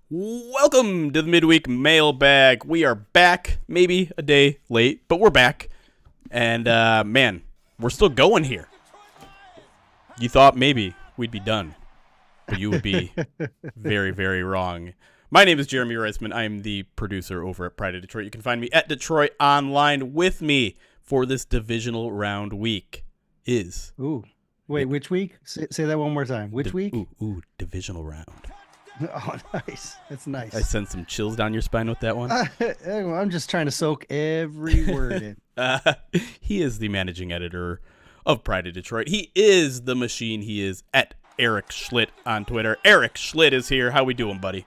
Welcome to the Midweek Mailbag. We are back, maybe a day late, but we're back. And, man, we're still going here. You thought maybe we'd be done, but you would be very, very wrong. My name is Jeremy Reisman. I am the producer over at Pride of Detroit. You can find me at Detroit Online. With me for this divisional round week is... Ooh, wait, which week? Say that one more time. Which week? Divisional round. Oh, nice. That's nice. I sent some chills down your spine with that one. I'm just trying to soak every word in. He is the managing editor of Pride of Detroit. He is the machine. He is at Erik Schlitt on Twitter. Erik Schlitt is here. How we doing, buddy?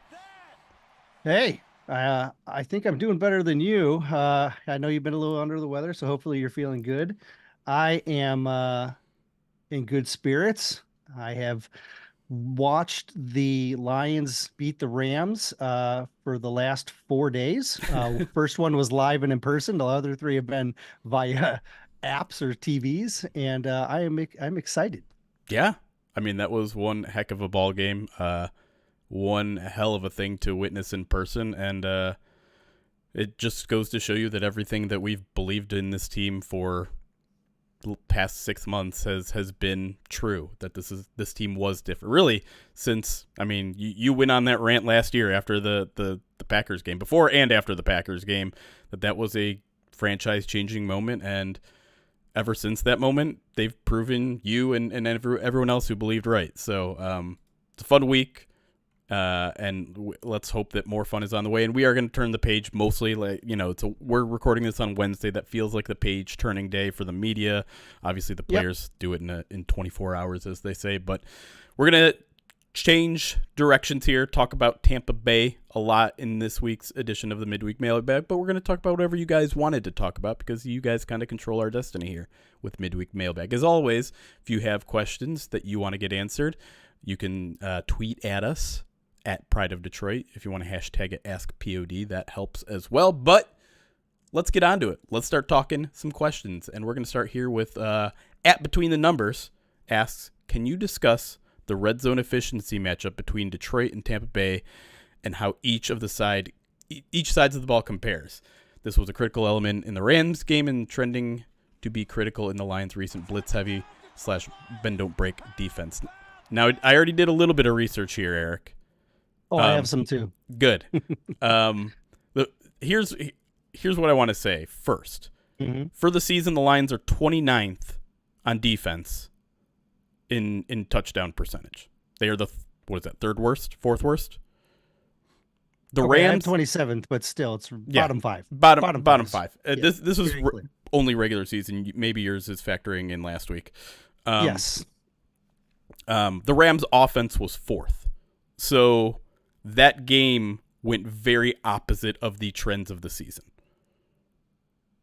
Hey, I think I'm doing better than you. I know you've been a little under the weather, so hopefully you're feeling good. I am in good spirits. I have watched the Lions beat the Rams for the last 4 days. First one was live and in person. The other three have been via apps or TVs, and I'm excited. Yeah, I mean that was one heck of a ball game. One hell of a thing to witness in person, and it just goes to show you that everything that we've believed in this team for the past 6 months has been true, that this team was different, really, since, I mean, you went on that rant last year after the Packers game, before and after the Packers game, that was a franchise-changing moment, and ever since that moment, they've proven you and everyone else who believed right. So it's a fun week. And let's hope that more fun is on the way. And we are going to turn the page mostly, we're recording this on Wednesday. That feels like the page turning day for the media. Obviously, the players do it in 24 hours, as they say. But we're going to change directions here, talk about Tampa Bay a lot in this week's edition of the Midweek Mailbag. But we're going to talk about whatever you guys wanted to talk about, because you guys kind of control our destiny here with Midweek Mailbag. As always, if you have questions that you want to get answered, you can tweet at us at Pride of Detroit. If you want to hashtag it AskPOD, that helps as well. But let's get on to it. Let's start talking some questions. And we're going to start here with at Between the Numbers asks, can you discuss the red zone efficiency matchup between Detroit and Tampa Bay and how each sides of the ball compares? This was a critical element in the Rams game and trending to be critical in the Lions' recent blitz-heavy / bend-don't-break defense. Now, I already did a little bit of research here, Erik. Oh, I have some too. Good. Here's what I want to say first. Mm-hmm. For the season, the Lions are 29th on defense in touchdown percentage. They are third worst, fourth worst? The Rams, I'm 27th, but still, it's bottom five. Bottom five. Yeah, this was only regular season. Maybe yours is factoring in last week. Yes. The Rams' offense was fourth. So that game went very opposite of the trends of the season.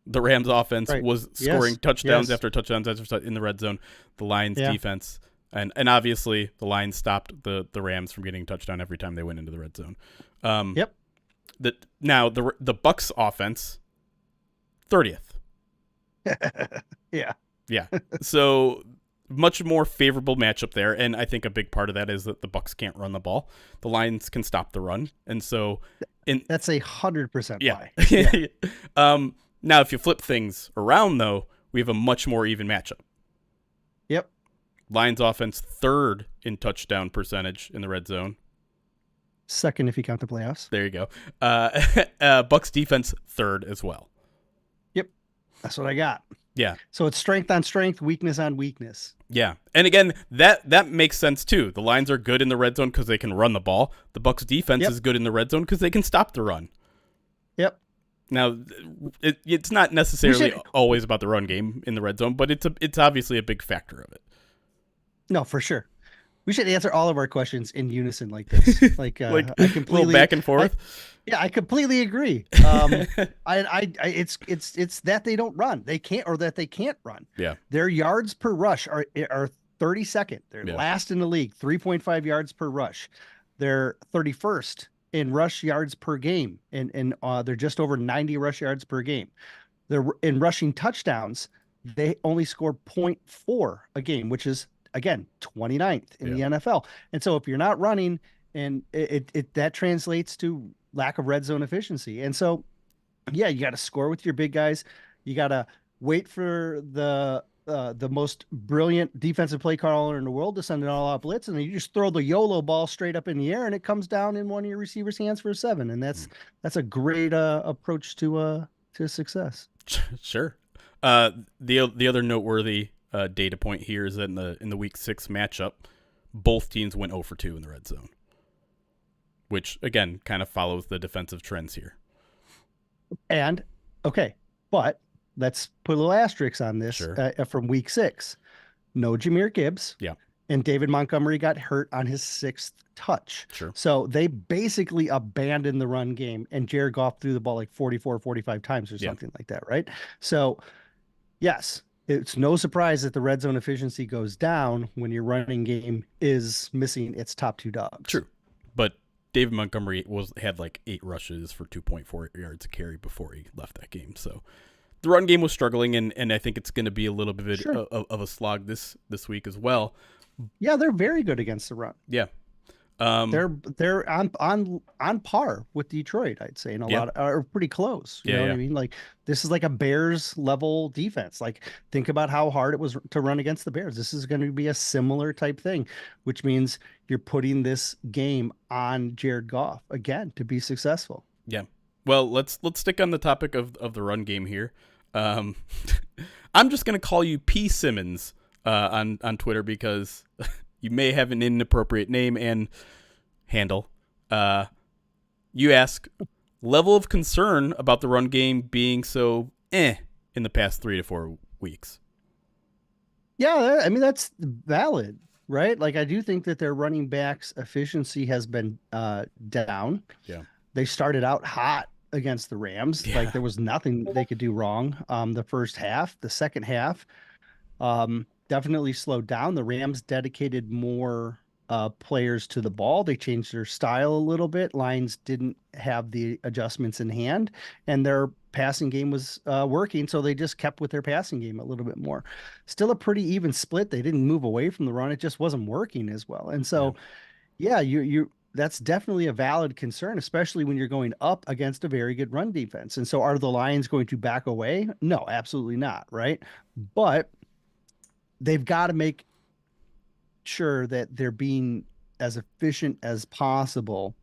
The Rams' offense was scoring touchdowns after touchdowns in the red zone. The Lions' defense, and obviously the Lions stopped the Rams from getting a touchdown every time they went into the red zone. Now the Bucs' offense, 30th. Yeah. So much more favorable matchup there, and I think a big part of that is that the Bucs can't run the ball. The Lions can stop the run, and so that's 100% lie. Now, if you flip things around, though, we have a much more even matchup. Yep. Lions offense third in touchdown percentage in the red zone. Second if you count the playoffs. There you go. Bucs defense third as well. Yep. That's what I got. Yeah. So it's strength on strength, weakness on weakness. Yeah. And again, that makes sense too. The Lions are good in the red zone because they can run the ball. The Bucs defense is good in the red zone because they can stop the run. Yep. Now, it's not necessarily always about the run game in the red zone, but it's obviously a big factor of it. No, for sure. We should answer all of our questions in unison like this. Like I completely, little back and forth. I completely agree. It's that they don't run. They can't, or that they can't run. Yeah. Their yards per rush are 32nd. They're last in the league, 3.5 yards per rush. They're 31st in rush yards per game, and they're just over 90 rush yards per game. They're in rushing touchdowns. They only score 0.4 a game, which is, again, 29th in the NFL. And so if you're not running and that translates to lack of red zone efficiency. And so, yeah, you got to score with your big guys. You got to wait for the most brilliant defensive play caller in the world to send an all-out blitz, and then you just throw the YOLO ball straight up in the air, and it comes down in one of your receivers' hands for a 7. And that's a great approach to success. Sure. The other noteworthy data point here is that in the week 6 matchup, both teams went 0 for 2 in the red zone, which again kind of follows the defensive trends here. And okay, but let's put a little asterisk on this. Sure. From week 6. No Jahmyr Gibbs. Yeah. And David Montgomery got hurt on his 6th touch. Sure. So they basically abandoned the run game, and Jared Goff threw the ball like 44, 45 times or something like that, right? So, yes, it's no surprise that the red zone efficiency goes down when your running game is missing its top 2 dogs. True. But David Montgomery had like 8 rushes for 2.4 yards a carry before he left that game. So the run game was struggling, and I think it's going to be a little bit of a slog this week as well. Yeah, they're very good against the run. Yeah. They're on par with Detroit, I'd say, and a lot are pretty close. You know what I mean? Like, this is like a Bears level defense. Like, think about how hard it was to run against the Bears. This is going to be a similar type thing, which means you're putting this game on Jared Goff again to be successful. Yeah. Well, let's stick on the topic of the run game here. I'm just going to call you P. Simmons on Twitter because you may have an inappropriate name and handle. You ask, level of concern about the run game being so in the past 3 to 4 weeks. Yeah, I mean, that's valid, right? Like, I do think that their running backs' efficiency has been down. Yeah. They started out hot against the Rams. Yeah. Like, there was nothing they could do wrong the first half. The second half definitely slowed down. The Rams dedicated more players to the ball. They changed their style a little bit. Lions didn't have the adjustments in hand, and their passing game was working, so they just kept with their passing game a little bit more. Still a pretty even split. They didn't move away from the run. It just wasn't working as well. And so, yeah, you that's definitely a valid concern, especially when you're going up against a very good run defense. And so, are the Lions going to back away? No, absolutely not, right? But they've got to make sure that they're being as efficient as possible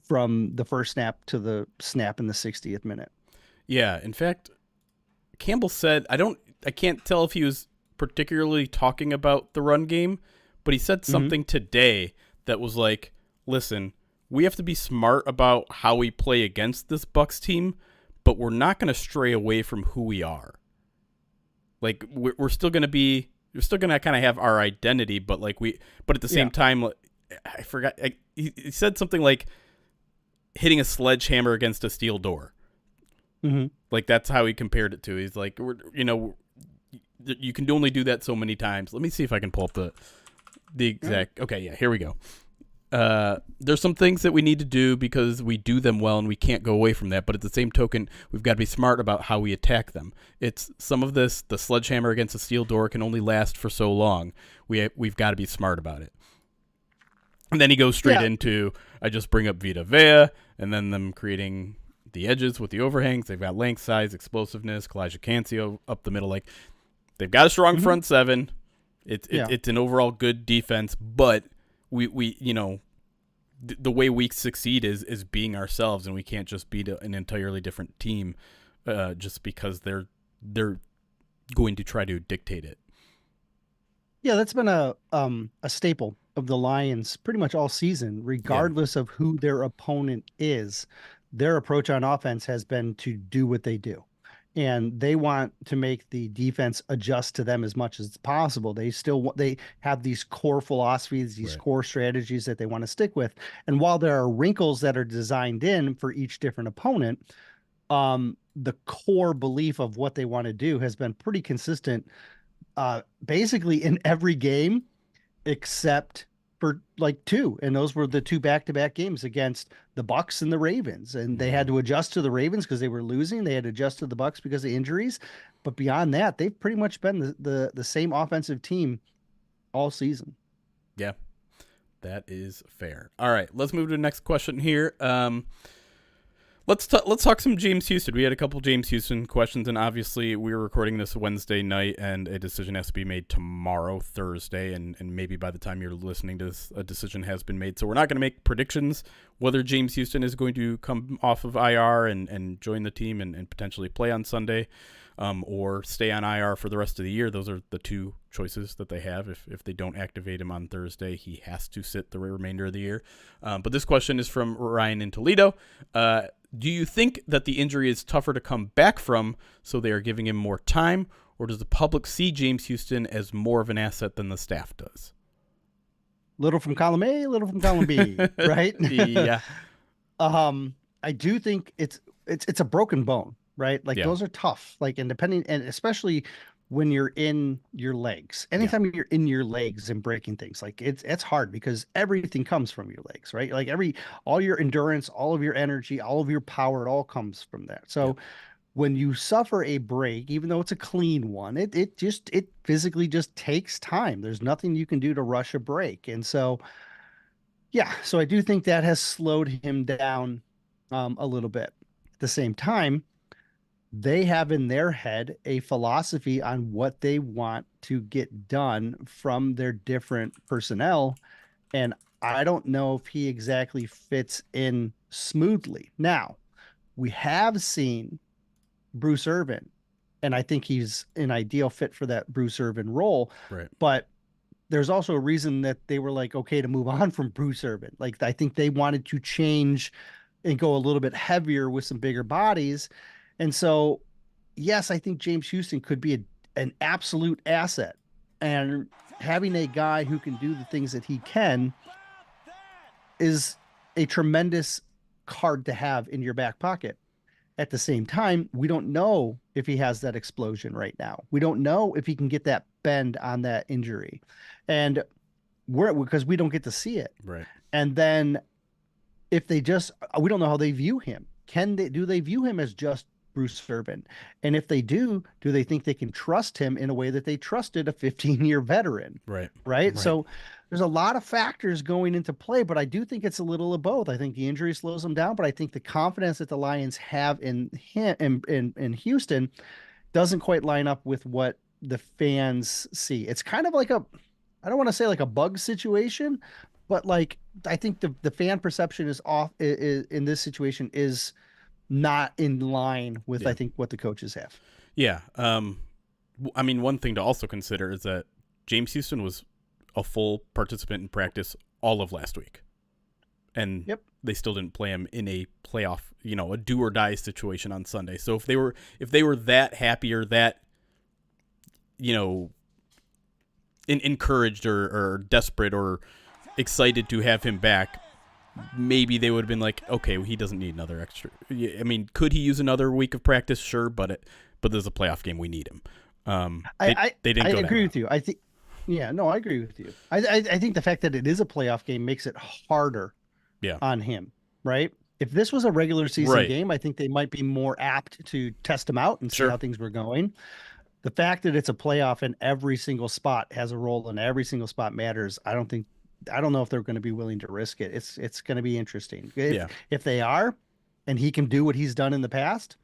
from the first snap to the snap in the 60th minute. Yeah. In fact, Campbell said, I can't tell if he was particularly talking about the run game, but he said something today that was like, listen, we have to be smart about how we play against this Bucs team, but we're not going to stray away from who we are. Like, we're still going to kind of have our identity, but at the same time, I forgot. He said something like hitting a sledgehammer against a steel door. Mm-hmm. Like, that's how he compared it to. He's like, you can only do that so many times. Let me see if I can pull up the exact. Okay, yeah, here we go. There's some things that we need to do because we do them well and we can't go away from that. But at the same token, we've got to be smart about how we attack them. It's some of this, the sledgehammer against a steel door can only last for so long. We've got to be smart about it. And then he goes straight into, I just bring up Vita Vea and then them creating the edges with the overhangs. They've got length, size, explosiveness, Kalijah Cancio up the middle. Like, they've got a strong front seven. It's an overall good defense, but we the way we succeed is being ourselves, and we can't just beat an entirely different team just because they're going to try to dictate it. Yeah, that's been a staple of the Lions pretty much all season, regardless of who their opponent is. Their approach on offense has been to do what they do. And they want to make the defense adjust to them as much as possible. They have these core philosophies, these core strategies that they want to stick with. And while there are wrinkles that are designed in for each different opponent, the core belief of what they want to do has been pretty consistent, basically in every game, except for like 2, and those were the 2 back-to-back games against the Bucs and the Ravens, and they had to adjust to the Ravens because they were losing. They had to adjust to the Bucs because of injuries, but beyond that, they've pretty much been the same offensive team all season. Yeah, That is fair. All right, let's move to the next question here. Let's talk some James Houston. We had a couple James Houston questions, and obviously we were recording this Wednesday night, and a decision has to be made tomorrow, Thursday, and maybe by the time you're listening to this, a decision has been made. So we're not going to make predictions whether James Houston is going to come off of IR and join the team and potentially play on Sunday, or stay on IR for the rest of the year. Those are the two choices that they have. If they don't activate him on Thursday, he has to sit the remainder of the year. But this question is from Ryan in Toledo. Do you think that the injury is tougher to come back from, so they are giving him more time, or does the public see James Houston as more of an asset than the staff does? Little from column A, little from column B, right? Yeah. I do think it's a broken bone, right? Like those are tough, like, and especially when you're in your legs. Anytime you're in your legs and breaking things, like it's hard because everything comes from your legs, right? Like all your endurance, all of your energy, all of your power, it all comes from that. So when you suffer a break, even though it's a clean one, it physically just takes time. There's nothing you can do to rush a break. And so, so I do think that has slowed him down a little bit. At the same time, they have in their head a philosophy on what they want to get done from their different personnel. And I don't know if he exactly fits in smoothly. Now, we have seen Bruce Irvin, and I think he's an ideal fit for that Bruce Irvin role. Right. But there's also a reason that they were like, okay, to move on from Bruce Irvin. Like, I think they wanted to change and go a little bit heavier with some bigger bodies. And so, yes, I think James Houston could be an absolute asset. And having a guy who can do the things that he can is a tremendous card to have in your back pocket. At the same time, we don't know if he has that explosion right now. We don't know if he can get that bend on that injury. And because we don't get to see it. Right. And then if we don't know how they view him. Do they view him as just Bruce Irvin? And if they do they think they can trust him in a way that they trusted a 15-year veteran? Right. So there's a lot of factors going into play, but I do think it's a little of both. I think the injury slows them down, but I think the confidence that the Lions have in him in Houston doesn't quite line up with what the fans see. It's kind of like I don't want to say like a bug situation, but like I think the fan perception is off in this situation is not in line with I think what the coaches have. Yeah. I mean, one thing to also consider is that James Houston was a full participant in practice all of last week. And they still didn't play him in a playoff, a do or die situation on Sunday. So if they were that happy or that, encouraged or desperate or excited to have him back, maybe they would have been like, okay, he doesn't need another extra. I mean, could he use another week of practice? Sure, but there's a playoff game. We need him. They didn't. I agree with you. I think, I agree with you. I think the fact that it is a playoff game makes it harder on him, right? If this was a regular season game, I think they might be more apt to test him out and see how things were going. The fact that it's a playoff and every single spot has a role and every single spot matters, I don't know if they're going to be willing to risk it. It's going to be interesting. If they are, and he can do what he's done in the past,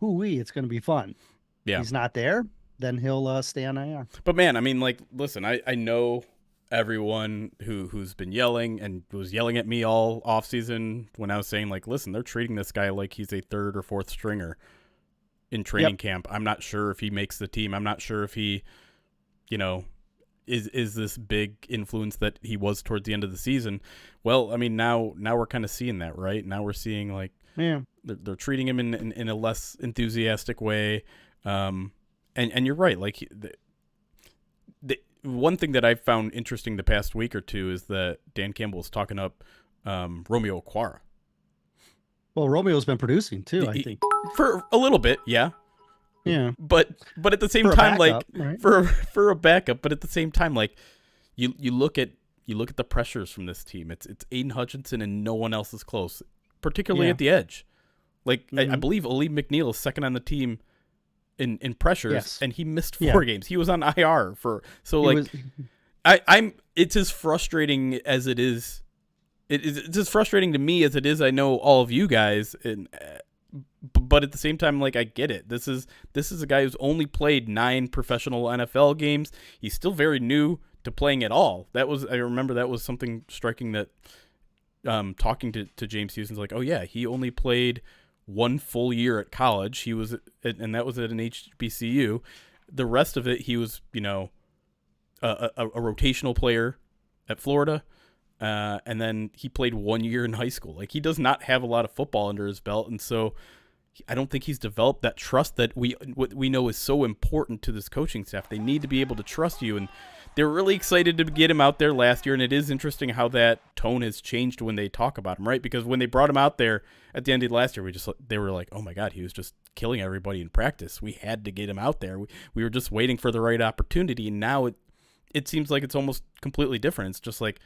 it's going to be fun. Yeah. He's not there, then he'll stay on IR. But man, I mean, like, listen, I know everyone who's been yelling and was yelling at me all off season when I was saying, like, listen, they're treating this guy like he's a third or fourth stringer in training camp. I'm not sure if he makes the team. I'm not sure if he, is this big influence that he was towards the end of the season. Well, I mean, now we're kind of seeing that, right? Now we're seeing like they're treating him in a less enthusiastic way. And you're right. Like the one thing that I found interesting the past week or two is that Dan Campbell's talking up Romeo Okwara. Well, Romeo's been producing too, I think. For a little bit, yeah. Yeah. But at the same time, backup, like right? for a backup, but at the same time, like you look at the pressures from this team. It's Aiden Hutchinson and no one else is close, particularly at the edge. Like I believe Ali McNeil is second on the team in pressures, and he missed 4 games. He was on IR I'm. It's as frustrating as it is. It's as frustrating to me as it is. I know all of you guys, but at the same time, like I get it. This is a guy who's only played 9 professional NFL games. He's still very new to playing at all. I remember that was something striking that talking to James Houston's like, oh yeah, he only played 1 full year at college. He was, and that was at an HBCU. The rest of it, he was, a rotational player at Florida. And then he played 1 year in high school. Like, he does not have a lot of football under his belt. And so I don't think he's developed that trust that what we know is so important to this coaching staff. They need to be able to trust you. And they're really excited to get him out there last year. And it is interesting how that tone has changed when they talk about him, right? Because when they brought him out there at the end of last year, they were like, oh my God, he was just killing everybody in practice. We had to get him out there. We were just waiting for the right opportunity. And now it seems like it's almost completely different. It's just like,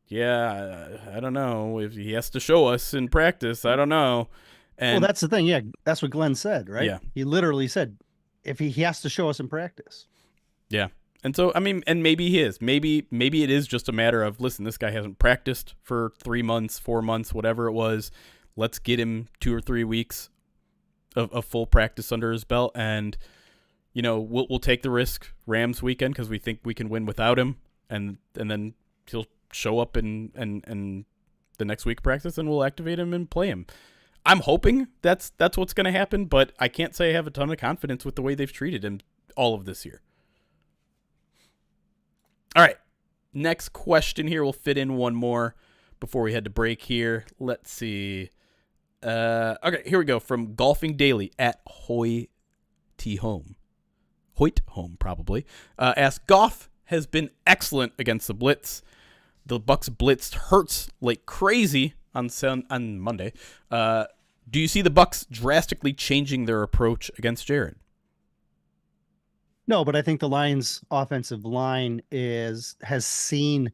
yeah, I don't know if he has to show us in practice. I don't know. And well, that's the thing. Yeah, that's what Glenn said, right? Yeah. He literally said, if he has to show us in practice. Yeah. And so, I mean, and maybe he is. Maybe it is just a matter of, listen, this guy hasn't practiced for 3 months, 4 months, whatever it was. Let's get him 2 or 3 weeks of full practice under his belt. And, we'll take the risk Rams weekend because we think we can win without him. And then he'll show up in the next week practice and we'll activate him and play him. I'm hoping that's what's going to happen, but I can't say I have a ton of confidence with the way they've treated him all of this year. All right, next question here. We'll fit in one more before we head to break here. Let's see. Okay, here we go. From Golfing Daily at Hoyt Home, probably. Asks, Goff has been excellent against the blitz. The Bucs blitzed Hurts like crazy on Monday. Do you see the Bucs drastically changing their approach against Jared? No, but I think the Lions' offensive line has seen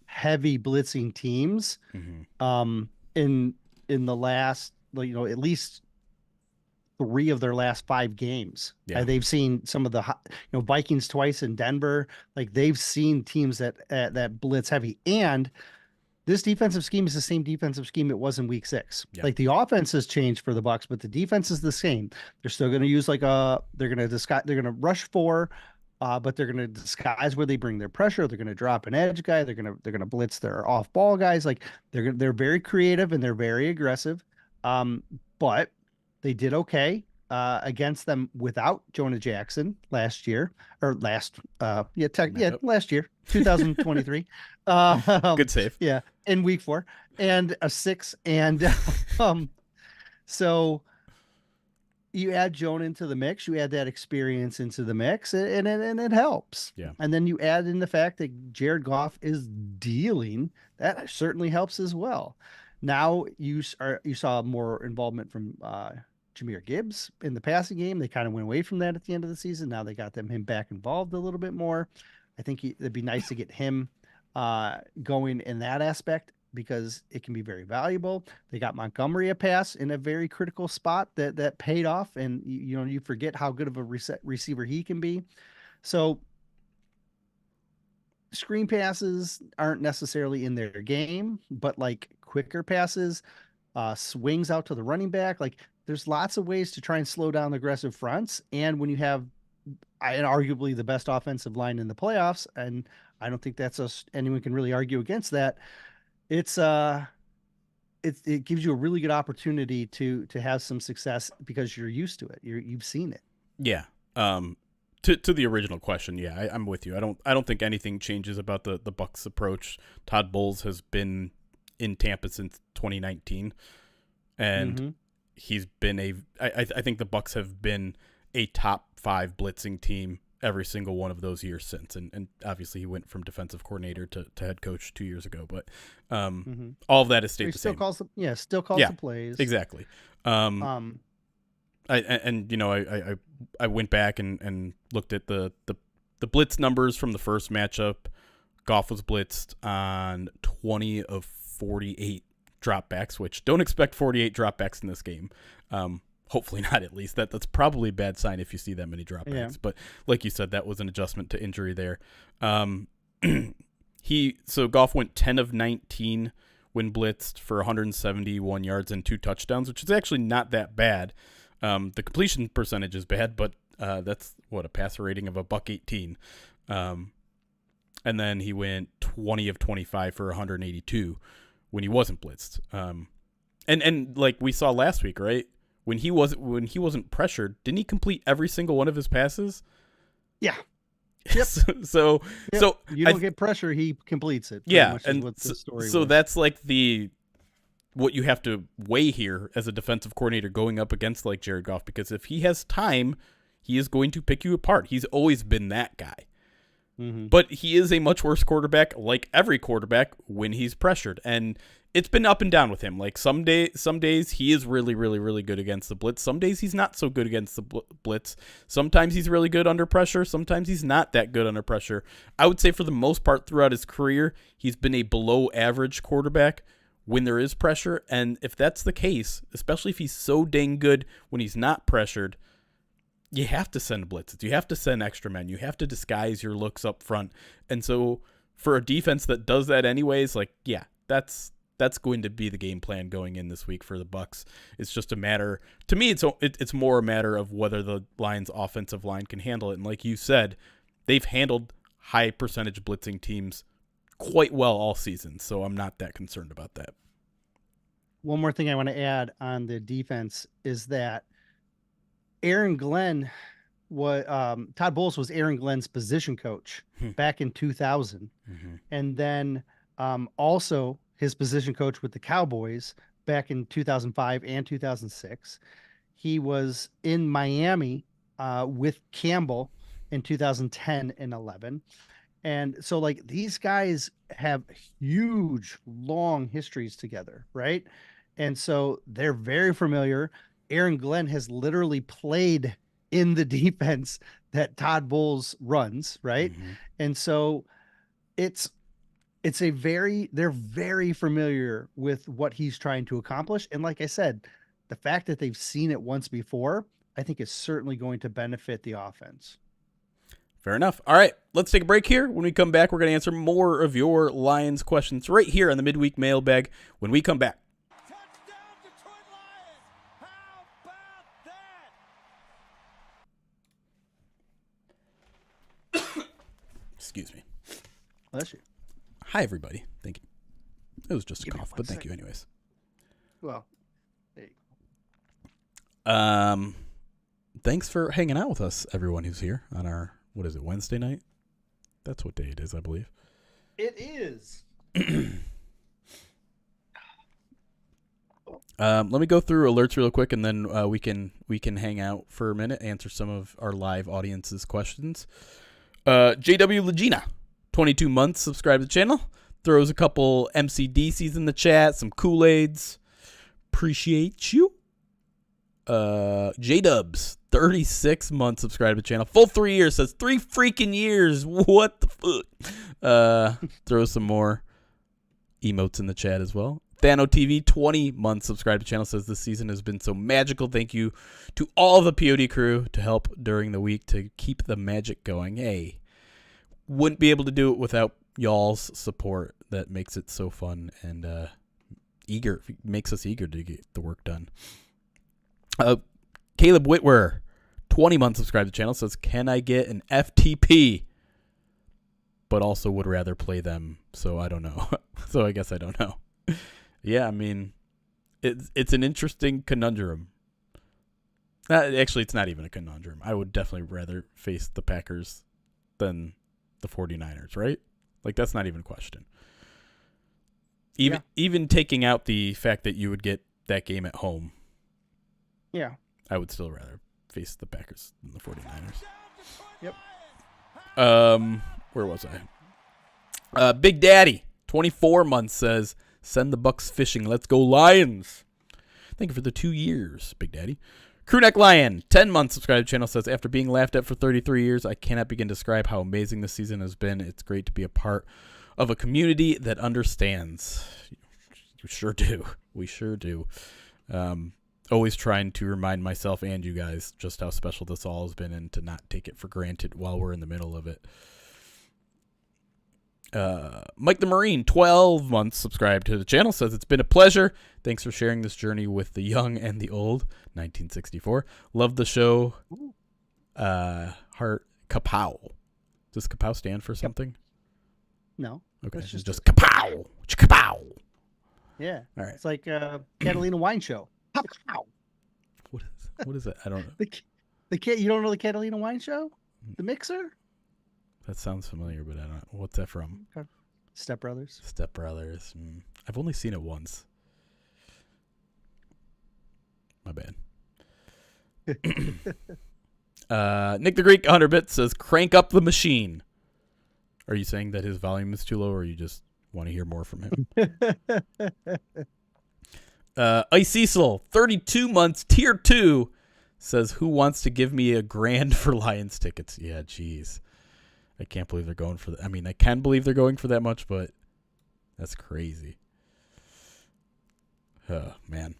heavy blitzing teams in the last, at least 3 of their last 5 games. Yeah. They've seen some of the Vikings twice in Denver. Like, they've seen teams that blitz heavy. And this defensive scheme is the same defensive scheme it was in week 6. Yeah. Like, the offense has changed for the Bucs, but the defense is the same. They're still going to use they're going to rush 4, but they're going to disguise where they bring their pressure. They're going to drop an edge guy. They're going to blitz their off ball guys. Like, they're very creative and they're very aggressive. But they did okay against them without Jonah Jackson last year, last year, 2023. Good save. Yeah, in week 4 and a 6, and so you add Jonah into the mix, you add that experience into the mix, and it helps. Yeah, and then you add in the fact that Jared Goff is dealing. That certainly helps as well. Now you saw more involvement from Jahmyr Gibbs in the passing game. They kind of went away from that at the end of the season. Now they got him back involved a little bit more. I think it'd be nice to get him going in that aspect because it can be very valuable. They got Montgomery a pass in a very critical spot that paid off, and you forget how good of a receiver he can be. So screen passes aren't necessarily in their game, but like quicker passes, swings out to the running back, like there's lots of ways to try and slow down aggressive fronts. And when you have arguably the best offensive line in the playoffs, and I don't think anyone can really argue against that, it gives you a really good opportunity to have some success because you're used to it. You've seen it. Yeah. To the original question, yeah, I'm with you. I don't think anything changes about the Bucs approach. Todd Bowles has been in Tampa since 2019, and he's been I think the Bucs have been a top 5 blitzing team every single one of those years since, and obviously he went from defensive coordinator to head coach 2 years ago, but all of that has stayed the same. Still calls the plays. Exactly. I went back and looked at the blitz numbers from the first matchup. Goff was blitzed on 20 of 48 dropbacks, which don't expect 48 dropbacks in this game. Hopefully not, at least. That's probably a bad sign if you see that many dropbacks. Yeah. But like you said, that was an adjustment to injury there. Goff went 10 of 19 when blitzed for 171 yards and 2 touchdowns, which is actually not that bad. The completion percentage is bad, but that's a passer rating of a $118. And then he went 20 of 25 for 182 when he wasn't blitzed. And like we saw last week, right? When he wasn't pressured, didn't he complete every single one of his passes? Yeah. Yep. So you don't get pressure, he completes it. Yeah, and what the story so was. that's like what you have to weigh here as a defensive coordinator going up against like Jared Goff, because if he has time, he is going to pick you apart. He's always been that guy. Mm-hmm. But he is a much worse quarterback, like every quarterback, when he's pressured. And it's been up and down with him. Like some days he is really, really, really good against the blitz. Some days he's not so good against the blitz. Sometimes he's really good under pressure. Sometimes he's not that good under pressure. I would say for the most part throughout his career, he's been a below average quarterback when there is pressure. And if that's the case, especially if he's so dang good when he's not pressured, you have to send blitzes. You have to send extra men. You have to disguise your looks up front. And so for a defense that does that anyways, like, yeah, that's going to be the game plan going in this week for the Bucs. It's just a matter, to me, it's more a matter of whether the Lions' offensive line can handle it. And like you said, they've handled high percentage blitzing teams quite well all season. So I'm not that concerned about that. One more thing I want to add on the defense is that Aaron Glenn Todd Bowles was Aaron Glenn's position coach back in 2000. Mm-hmm. And then also his position coach with the Cowboys back in 2005 and 2006. He was in Miami with Campbell in 2010 and 11. And so like these guys have huge, long histories together, right? And so they're very familiar. Aaron Glenn has literally played in the defense that Todd Bowles runs, right? Mm-hmm. And so they're very familiar with what he's trying to accomplish. And like I said, the fact that they've seen it once before, I think is certainly going to benefit the offense. Fair enough. All right, let's take a break here. When we come back, we're going to answer more of your Lions questions right here on the Midweek Mailbag when we come back. Excuse me. Bless you. Hi, everybody. Thank you. It was just a cough, but thank you anyways. Well, there you go. Thanks for hanging out with us, everyone who's here on our, what is it, Wednesday night? That's what day it is, I believe. It is. Let me go through alerts real quick, and then we can hang out for a minute, answer some of our live audience's questions. JW Legina, 22 months, subscribe to the channel. Throws a couple MCDCs in the chat, some Kool-Aids. Appreciate you. J-Dubs, 36 months, subscribe to the channel. Full 3 years, says 3 freaking years. What the fuck? Throw some more emotes in the chat as well. Thano TV, 20 months, subscribe to the channel, says this season has been so magical. Thank you to all the POD crew to help during the week to keep the magic going. Hey, wouldn't be able to do it without y'all's support. That makes it so fun and makes us eager to get the work done. Caleb Whitwer, 20 months, subscribe to the channel, says, can I get an FTP? But also would rather play them, so I don't know. So I guess I don't know. Yeah, I mean, it's an interesting conundrum. Actually, it's not even a conundrum. I would definitely rather face the Packers than the 49ers, right? Like, that's not even a question. Even taking out the fact that you would get that game at home. Yeah. I would still rather face the Packers than the 49ers. Yep. Where was I? Big Daddy, 24 months, says, send the Bucs fishing. Let's go Lions. Thank you for the 2 years, Big Daddy. Crewneck Lion, 10 months, subscribe to the channel, says, after being laughed at for 33 years, I cannot begin to describe how amazing this season has been. It's great to be a part of a community that understands. You sure do. We sure do. Always trying to remind myself and you guys just how special this all has been and to not take it for granted while we're in the middle of it. Mike the Marine, 12 months subscribed to the channel, says it's been a pleasure. Thanks for sharing this journey with the young and the old. 1964. Love the show. Heart kapow. Does kapow stand for something? No. Okay, it's just kapow. Kapow. Yeah. All right. It's like Catalina Wine Show. Kapow. What is it? I don't know. The kid. You don't know the Catalina Wine Show? The mixer? That sounds familiar, but I don't know. What's that from? Step Brothers. Step Brothers. I've only seen it once. My bad. Nick the Greek, 100 bits, says, crank up the machine. Are you saying that his volume is too low, or you just want to hear more from him? Ice Cecil, 32 months, tier 2, says, who wants to give me $1,000 for Lions tickets? Yeah, jeez. I can't believe they're going for that. I mean, I can believe they're going for that much, but that's crazy. Oh, man.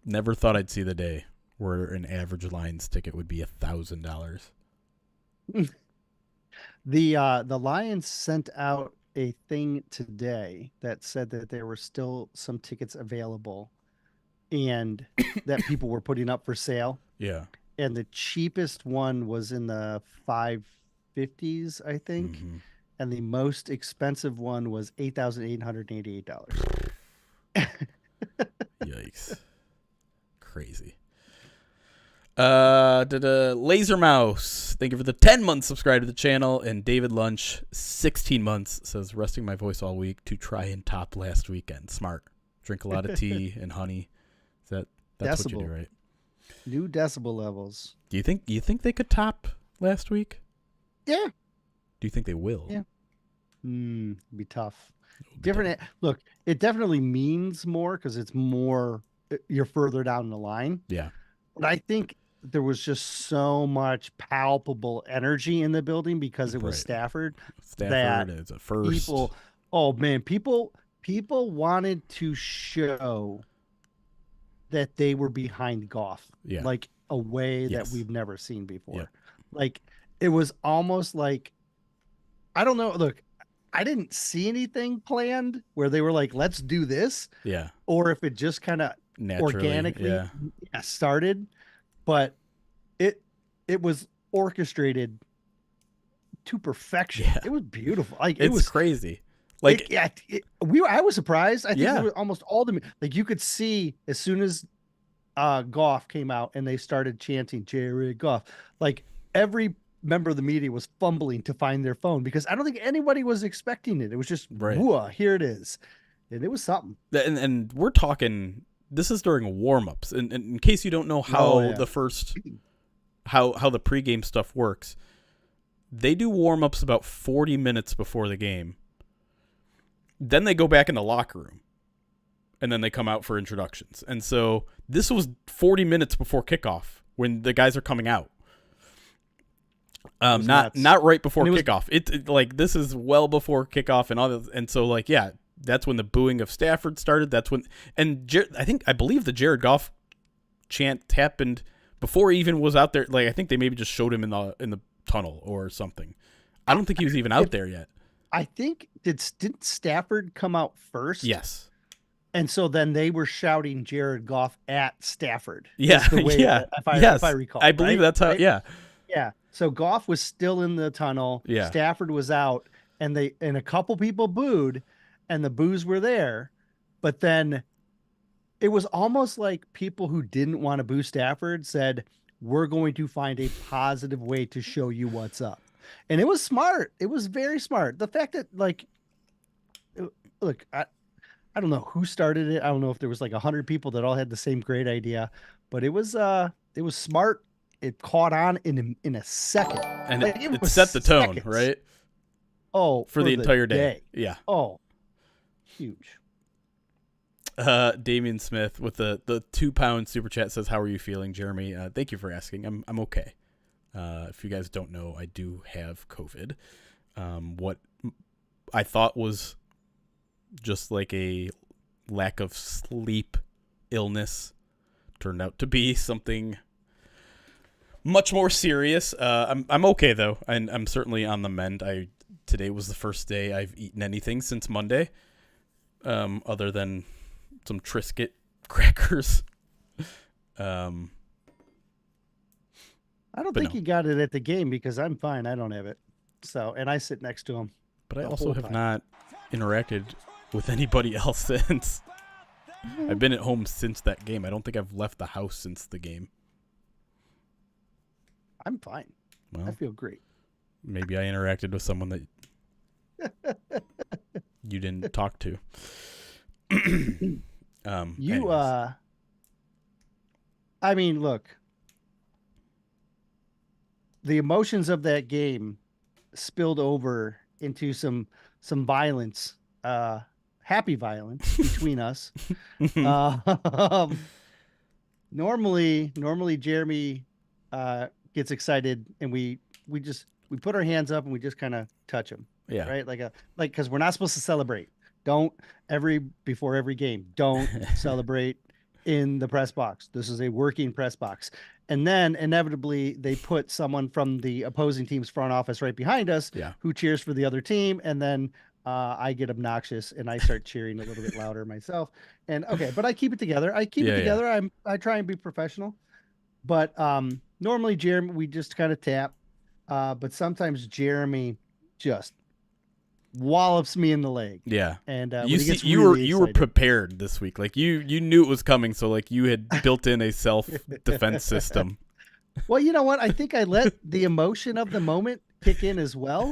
Never thought I'd see the day where an average Lions ticket would be $1,000. The Lions sent out a thing today that said that there were still some tickets available and that people were putting up for sale. Yeah. And the cheapest one was in the 550s, I think. Mm-hmm. And the most expensive one was $8,888. Yikes. Crazy. Laser Mouse, thank you for the 10 months subscribe to the channel. And David Lunch, 16 months, says, resting my voice all week to try and top last weekend. Smart. Drink a lot of tea and honey. That's decibel. What you do, right? New decibel levels. Do you think they could top last week? Yeah. Do you think they will? Yeah. Be tough. Different. Look, it definitely means more because it's more. You're further down the line. Yeah. But I think there was just so much palpable energy in the building because it was Stafford. Stafford is a first. People wanted to show that they were behind Goff, like a way that we've never seen before. Yep. Like it was almost like, I don't know. Look, I didn't see anything planned where they were like, let's do this. Yeah. Or if it just kind of organically started, but it was orchestrated to perfection. Yeah. It was beautiful. Like it was crazy. Like I was surprised. I think there was almost all the like you could see as soon as Goff came out and they started chanting Jared Goff, like every member of the media was fumbling to find their phone because I don't think anybody was expecting it. It was just whoa, here it is. And it was something. And we're talking, this is during warm-ups. And in case you don't know how the first how the pregame stuff works, they do warm-ups about 40 minutes before the game. Then they go back in the locker room. And then they come out for introductions. And so this was 40 minutes before kickoff when the guys are coming out. Not right before kickoff. It like this is well before kickoff and all that. And so like that's when the booing of Stafford started. That's when I believe the Jared Goff chant happened before he even was out there. Like I think they maybe just showed him in the tunnel or something. I don't think he was even out there yet. I think didn't Stafford come out first? Yes. And so then they were shouting Jared Goff at Stafford. Yeah. If I recall. I believe that's how. Yeah. Yeah. So Goff was still in the tunnel. Yeah. Stafford was out, and a couple people booed, and the boos were there, but then it was almost like people who didn't want to boo Stafford said, "We're going to find a positive way to show you what's up," and it was smart. It was very smart. The fact that look, I don't know who started it. I don't know if there was like 100 people that all had the same great idea, but it was smart. It caught on in a second, and it set the tone, right? Oh, for the entire day. Yeah. Oh, huge. Damian Smith with the £2 super chat says, "How are you feeling, Jeremy?" Thank you for asking. I'm okay. If you guys don't know, I do have COVID. What I thought was just like a lack of sleep illness turned out to be something much more serious. I'm okay though, and I'm certainly on the mend. I today was the first day I've eaten anything since Monday, other than some Triscuit crackers. I don't think he got it at the game because I'm fine. I don't have it. So, and I sit next to him. But I also have not interacted with anybody else since. I've been at home since that game. I don't think I've left the house since the game. I'm fine. Well, I feel great. Maybe I interacted with someone that you didn't talk to. I mean, look, the emotions of that game spilled over into some violence, happy violence between us. Normally Jeremy gets excited and we put our hands up and we just kind of touch him. Yeah. Right. Because we're not supposed to celebrate. Before every game, don't celebrate in the press box. This is a working press box. And then inevitably they put someone from the opposing team's front office right behind us who cheers for the other team. And then I get obnoxious and I start cheering a little bit louder myself. And but I keep it together. I try and be professional. But normally Jeremy, we just kind of tap. But sometimes Jeremy just wallops me in the leg. Yeah. And you were prepared this week. Like you knew it was coming, so like you had built in a self-defense system. Well, you know what? I think I let the emotion of the moment kick in as well.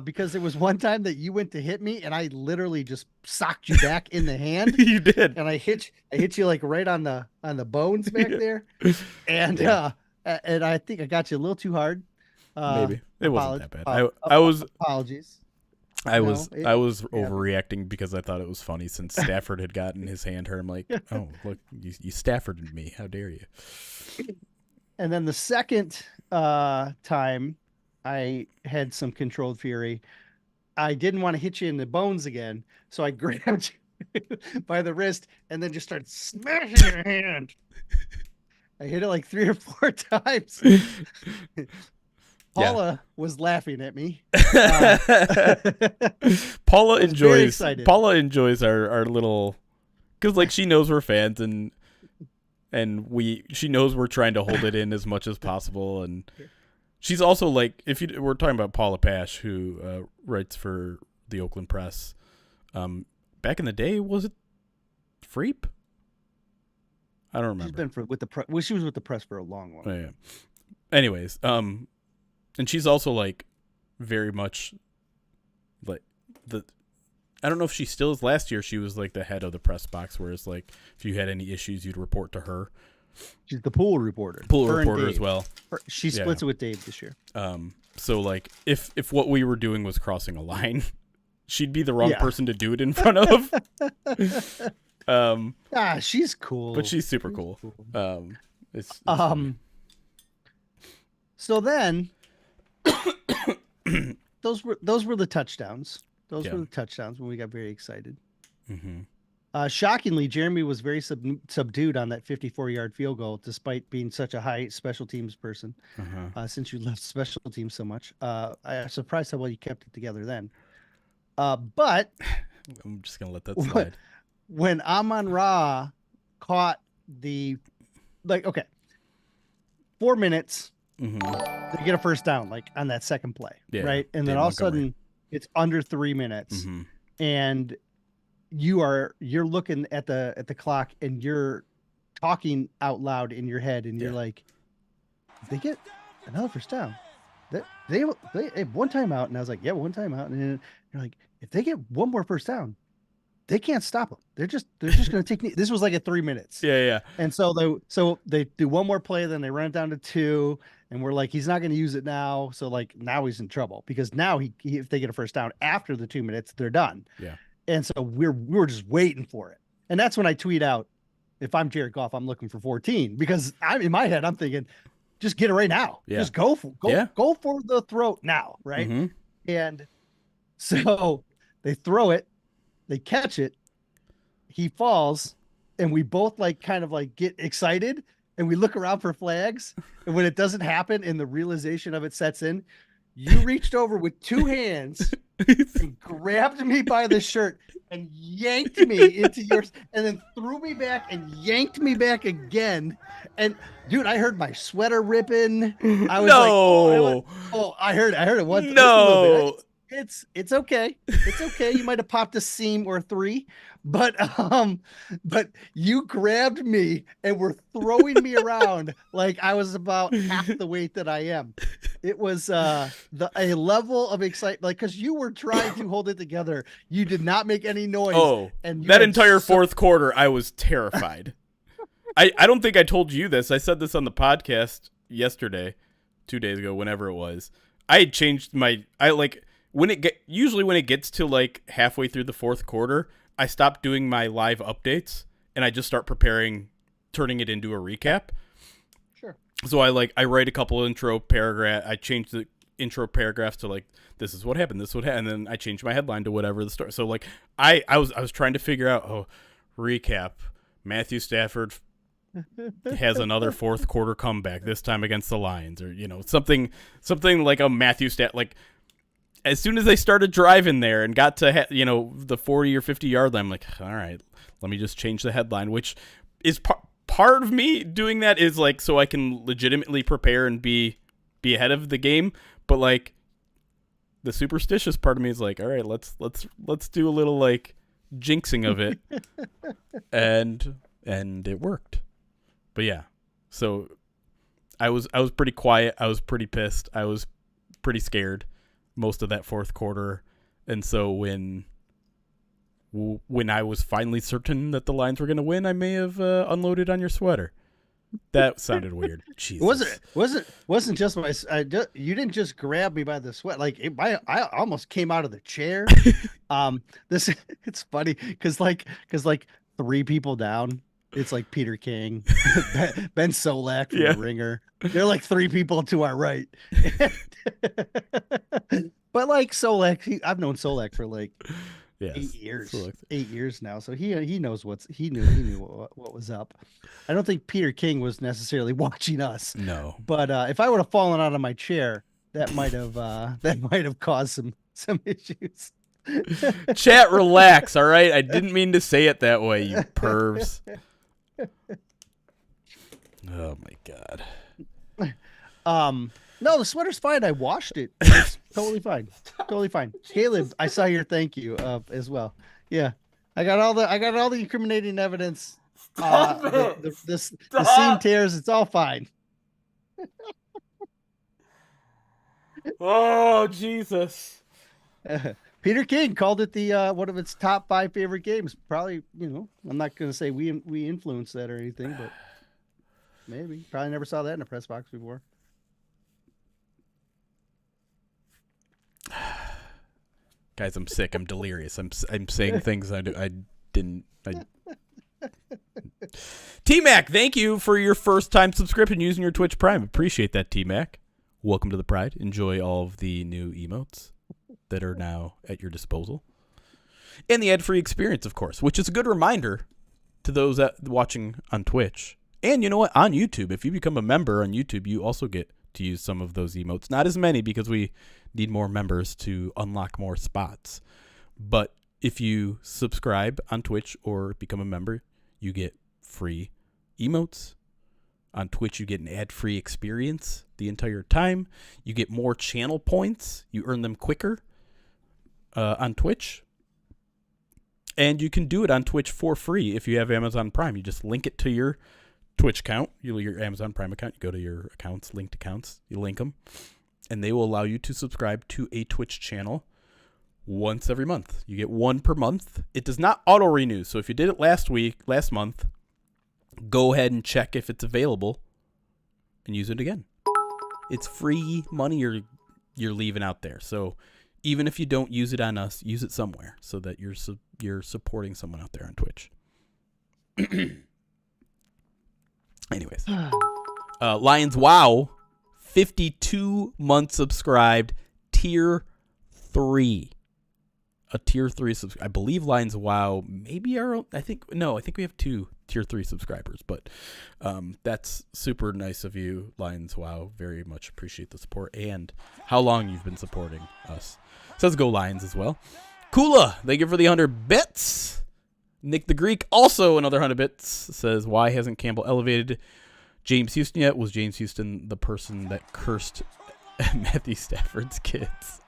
Because there was one time that you went to hit me and I literally just socked you back in the hand. You did. And I hit you like right on the bones back there. And and I think I got you a little too hard. Maybe it wasn't that bad. I was apologies. I was overreacting because I thought it was funny since Stafford had gotten his hand hurt. I'm like, oh look, you Stafforded me. How dare you? And then the second time I had some controlled fury, I didn't want to hit you in the bones again, so I grabbed you by the wrist and then just started smashing your hand. I hit it like 3 or 4 times. Paula was laughing at me. Paula enjoys our little, because like she knows we're fans and she knows we're trying to hold it in as much as possible, and she's also like, we're talking about Paula Pash, who writes for the Oakland Press. Back in the day, was it Freep? I don't remember. She's been with the press. Well, she was with the press for a long while. Oh, yeah. Anyways, and she's also like very much like I don't know if she still is. Last year she was like the head of the press box, whereas like if you had any issues you'd report to her. She's the pool reporter. As well. She splits it with Dave this year. So like if what we were doing was crossing a line, she'd be the wrong person to do it in front of. She's cool. But she's super cool. It's so then those were the touchdowns. Those were the touchdowns when we got very excited. Mm-hmm. Shockingly, Jeremy was very subdued on that 54-yard field goal, despite being such a high special teams person. Since you left special teams so much, I'm surprised how well you kept it together then. But I'm just gonna let that slide. When Amon-Ra caught 4 minutes, they get a first down, like on that second play, right? And then all of a sudden, it's under 3 minutes, and you're looking at the clock and you're talking out loud in your head, and you're like, if they get another first down, they have one timeout, and I was like, yeah, one timeout, and then you're like, if they get one more first down, they can't stop them. They're just going to take. This was like at 3 minutes. Yeah. And so they do one more play, then they run it down to 2, and we're like, he's not going to use it now. So like now he's in trouble because now if they get a first down after the 2 minutes, they're done. Yeah. And so we're just waiting for it. And that's when I tweet out, if I'm Jared Goff, I'm looking for 14, because in my head I'm thinking, just get it right now. Yeah. Just go for the throat now, right? Mm-hmm. And so they throw it. They catch it. He falls, and we both kind of get excited, and we look around for flags. And when it doesn't happen and the realization of it sets in, You reached over with two hands and grabbed me by the shirt and yanked me into yours, and then threw me back and yanked me back again. And dude, I heard my sweater ripping. I was like, I heard it once, just a little bit. It's okay. It's okay. You might have popped a seam or three, but you grabbed me and were throwing me around like I was about half the weight that I am. It was a level of excitement, like, because you were trying to hold it together. You did not make any noise. Oh, and that entire fourth quarter, I was terrified. I don't think I told you this. I said this on the podcast yesterday, 2 days ago, whenever it was. I had changed usually when it gets to like halfway through the fourth quarter, I stop doing my live updates and I just start turning it into a recap. Sure. So I write a couple intro paragraph. I change the intro paragraphs to like, this is what happened, and then I change my headline to whatever the story. So like I was trying to figure out, recap. Matthew Stafford has another fourth quarter comeback, this time against the Lions, or something like a Matthew like. As soon as they started driving there and got to the 40 or 50 yard line, I'm like, all right, let me just change the headline, which is part of me doing that is like so I can legitimately prepare and be ahead of the game. But like the superstitious part of me is like, all right, let's do a little like jinxing of it, and it worked. But yeah, so I was pretty quiet. I was pretty pissed. I was pretty scared most of that fourth quarter, and so when I was finally certain that the Lions were going to win, I may have unloaded on your sweater. That sounded weird. Jesus. Wasn't just my. You didn't just grab me by the sweat. Like I almost came out of the chair. It's funny because three people down. It's like Peter King, Ben Solak from The Ringer. They're like three people to our right. But like Solak, I've known Solak for like 8 years. 8 years now, so he knows he knew what was up. I don't think Peter King was necessarily watching us. No, but if I would have fallen out of my chair, that might have caused some issues. Chat, relax. All right, I didn't mean to say it that way, you pervs. Oh my god. No, the sweater's fine. I washed it. It's totally fine. Totally fine. Caleb, I saw your thank you as well. Yeah. I got all the incriminating evidence. The seam tears, it's all fine. Oh, Jesus. Peter King called it the one of its top 5 favorite games. Probably, I'm not going to say we influenced that or anything, but maybe. Probably never saw that in a press box before. Guys, I'm sick. I'm delirious. I'm saying things I didn't. T-Mac, thank you for your first time subscription using your Twitch Prime. Appreciate that, T-Mac. Welcome to the Pride. Enjoy all of the new emotes that are now at your disposal. And the ad-free experience, of course, which is a good reminder to those watching on Twitch. And you know what? On YouTube, if you become a member on YouTube, you also get to use some of those emotes. Not as many because we need more members to unlock more spots. But if you subscribe on Twitch or become a member, you get free emotes. On Twitch, you get an ad-free experience the entire time. You get more channel points. You earn them quicker on Twitch. And you can do it on Twitch for free if you have Amazon Prime. You just link it to your Twitch account, your Amazon Prime account. You go to your accounts, linked accounts, you link them, and they will allow you to subscribe to a Twitch channel once every month. You get one per month. It does not auto-renew, so if you did it last month, go ahead and check if it's available and use it again. It's free money you're leaving out there. So even if you don't use it on us, use it somewhere so that you're supporting someone out there on Twitch. Anyways, Lions Wow, 52 months subscribed, tier 3. a tier 3 I believe Lions Wow maybe our own. I think we have 2 tier 3 subscribers, but that's super nice of you, Lions Wow. Very much appreciate the support and how long you've been supporting us. Says go Lions as well. Kula, thank you for the 100 bits. Nick the Greek, also another 100 bits, says why hasn't Campbell elevated James Houston yet? Was James Houston the person that cursed Matthew Stafford's kids?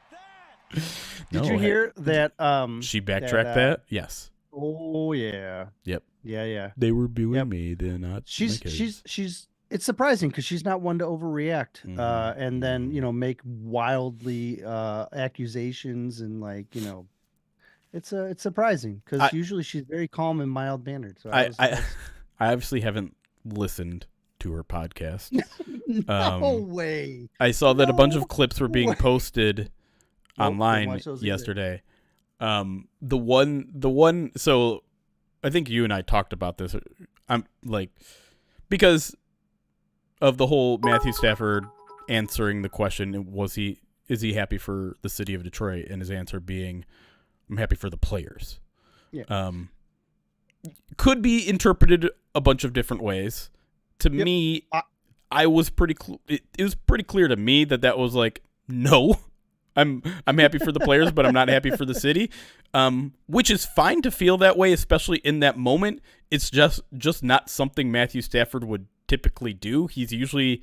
Did you hear that? She backtracked that? Yes. Oh yeah. Yep. Yeah. They were booing me. They're not. She's. It's surprising because she's not one to overreact, and then make wildly accusations and it's surprising because usually she's very calm and mild mannered. So I obviously haven't listened to her podcast. No way. I saw that a bunch of clips were being posted online yesterday. The one. So I think you and I talked about this. I'm because of the whole Matthew Stafford answering the question, is he happy for the city of Detroit, and his answer being, I'm happy for the players. Yeah. Could be interpreted a bunch of different ways. To me, I was pretty. It was pretty clear to me that was no. I'm happy for the players, but I'm not happy for the city. Which is fine to feel that way, especially in that moment. It's just not something Matthew Stafford would typically do. He's usually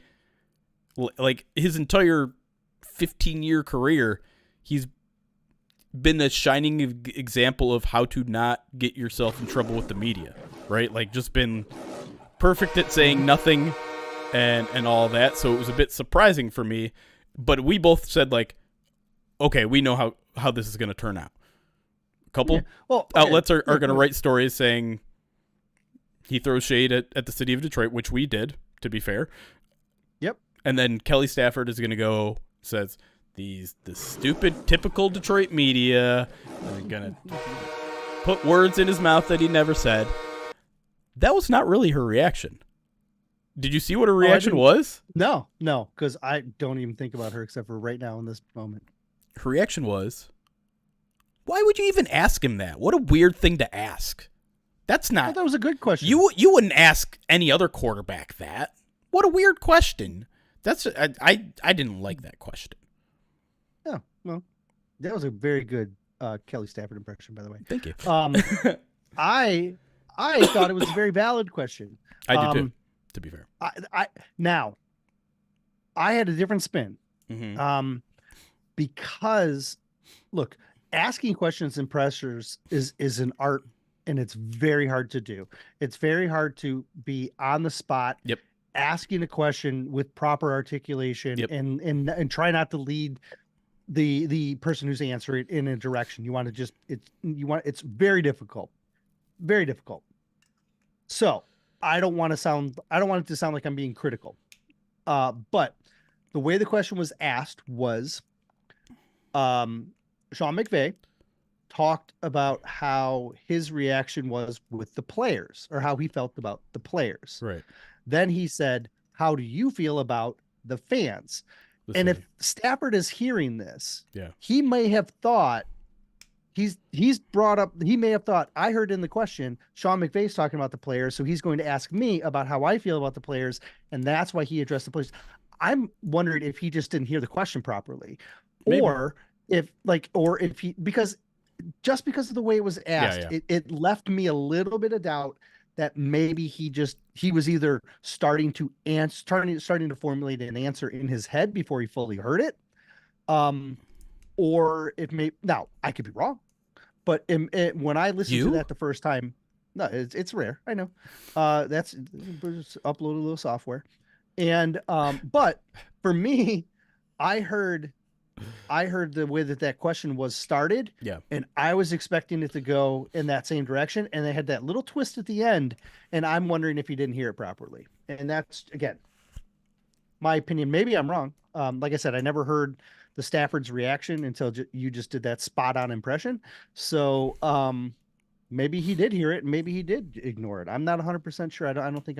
his entire 15-year career, he's been a shining example of how to not get yourself in trouble with the media, right? Just been perfect at saying nothing and all that. So it was a bit surprising for me, but we both said okay, we know how this is going to turn out. A couple outlets are going to write stories saying he throws shade at the city of Detroit, which we did, to be fair. Yep. And then Kelly Stafford is going to says, the stupid, typical Detroit media are going to put words in his mouth that he never said. That was not really her reaction. Did you see what her reaction was? No, because I don't even think about her except for right now in this moment. Her reaction was, why would you even ask him that? What a weird thing to ask. That's not. Well, that was a good question. You wouldn't ask any other quarterback that. What a weird question. I didn't like that question. Yeah, well, that was a very good Kelly Stafford impression, by the way. Thank you. I thought it was a very valid question. I did too, to be fair. Now, I had a different spin. Mm-hmm. Because, look, asking questions and pressures is an art, and it's very hard to do. It's very hard to be on the spot, asking a question with proper articulation, and try not to lead the person who's answering it in a direction. You want to it's very difficult. Very difficult. So I don't want it to sound like I'm being critical. But the way the question was asked was, Sean McVay talked about how his reaction was with the players, or how he felt about the players. Right. Then he said, how do you feel about the fans? And if Stafford is hearing this, he may have thought, he may have thought, I heard in the question, Sean McVay's talking about the players, so he's going to ask me about how I feel about the players, and that's why he addressed the players. I'm wondering if he just didn't hear the question properly. Maybe. Or if he, because of the way it was asked, it left me a little bit of doubt that maybe he was either starting to formulate an answer in his head before he fully heard it. Or if now I could be wrong, but when I listened to that the first time, no, it's rare. I know. That's just upload a little software. And, but for me, I heard the way that question was started, and I was expecting it to go in that same direction, and they had that little twist at the end, and I'm wondering if he didn't hear it properly. And that's, again, my opinion. Maybe I'm wrong. Like I said, I never heard the Stafford's reaction until you just did that spot on impression. So, maybe he did hear it, and maybe he did ignore it. I'm not 100% sure. I don't think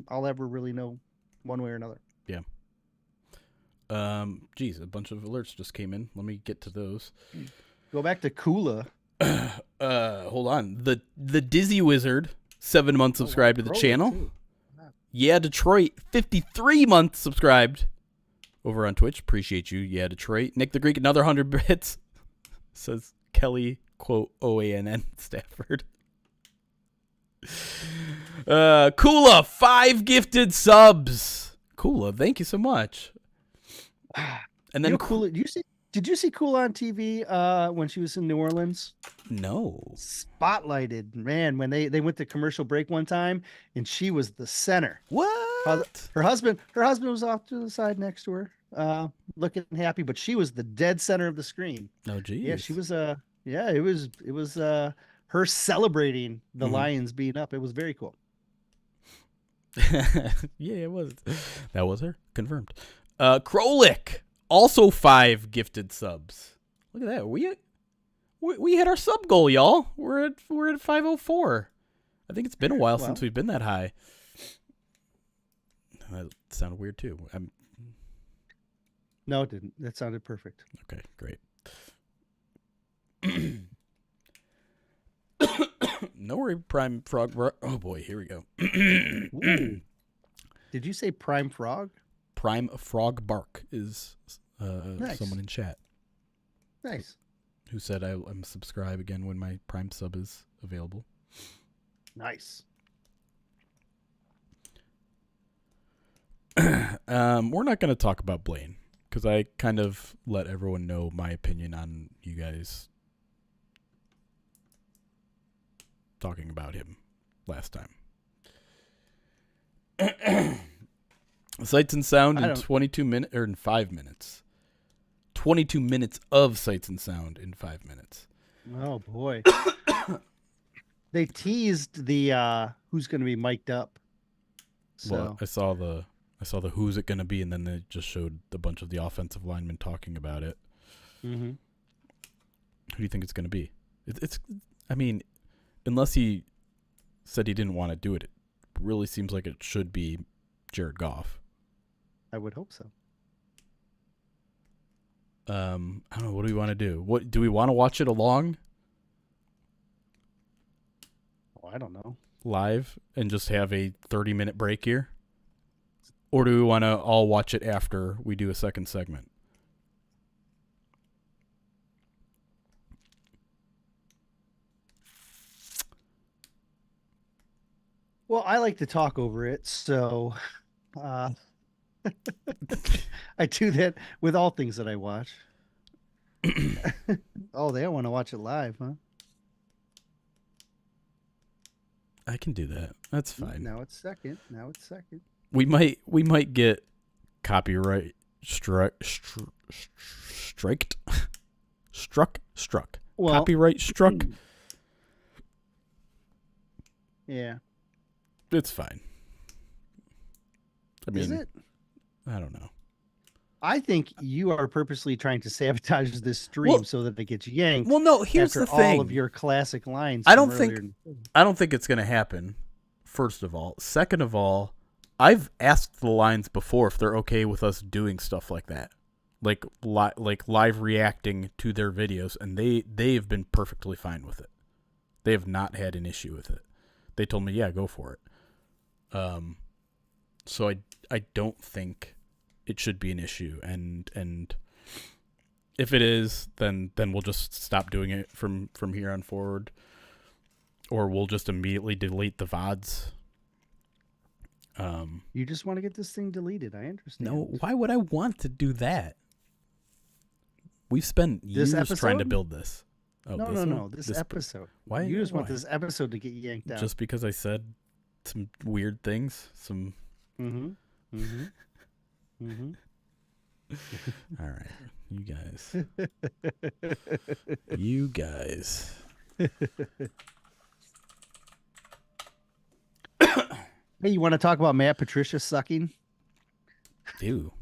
I'll ever really know one way or another. Yeah. Geez, a bunch of alerts just came in. Let me get to those. Go back to Kula. Hold on. The Dizzy Wizard, 7 months subscribed to the channel. Too. Yeah, Detroit, 53 months subscribed over on Twitch. Appreciate you. Yeah, Detroit. Nick the Greek, another 100 bits. Says Kelly, quote, OANN Stafford. Kula, 5 gifted subs. Kula, thank you so much. And then Kula, did you see Kula on TV when she was in New Orleans? No. Spotlighted, man, when they went to commercial break one time and she was the center. What? Her husband was off to the side next to her, looking happy, but she was the dead center of the screen. Oh geez. Yeah, she was it was her celebrating the Lions being up. It was very cool. Yeah, it was. That was her. Confirmed. Krolik, also 5 gifted subs. Look at that. We hit our sub goal, y'all. We're at 504. I think it's been a while since we've been that high. That sounded weird too. No, it didn't. That sounded perfect. Okay, great. No worry, Prime Frog. Oh boy, here we go. Did you say Prime Frog? Prime Frog Bark is Nice. someone in chat. Nice. Who said I'm subscribe again when my Prime sub is available. Nice. We're not going to talk about Blaine because I kind of let everyone know my opinion on you guys talking about him last time. Sights and Sound in 22 minutes or in 5 minutes. 22 minutes of Sights and Sound in 5 minutes. Oh boy. They teased the who's going to be mic'd up. So Well, I saw the who's it going to be, and then they just showed a bunch of the offensive linemen talking about it. Mm-hmm. Who do you think it's going to be? It's I mean, unless he said he didn't want to do it, it really seems like it should be Jared Goff. I would hope so. I don't know. What do we want to do? What do we want to watch it along Oh, I don't know. live and just have a 30-minute break here? Or do we want to all watch it after we do a second segment? Well, I like to talk over it, so I do that with all things that I watch. Oh, they don't want to watch it live, huh? I can do that. That's fine. Now it's second. We might get copyright struck. Well, Copyright struck. Yeah. It's fine. I mean, Is it? I don't know. I think you are purposely trying to sabotage this stream so that it gets yanked. Well, no. Here's after the thing. all of your classic lines. I don't think it's going to happen. First of all, second of all, I've asked the lines before if they're okay with us doing stuff like that, like live reacting to their videos, and they've been perfectly fine with it. They have not had an issue with it. They told me, yeah, go for it. So I don't think it should be an issue, and if it is, then we'll just stop doing it from here on forward, or we'll just immediately delete the VODs. You just want to get this thing deleted. I understand. No, why would I want to do that? We've spent years trying to build this. Oh, no. This episode. Why? You just want this episode to get yanked out. Just because I said some weird things? Some. Mm-hmm. Mm-hmm. Mm-hmm. All right. You guys. Hey, you want to talk about Matt Patricia sucking? Ew.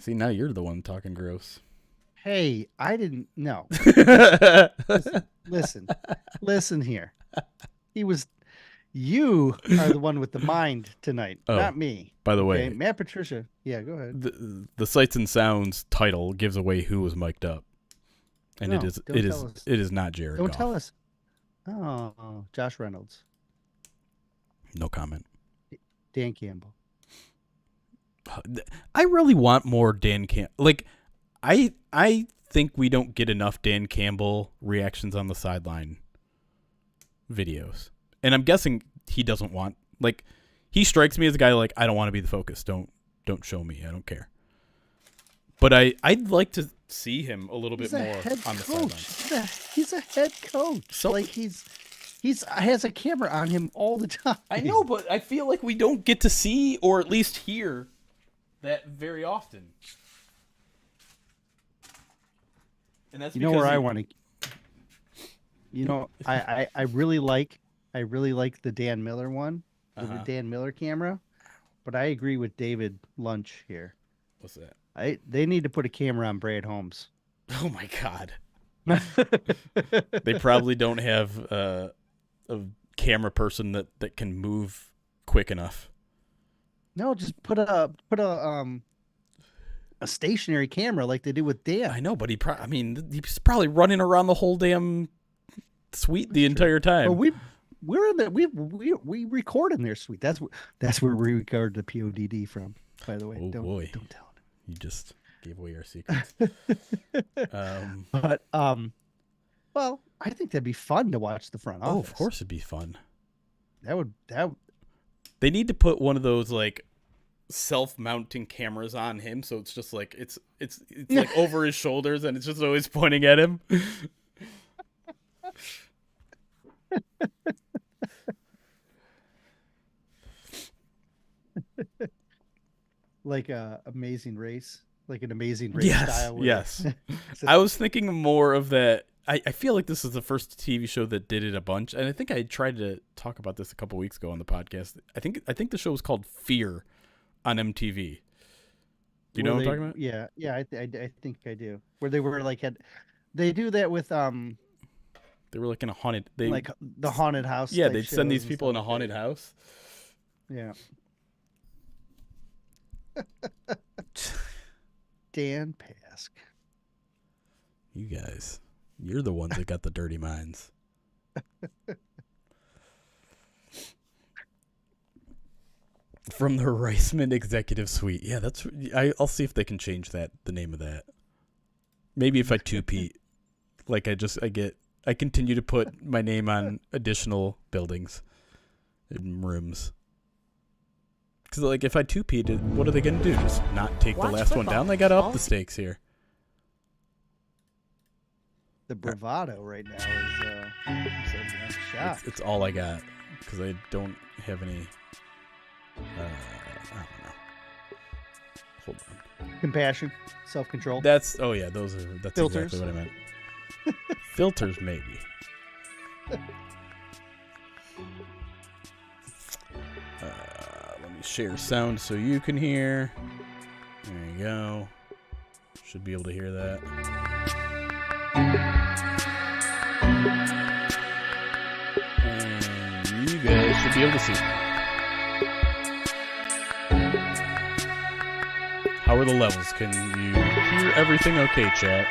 See, now you're the one talking gross. Hey, I didn't know. Listen here. You are the one with the mind tonight, not me. By the way, Matt Patricia. Yeah, go ahead. The Sights and Sounds title gives away who was mic'd up. And No, it is don't tell us. it is not Jared Don't Goff. tell us. Oh, Josh Reynolds, No comment. Dan Campbell. I really want more Dan Campbell. Like, I think we don't get enough Dan Campbell reactions on the sideline videos, and I'm guessing he doesn't want. Like, he strikes me as a guy like, I don't want to be the focus. Don't show me. I don't care. But I'd like to see him a little bit more on the sideline. He's a head coach. So, like he's has a camera on him all the time. I know, but I feel like we don't get to see or at least hear that very often. And that's where I want to. I really like the Dan Miller one, the Dan Miller camera, but I agree with David Lunch here. What's that? They need to put a camera on Brad Holmes. Oh my God. They probably don't have a camera person that can move quick enough. No, just put a stationary camera like they do with Dan. I know, but he's probably running around the whole damn suite the entire time. Well, we record in their suite. That's where we record the PODD from. By the way, oh don't boy, don't tell him. You just gave away our secrets. Well, I think that'd be fun to watch the front office. Oh, of course it'd be fun. They need to put one of those like self-mounting cameras on him, so it's just like it's like over his shoulders, and it's just always pointing at him. Like an amazing race style. Yes. I was thinking more of that. I feel like this is the first TV show that did it a bunch, and I think I tried to talk about this a couple weeks ago on the podcast. I think the show was called Fear on MTV. Do you know what I'm talking about? Yeah, I think I do. Where they were like they do that with They were like in a haunted. Like the haunted house. Yeah, they'd send these people in a haunted house. Yeah. Dan Pask. You guys, you're the ones that got the dirty minds. From the Reisman Executive Suite. Yeah, I'll see if they can change the name of that. Maybe if I two-peat, like I continue to put my name on additional buildings and rooms. Because, like, if I two-peated, what are they going to do? Just not take the last one down? They got to up the stakes here. The bravado right now is shot. It's all I got, because I don't have any... I don't know. Hold on. Compassion, self-control. That's filters. Exactly what I meant. Filters, maybe. Let me share sound so you can hear. There you go. Should be able to hear that. And you guys should be able to see. How are the levels? Can you hear everything okay, chat?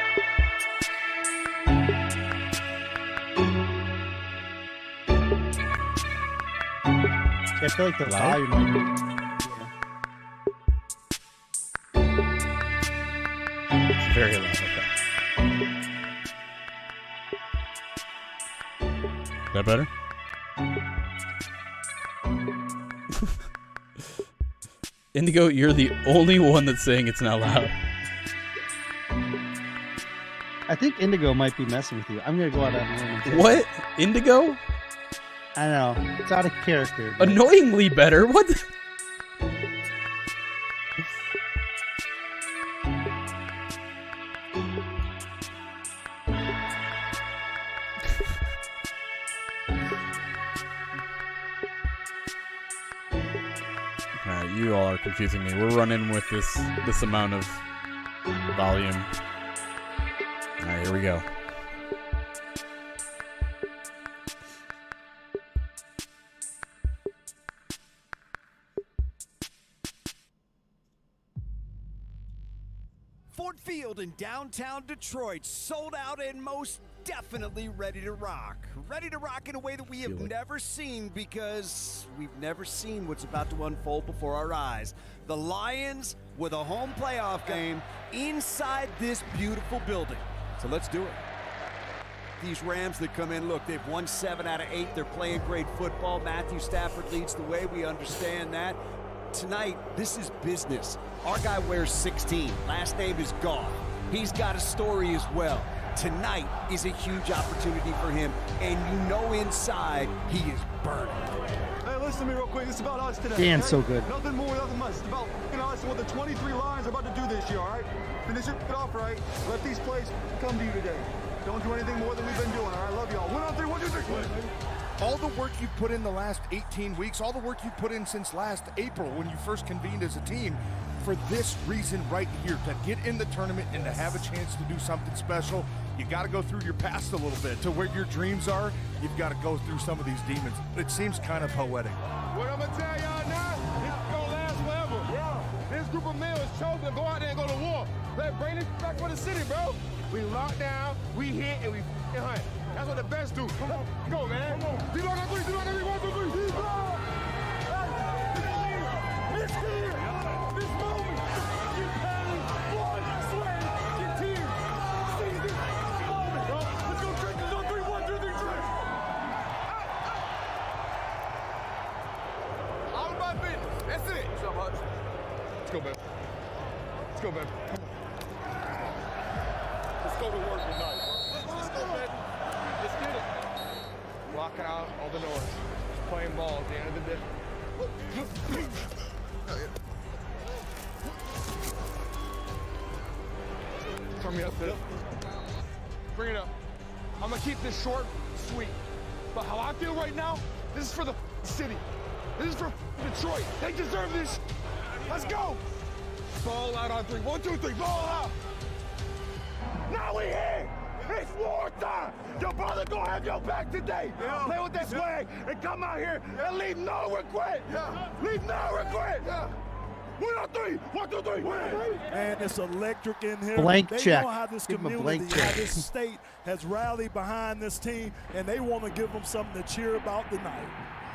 I feel like the volume might be... It's very loud, okay. Is that better? Indigo, you're the only one that's saying it's not loud. I think Indigo might be messing with you. I'm going to go out on a limb and say What? Indigo? I know. It's out of character. But... Annoyingly better? What the... Alright, you all are confusing me. We're running with this amount of volume. Alright, here we go. Ford Field in downtown Detroit, sold out and most definitely ready to rock. Ready to rock in a way that we have never seen, because we've never seen what's about to unfold before our eyes. The Lions with a home playoff game inside this beautiful building. So let's do it. These Rams that come in, look, they've won 7 out of 8. They're playing great football. Matthew Stafford leads the way. We understand that. Tonight, this is business. Our guy wears 16. Last name is Goff. He's got a story as well. Tonight is a huge opportunity for him, and you know inside he is burning. Hey, listen to me real quick. It's about us today. Dan's okay? so good. Nothing more, nothing less. It's about us and what the 23 Lions are about to do this year, all right? Finish it off right. Let these plays come to you today. Don't do anything more than we've been doing, all right? Love y'all. 1 on 3, 1, 2, 3. All the work you've put in the last 18 weeks, all the work you've put in since last April when you first convened as a team, for this reason right here, to get in the tournament and to have a chance to do something special, you got to go through your past a little bit. To where your dreams are, you've got to go through some of these demons. It seems kind of poetic. What I'm going to tell y'all now, it's going to last forever. Yeah. This group of men is chosen to go out there and go to war. Let's bring this back for the city, bro. We lock down, we hit, and we hunt. That's what the best do. Come on. Go, man. Come on. D-Lock on 3, D-Lock on 3, 1, 2, 3. D-Lock! This here, this moment, get pain, blood, sweat, get tears. See this moment, bro. Let's go drink this on 3, 1, 2, 3, drink. All about business. That's it. What's up, Hutch? Let's go, baby. Let's go, baby. Let's go to work tonight, bro. Let's go, baby. Let's get it. Rocking out all the noise. Just playing ball at the end of the day. Turn me up, Phil. Bring it up. I'm gonna keep this short, sweet. But how I feel right now, this is for the city. This is for Detroit. They deserve this. Let's go. Ball out on 3. 1, 2, 3. Ball out. Now we here. It's war time. Your brother gonna have your back today. Yeah. Play with that swag and come out here and leave no regret. Yeah. Leave no regret. Yeah. 1 on 3. 1, 2, 3. And it's electric in here. Blank they check. know how this Give 'em a community, blank how check. this state has rallied behind this team, and they want to give them something to cheer about tonight.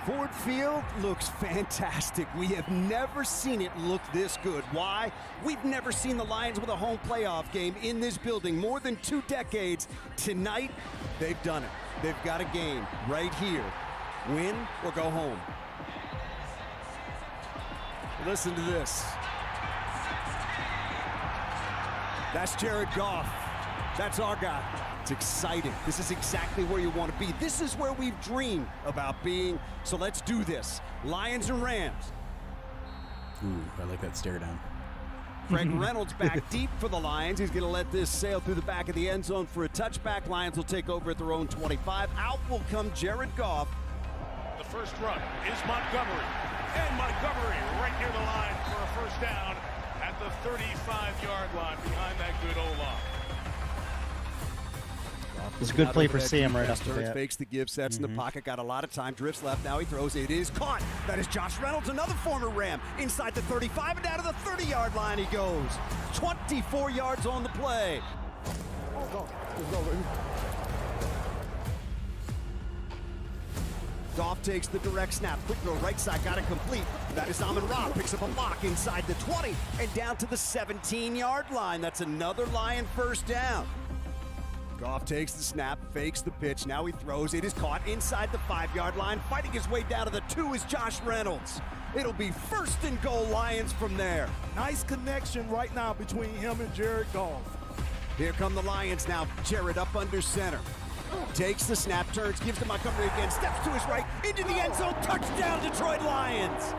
Ford Field looks fantastic. We have never seen it look this good. Why? We've never seen the Lions with a home playoff game in this building more than 2 decades. Tonight, they've done it. They've got a game right here. Win or go home. Listen to this. That's Jared Goff. That's our guy. It's exciting. This is exactly where you want to be. This is where we've dreamed about being. So let's do this. Lions and Rams. Ooh, I like that stare down. Frank Reynolds back deep for the Lions. He's going to let this sail through the back of the end zone for a touchback. Lions will take over at their own 25. Out will come Jared Goff. The first run is Montgomery. And Montgomery right near the line for a first down at the 35-yard line behind that good O-line. It's a good play for Sam right off the Turns, bat. fakes the give, sets in the pocket, got a lot of time, drifts left, now he throws, it is caught. That is Josh Reynolds, another former Ram, inside the 35 and down to the 30-yard line he goes. 24 yards on the play. Let's go, baby. Goff takes the direct snap, quick throw right side, got it complete. That is Amon-Ra, picks up a block inside the 20 and down to the 17-yard line. That's another Lion first down. Goff takes the snap, fakes the pitch, now he throws. It is caught inside the 5-yard line. Fighting his way down to the 2 is Josh Reynolds. It'll be first and goal Lions from there. Nice connection right now between him and Jared Goff. Here come the Lions now. Jared up under center. Takes the snap, turns, gives to Montgomery again, steps to his right, into the end zone, touchdown Detroit Lions.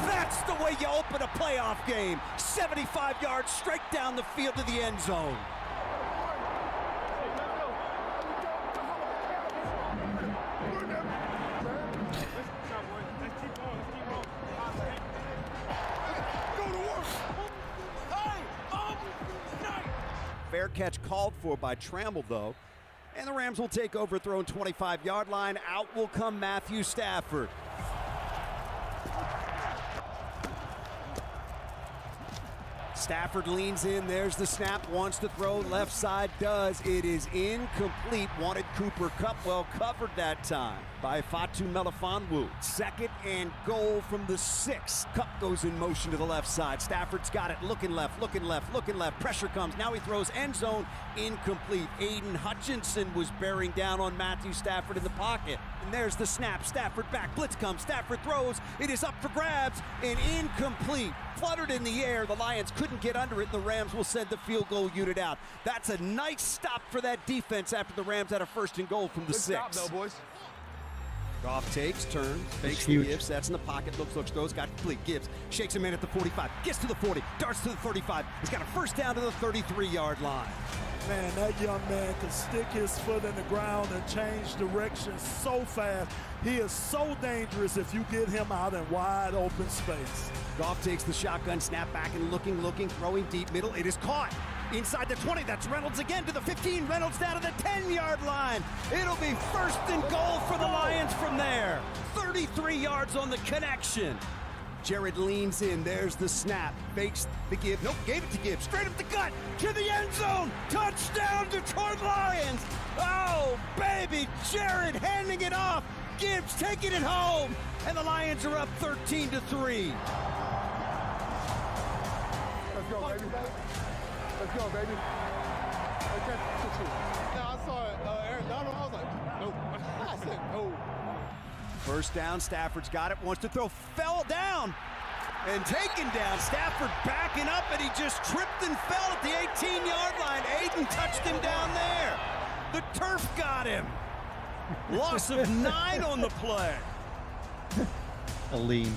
That's the way you open a playoff game. 75 yards straight down the field to the end zone. Fair catch called for by Trammell, though. And the Rams will take over at their own 25-yard line. Out will come Matthew Stafford. Stafford leans in. There's the snap. Wants to throw. Left side does. It is incomplete. Wanted Cooper Kupp. Well covered that time by Fatu Melifonwu. 2nd and goal from the 6. Kupp goes in motion to the left side. Stafford's got it. Looking left, looking left, looking left. Pressure comes. Now he throws end zone. Incomplete. Aiden Hutchinson was bearing down on Matthew Stafford in the pocket. And there's the snap. Stafford back. Blitz comes. Stafford throws. It is up for grabs and incomplete. Fluttered in the air. The Lions couldn't get under it. The Rams will send the field goal unit out. That's a nice stop for that defense after the Rams had a 1st and goal from the 6. Stop, though, boys. Goff takes, turns, fakes the Gibbs, sets in the pocket, looks, throws, got complete. Gibbs shakes him in at the 45, gets to the 40, darts to the 35. He's got a 1st down to the 33-yard line. Man, that young man can stick his foot in the ground and change direction so fast. He is so dangerous if you get him out in wide open space. Goff takes the shotgun, snap back and looking, throwing deep middle. It is caught. Inside the 20, that's Reynolds again to the 15. Reynolds down to the 10-yard line. It'll be 1st and goal for the Lions from there. 33 yards on the connection. Jared leans in, there's the snap, fakes the give, nope, gave it to Gibbs, straight up the gut, to the end zone, touchdown Detroit Lions. Oh, baby, Jared handing it off, Gibbs taking it home, and the Lions are up 13-3. Let's go, baby. Let's go, baby. Okay. Now, I saw Aaron Donald. I was like, nope. I said, no. 1st down, Stafford's got it, wants to throw, fell down and taken down. Stafford backing up, and he just tripped and fell at the 18-yard line. Aiden touched him down there. The turf got him. Loss of 9 on the play. A lean.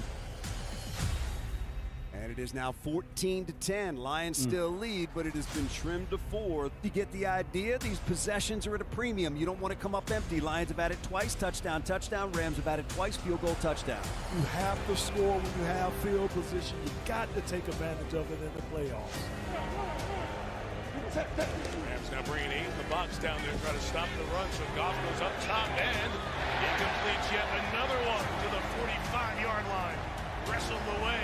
And it is now 14-10. Lions still lead, but it has been trimmed to 4. You get the idea. These possessions are at a premium. You don't want to come up empty. Lions have had it twice. Touchdown, touchdown. Rams have had it twice. Field goal, touchdown. You have to score when you have field position. You got to take advantage of it in the playoffs. Rams now bringing 8. The Bucs down there try to stop the run. So Goff goes up top and incompletes yet another one to the 45-yard line. Wrestled away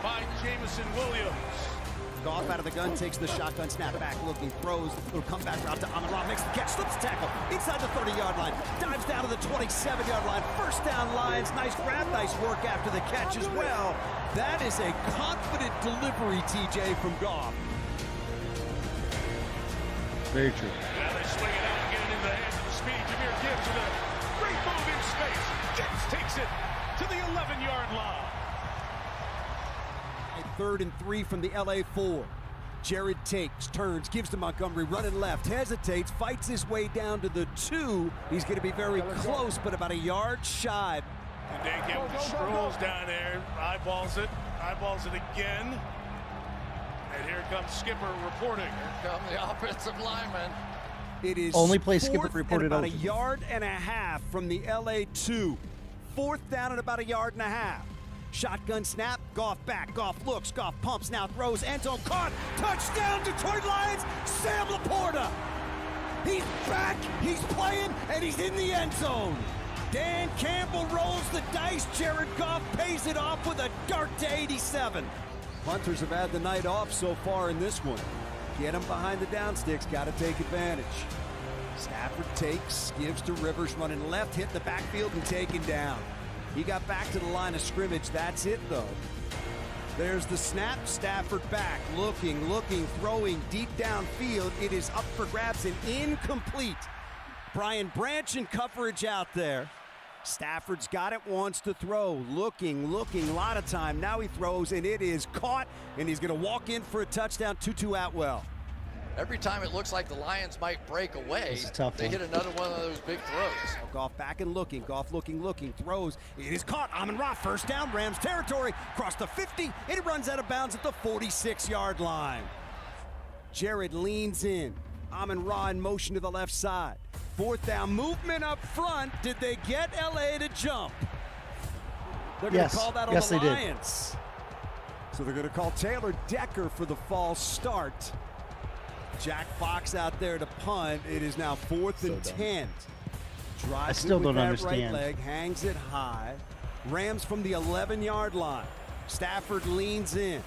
by Jameson Williams. Goff out of the gun, takes the shotgun, snap back, looking, throws, little comeback route to Amon-Ra, makes the catch, slips the tackle, inside the 30-yard line, dives down to the 27-yard line, 1st down Lions, nice grab, nice work after the catch as well. That is a confident delivery, TJ, from Goff. Very true. Now they swing it out and get it in the hands of the speedy Jahmyr Gibbs with a great move in space. Gibbs takes it to the 11-yard line. 3rd and 3 from the LA 4. Jared takes, turns, gives to Montgomery, running left, hesitates, fights his way down to the 2. He's going to be very close, but about a yard shy. And Dakin strolls down there, eyeballs it again. And here comes Skipper reporting. Here come the offensive lineman. It is only place Skipper 4th reported and about open. a yard and a half from the LA 2. 4th down and about a yard and a half. Shotgun snap, Goff back, Goff looks, Goff pumps, now throws, end zone caught, touchdown Detroit Lions, Sam Laporta. He's back, he's playing, and he's in the end zone. Dan Campbell rolls the dice, Jared Goff pays it off with a dart to 87. Punters have had the night off so far in this one. Get him behind the downsticks, got to take advantage. Stafford takes, gives to Rivers, running left, hit the backfield and taken down. He got back to the line of scrimmage. That's it, though. There's the snap. Stafford back. Looking, throwing deep downfield. It is up for grabs and incomplete. Brian Branch in coverage out there. Stafford's got it, wants to throw. Looking, a lot of time. Now he throws, and it is caught, and he's going to walk in for a touchdown. Tutu Atwell. Every time it looks like the Lions might break away, they hit another one of those big throws. Goff back and looking. Goff looking, throws. It is caught. Amon-Ra, 1st down, Rams territory. Across the 50, and it runs out of bounds at the 46-yard line. Jared leans in. Amon-Ra in motion to the left side. 4th down, movement up front. Did they get LA to jump? They're going to call that on the Lions. So they're going to call Taylor Decker for the false start. Jack Fox out there to punt. It is now 4th and 10. Drives I still with don't that understand. Right leg, hangs it high. Rams from the 11-yard line. Stafford leans in.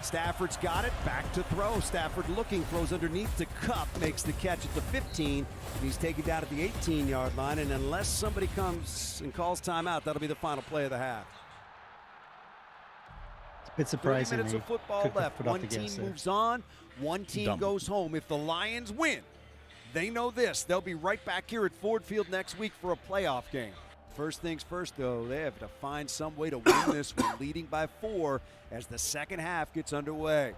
Stafford's got it, back to throw. Stafford looking, throws underneath to Cup, makes the catch at the 15. He's taken down at the 18-yard line, and unless somebody comes and calls timeout, that'll be the final play of the half. It's a bit surprising. 30 minutes of football left. One team moves on, one team goes home. If the Lions win, they know this. They'll be right back here at Ford Field next week for a playoff game. First things first, though, they have to find some way to win this one, leading by 4 as the second half gets underway.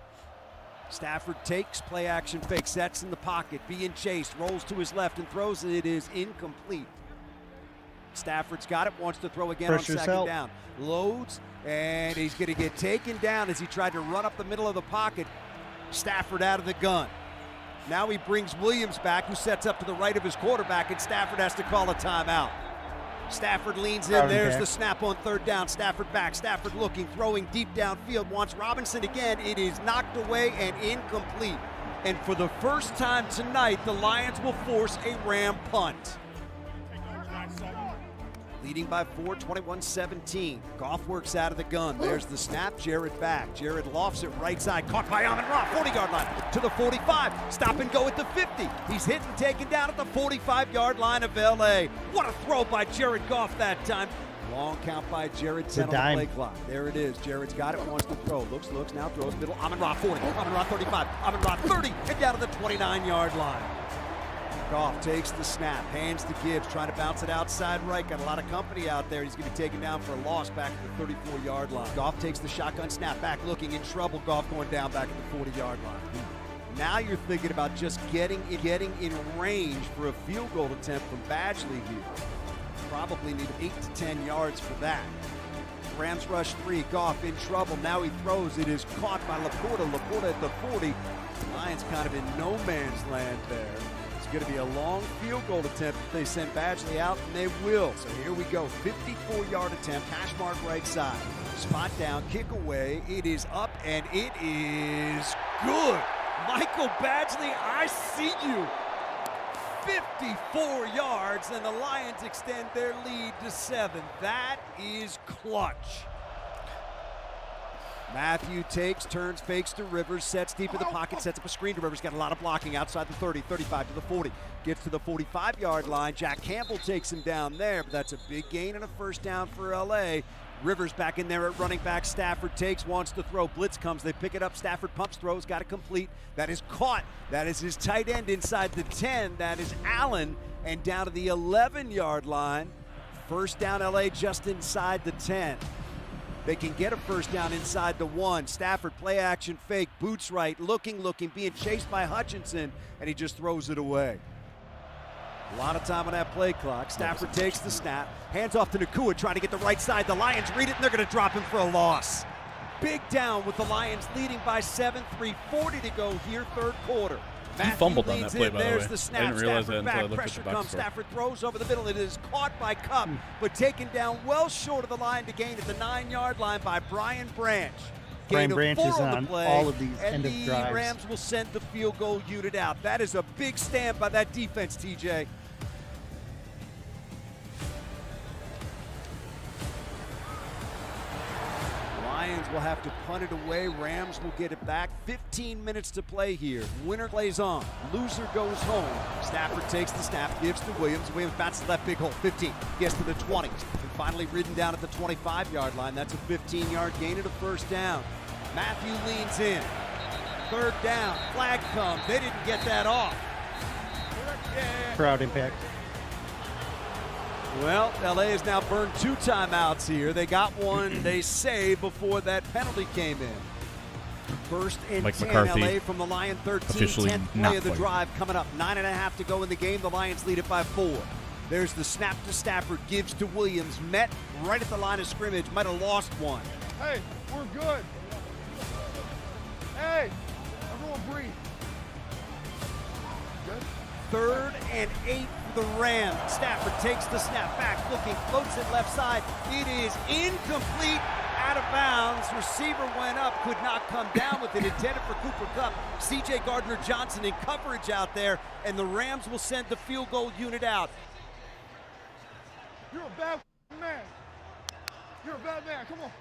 Stafford takes, play action fake, sets in the pocket, being chased, rolls to his left and throws it. It is incomplete. Stafford's got it, wants to throw again on second down. Loads, and he's going to get taken down as he tried to run up the middle of the pocket. Stafford out of the gun. Now he brings Williams back, who sets up to the right of his quarterback, and Stafford has to call a timeout. Stafford leans in. There's the snap on third down. Stafford back. Stafford looking, throwing deep downfield. Wants Robinson again. It is knocked away and incomplete. And for the first time tonight, the Lions will force a Ram punt. Leading by 4, 21-17. Goff works out of the gun. There's the snap. Jared back. Jared lofts it right side. Caught by Amon-Ra. 40-yard line to the 45. Stop and go at the 50. He's hit and taken down at the 45-yard line of L.A. What a throw by Jared Goff that time. Long count by Jared, 10 on the play clock. There it is. Jared's got it, wants to throw. Looks, now throws middle. Amon-Ra 40. Amon-Ra 35. Amon-Ra 30. And down to the 29-yard line. Goff takes the snap, hands to Gibbs, trying to bounce it outside right. Got a lot of company out there. He's going to be taken down for a loss back at the 34-yard line. Goff takes the shotgun snap, back looking in trouble. Goff going down back at the 40-yard line. Now you're thinking about just getting in range for a field goal attempt from Badgley here. Probably need 8 to 10 yards for that. Rams rush 3, Goff in trouble. Now he throws. It is caught by Laporta. Laporta at the 40. Lions kind of in no man's land there. It's going to be a long field goal attempt if they send Badgley out, and they will. So here we go, 54-yard attempt, hash mark right side. Spot down, kick away, it is up, and it is good. Michael Badgley, I see you. 54 yards, and the Lions extend their lead to 7. That is clutch. Matthew takes, turns, fakes to Rivers, sets deep in the pocket, sets up a screen to Rivers. Got a lot of blocking outside the 30, 35 to the 40. Gets to the 45-yard line. Jack Campbell takes him down there, but that's a big gain and a first down for L.A. Rivers back in there at running back. Stafford takes, wants to throw. Blitz comes. They pick it up. Stafford pumps, throws, got it complete. That is caught. That is his tight end inside the 10. That is Allen, and down to the 11-yard line. First down, L.A. just inside the 10. They can get a first down inside the 1. Stafford play action fake, boots right, looking, being chased by Hutchinson, and he just throws it away. A lot of time on that play clock. Stafford takes the snap, hands off to Nacua, trying to get the right side. The Lions read it, and they're going to drop him for a loss. Big down with the Lions leading by 7, 3:40 to go here, third quarter. He fumbled on that play, by the way. There's the snap. I didn't realize Stafford that until I back. looked Pressure at the box comes. score. Stafford throws over the middle. It is caught by Cup, but taken down well short of the line to gain at the 9-yard line by Brian Branch. Brian Branch is on all of these end of drives. And the Rams will send the field goal unit out. That is a big stand by that defense, TJ. Lions will have to punt it away. Rams will get it back. 15 minutes to play here. Winner plays on. Loser goes home. Stafford takes the snap, gives to Williams. Williams bats the left big hole. 15. Gets to the 20. And finally ridden down at the 25-yard line. That's a 15-yard gain and a first down. Matthew leans in. Third down. Flag comes. They didn't get that off. Crowd impact. Well, LA has now burned 2 timeouts here. They got one they saved before that penalty came in. First and Mike 10, McCarthy LA from the Lion 13, officially 10th play not of the playing. drive coming up. 9.5 to go in the game. The Lions lead it by 4. There's the snap to Stafford, gives to Williams. Met right at the line of scrimmage. Might have lost one. Hey, we're good. Hey, everyone breathe. Good. 3rd and 8 for the Rams. Stafford takes the snap back, looking, floats it left side. It is incomplete, out of bounds. Receiver went up, could not come down with it. Intended for Cooper Kupp. C.J. Gardner-Johnson in coverage out there, and the Rams will send the field goal unit out. You're a bad man. You're a bad man. Come on.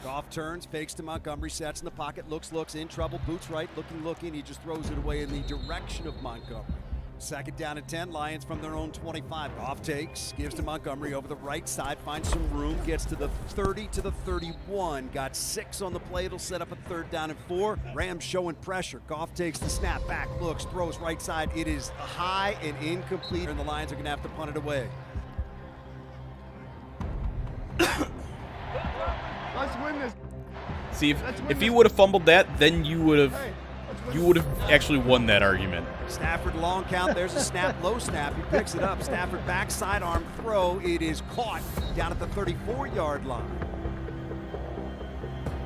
Goff turns, fakes to Montgomery, sets in the pocket, looks, in trouble, boots right, looking, he just throws it away in the direction of Montgomery. Second down and 10, Lions from their own 25. Goff takes, gives to Montgomery over the right side, finds some room, gets to the 30 to the 31. Got 6 on the play, it'll set up a 3rd down and 4. Rams showing pressure. Goff takes the snap back, looks, throws right side. It is high and incomplete, and the Lions are going to have to punt it away. Let's win this. See, if he would have fumbled that, then you would have actually won that argument. Stafford long count. There's a snap, low snap. He picks it up. Stafford back sidearm throw. It is caught down at the 34-yard line.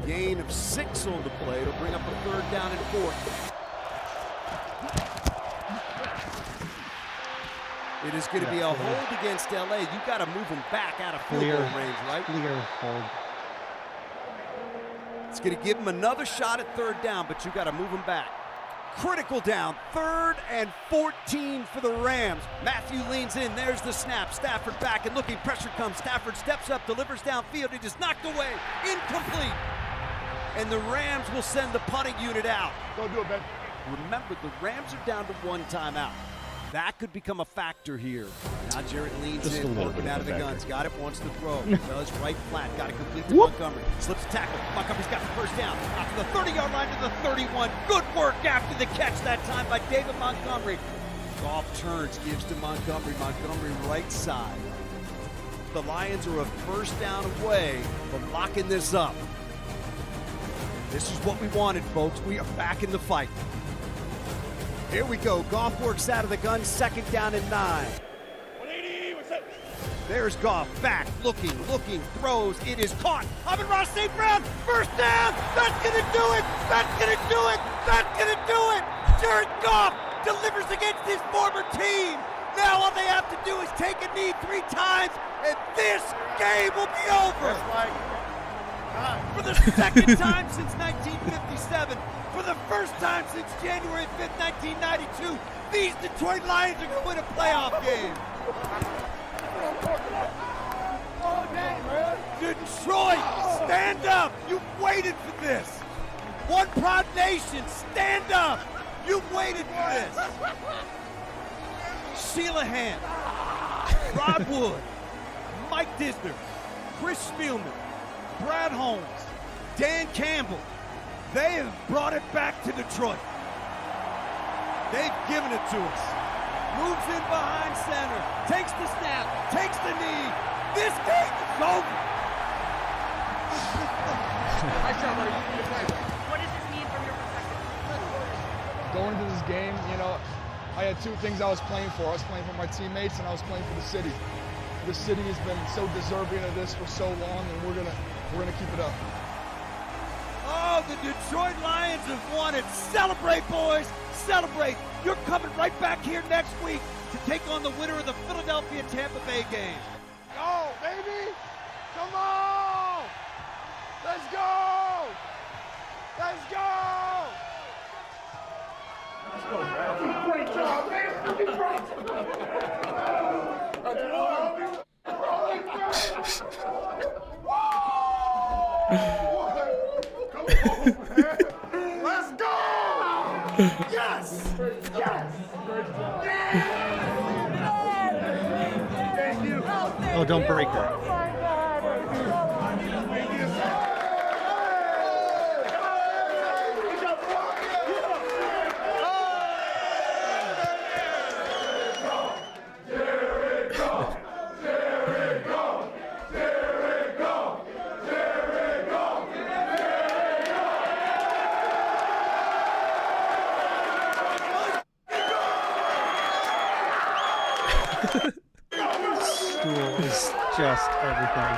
Gain of 6 on the play. It'll bring up a 3rd down and 4. It is going to be a hold against LA. You got to move them back out of field goal range, right? Clear hold. It's going to give him another shot at 3rd down, but you got to move him back. Critical down, 3rd and 14 for the Rams. Matthew leans in, there's the snap. Stafford back and looking, pressure comes. Stafford steps up, delivers downfield. It is knocked away, incomplete. And the Rams will send the punting unit out. Go do it, Ben. Remember, the Rams are down to 1 timeout. That could become a factor here. Now Jarrett leans in, working out of the guns. Got it, wants to throw. Does right flat. Got it complete to Montgomery. Slips a tackle. Montgomery's got the 1st down. Out to the 30-yard line to the 31. Good work after the catch that time by David Montgomery. Goff turns, gives to Montgomery. Montgomery right side. The Lions are a 1st down away from locking this up. This is what we wanted, folks. We are back in the fight. Here we go. Goff works out of the gun. 2nd down and 9. There's Goff back, looking, throws. It is caught. Amon-Ra St. Brown, 1st down. That's going to do it. That's going to do it. That's going to do it. Jared Goff delivers against his former team. Now all they have to do is take a knee 3 times, and this game will be over. For the 2nd time since 1957, for the 1st time since January 5th, 1992, these Detroit Lions are going to win a playoff game. Detroit, stand up. You've waited for this. One proud nation, stand up. You've waited for this. Sheila Hand, Rod Wood, Mike Disner, Chris Spielman, Brad Holmes, Dan Campbell, they have brought it back to Detroit. They've given it to us. Moves in behind center, takes the snap, takes the knee. This game is over. What does this mean from your perspective? Going into this game, I had 2 things I was playing for. I was playing for my teammates, and I was playing for the city. The city has been so deserving of this for so long, and we're gonna keep it up. Oh, the Detroit Lions have won it. Celebrate, boys. Celebrate. You're coming right back here next week to take on the winner of the Philadelphia-Tampa Bay game. Go, baby. Come on. Let's go. Let's go. Let's go, man. Great job, man. Let's go! Yes! Yes! Thank you. Oh, don't break her. School is just everything.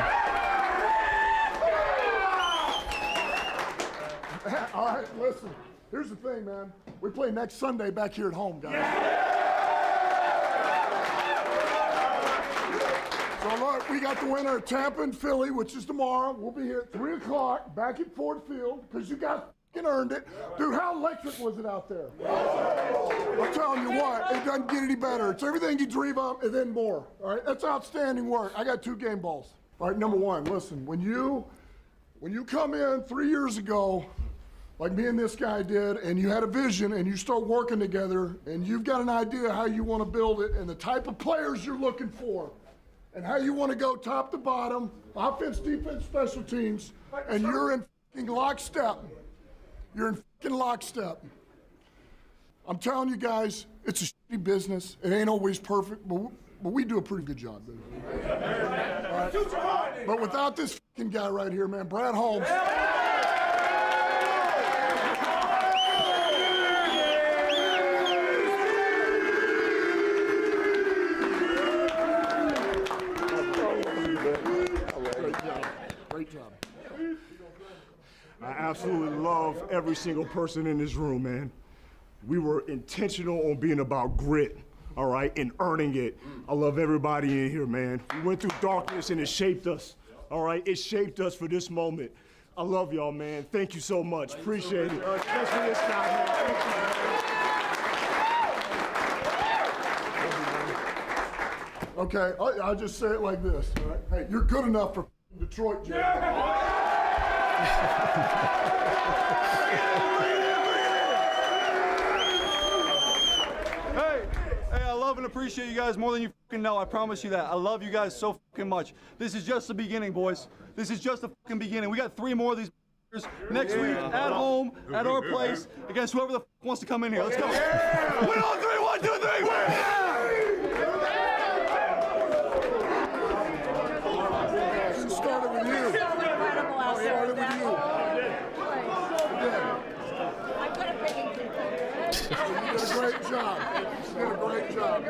All right, listen. Here's the thing, man. We play next Sunday back here at home, guys. So look, we got the winner of Tampa and Philly, which is tomorrow. We'll be here at 3 o'clock back at Ford Field because you guys earned it. Dude, how electric was it out there? I'm telling you what, it doesn't get any better. It's everything you dream of and then more. All right, that's outstanding work. I got 2 game balls. All right, number 1, listen, when when you come in 3 years ago, like me and this guy did, and you had a vision and you start working together and you've got an idea how you want to build it and the type of players you're looking for and how you want to go top to bottom, offense, defense, special teams, and you're in fucking lockstep. You're in fucking lockstep. I'm telling you guys, it's a shitty business. It ain't always perfect, but we do a pretty good job, baby. Right. But without this fucking guy right here, man, Brad Holmes. Great job. I absolutely love every single person in this room, man. We were intentional on being about grit, all right, and earning it. I love everybody in here, man. We went through darkness and it shaped us, all right? It shaped us for this moment. I love y'all, man. Thank you so much. Appreciate it. Especially this guy, man. Thank you, man. Okay, I'll just say it like this, all right? Hey, you're good enough for Detroit, Jay. Hey, I love and appreciate you guys more than you fucking know. I promise you that. I love you guys so fucking much. This is just the beginning, boys. This is just the fucking beginning. We got 3 more of these next week at home, at our place, against whoever the fuck wants to come in here. Let's go. Win on 3, 1, 2, 3, win! Started with you. Started with you. You did a great job. You did a great job.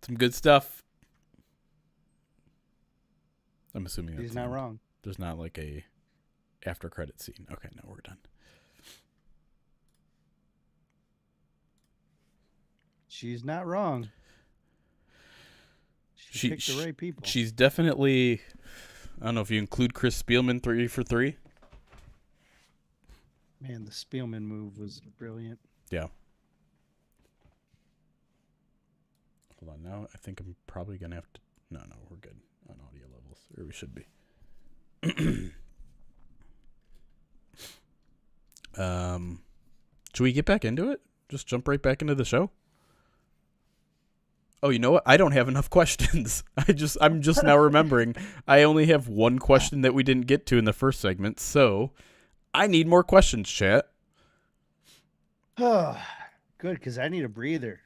Some good stuff. I'm assuming he's not wrong. There's not like a after credit scene. Okay, no, we're done. She's not wrong. She picked the right people. She's definitely, I don't know if you include Chris Spielman 3 for 3. Man, the Spielman move was brilliant. Yeah. Hold on, now I think I'm probably going to have to, no, we're good on audio levels, or we should be. Should we get back into it? Just jump right back into the show? Oh, you know what? I don't have enough questions. I'm just now remembering. I only have one question that we didn't get to in the first segment, so I need more questions, chat. Oh, good, because I need a breather.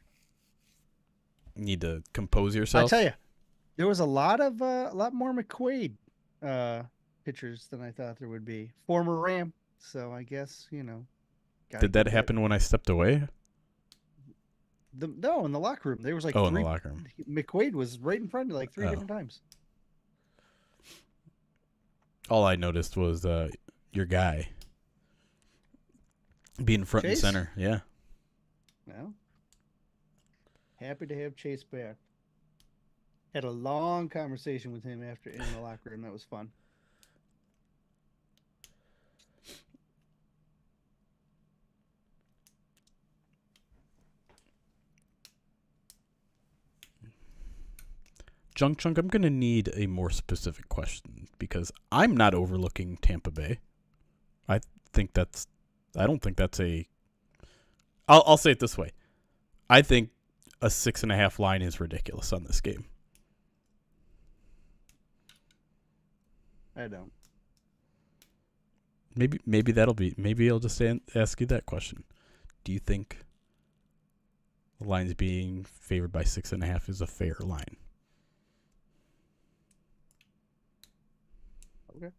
Need to compose yourself. I'll tell you, there was a lot more McQuaid pitchers than I thought there would be. Former Ram, so I guess Did that happen when I stepped away? No, in the locker room. There was like in the locker room. McQuaid was right in front of like 3 different times. All I noticed was your guy being front Chase? and center. Yeah. Well, happy to have Chase back. Had a long conversation with him after in the locker room. That was fun. Chunk, I'm going to need a more specific question because I'm not overlooking Tampa Bay. I don't think that's a... I'll say it this way. I think a 6.5 line is ridiculous on this game. I don't. Maybe that'll be... Maybe I'll just ask you that question. Do you think the line's being favored by 6.5 is a fair line? Okay.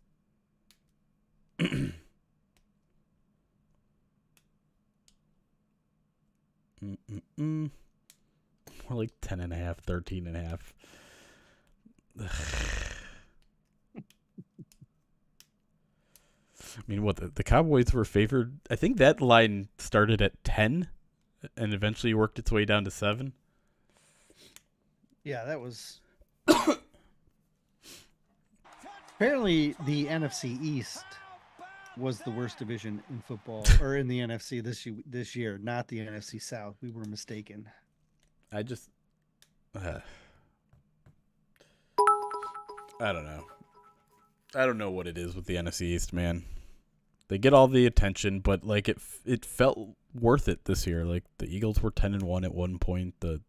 More like 10.5, 13.5. I mean, what the Cowboys were favored. I think that line started at 10 and eventually worked its way down to 7. Yeah, that was. Apparently, the NFC East was the worst division in football, or in the NFC this year, not the NFC South. We were mistaken. I just, I don't know. I don't know what it is with the NFC East, man. They get all the attention, but like it felt worth it this year. Like the Eagles were 10-1 at one point. The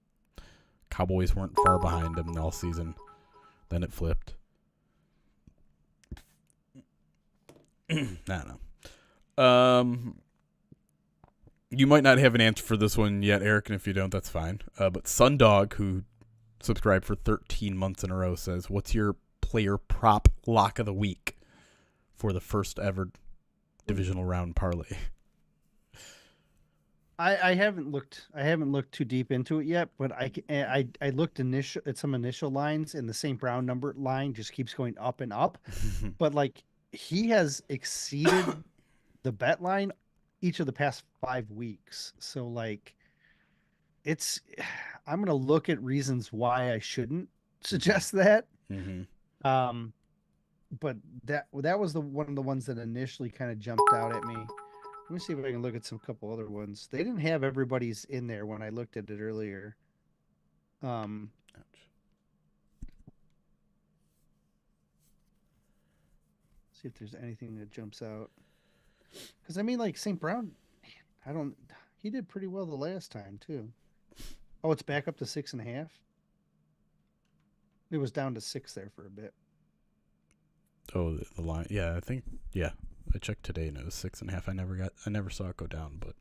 Cowboys weren't far behind them all season. Then it flipped. I don't know. You might not have an answer for this one yet, Eric, and if you don't, that's fine. But Sundog, who subscribed for 13 months in a row, says, "What's your player prop lock of the week for the first ever divisional round parlay?" I haven't looked too deep into it yet, but I looked at some initial lines, and the St. Brown number line just keeps going up and up. But like he has exceeded the bet line each of the past 5 weeks. So like I'm gonna look at reasons why I shouldn't suggest that. But that was one of the ones that initially kind of jumped out at me. Let me see if I can look at some couple other ones. They didn't have everybody's in there when I looked at it earlier. See if there's anything that jumps out. Because I mean, like St. Brown, he did pretty well the last time too. Oh, it's back up to 6.5. It was down to 6 there for a bit. Oh, the line. Yeah, I think. Yeah, I checked today and it was 6.5. I never saw it go down, but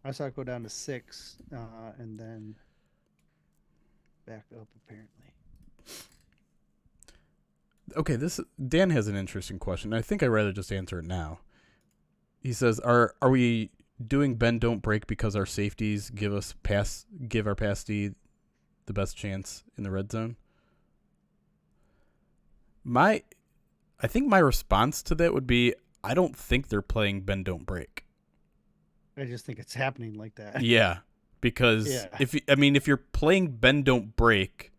I saw it go down to 6, and then back up apparently. Okay, Dan has an interesting question. I think I'd rather just answer it now. He says, "Are we doing bend don't break because our safeties give our pass D the best chance in the red zone?" I think my response to that would be, I don't think they're playing bend don't break. I just think it's happening like that. Yeah, because if you're playing bend don't break,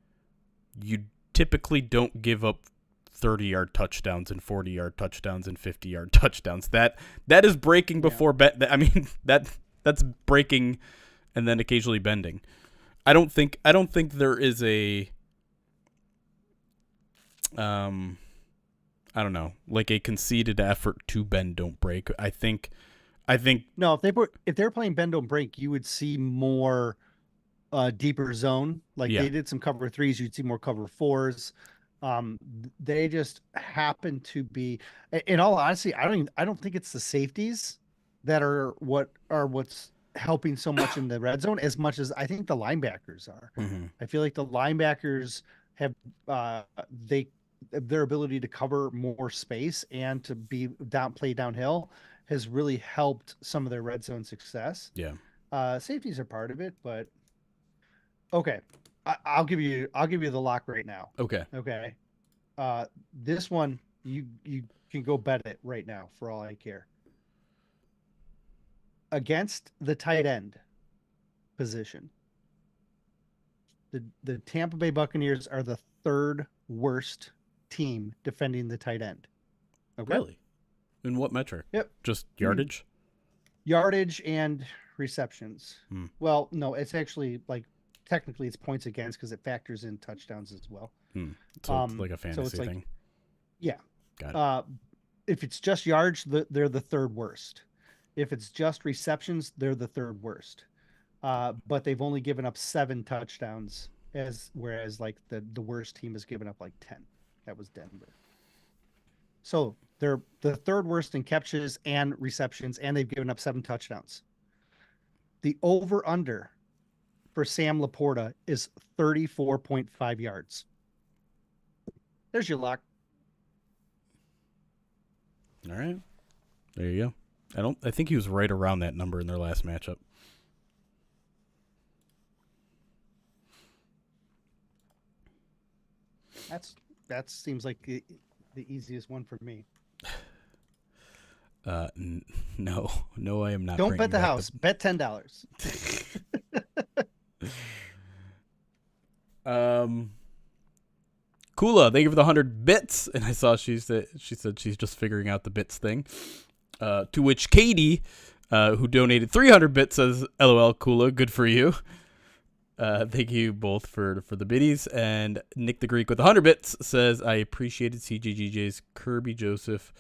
you typically don't give up 30-yard touchdowns and 40-yard touchdowns and 50-yard touchdowns. That is breaking before that's breaking and then occasionally bending. I don't think there is a I don't know, like a conceded effort to bend don't break. I think no, if they're playing bend don't break, you would see more deeper zone. Like they did some cover 3s, you'd see more cover 4s. They just happen to be, in all honesty, I don't think it's the safeties that are what's helping so much in the red zone as much as I think the linebackers are. I feel like the linebackers have their ability to cover more space and to play downhill has really helped some of their red zone success. Yeah. Safeties are part of it, but okay. I'll give you the lock right now. Okay. This one you can go bet it right now for all I care. Against the tight end position, the Tampa Bay Buccaneers are the 3rd worst team defending the tight end. Okay. Really? In what metric? Yep. Just yardage? Yardage and receptions. Well, no, it's actually like technically it's points against because it factors in touchdowns as well. So it's like a fantasy thing. Yeah. Got it. If it's just yards, they're the 3rd worst. If it's just receptions, they're the 3rd worst. But they've only given up 7 touchdowns, whereas like the worst team has given up like 10. That was Denver. So they're the 3rd worst in catches and receptions, and they've given up 7 touchdowns. The over-under for Sam Laporta is 34.5 yards. There's your lock. All right. There you go. I think he was right around that number in their last matchup. That seems like the easiest one for me. No, I am not. Don't bet the house. Bet $10. Kula, thank you for the 100 bits. And I saw she said she's just figuring out the bits thing. To which Katie who donated 300 bits, says, LOL, Kula, good for you. Thank you both for the biddies. And Nick the Greek with 100 bits says, I appreciated CJGJ's Kirby Joseph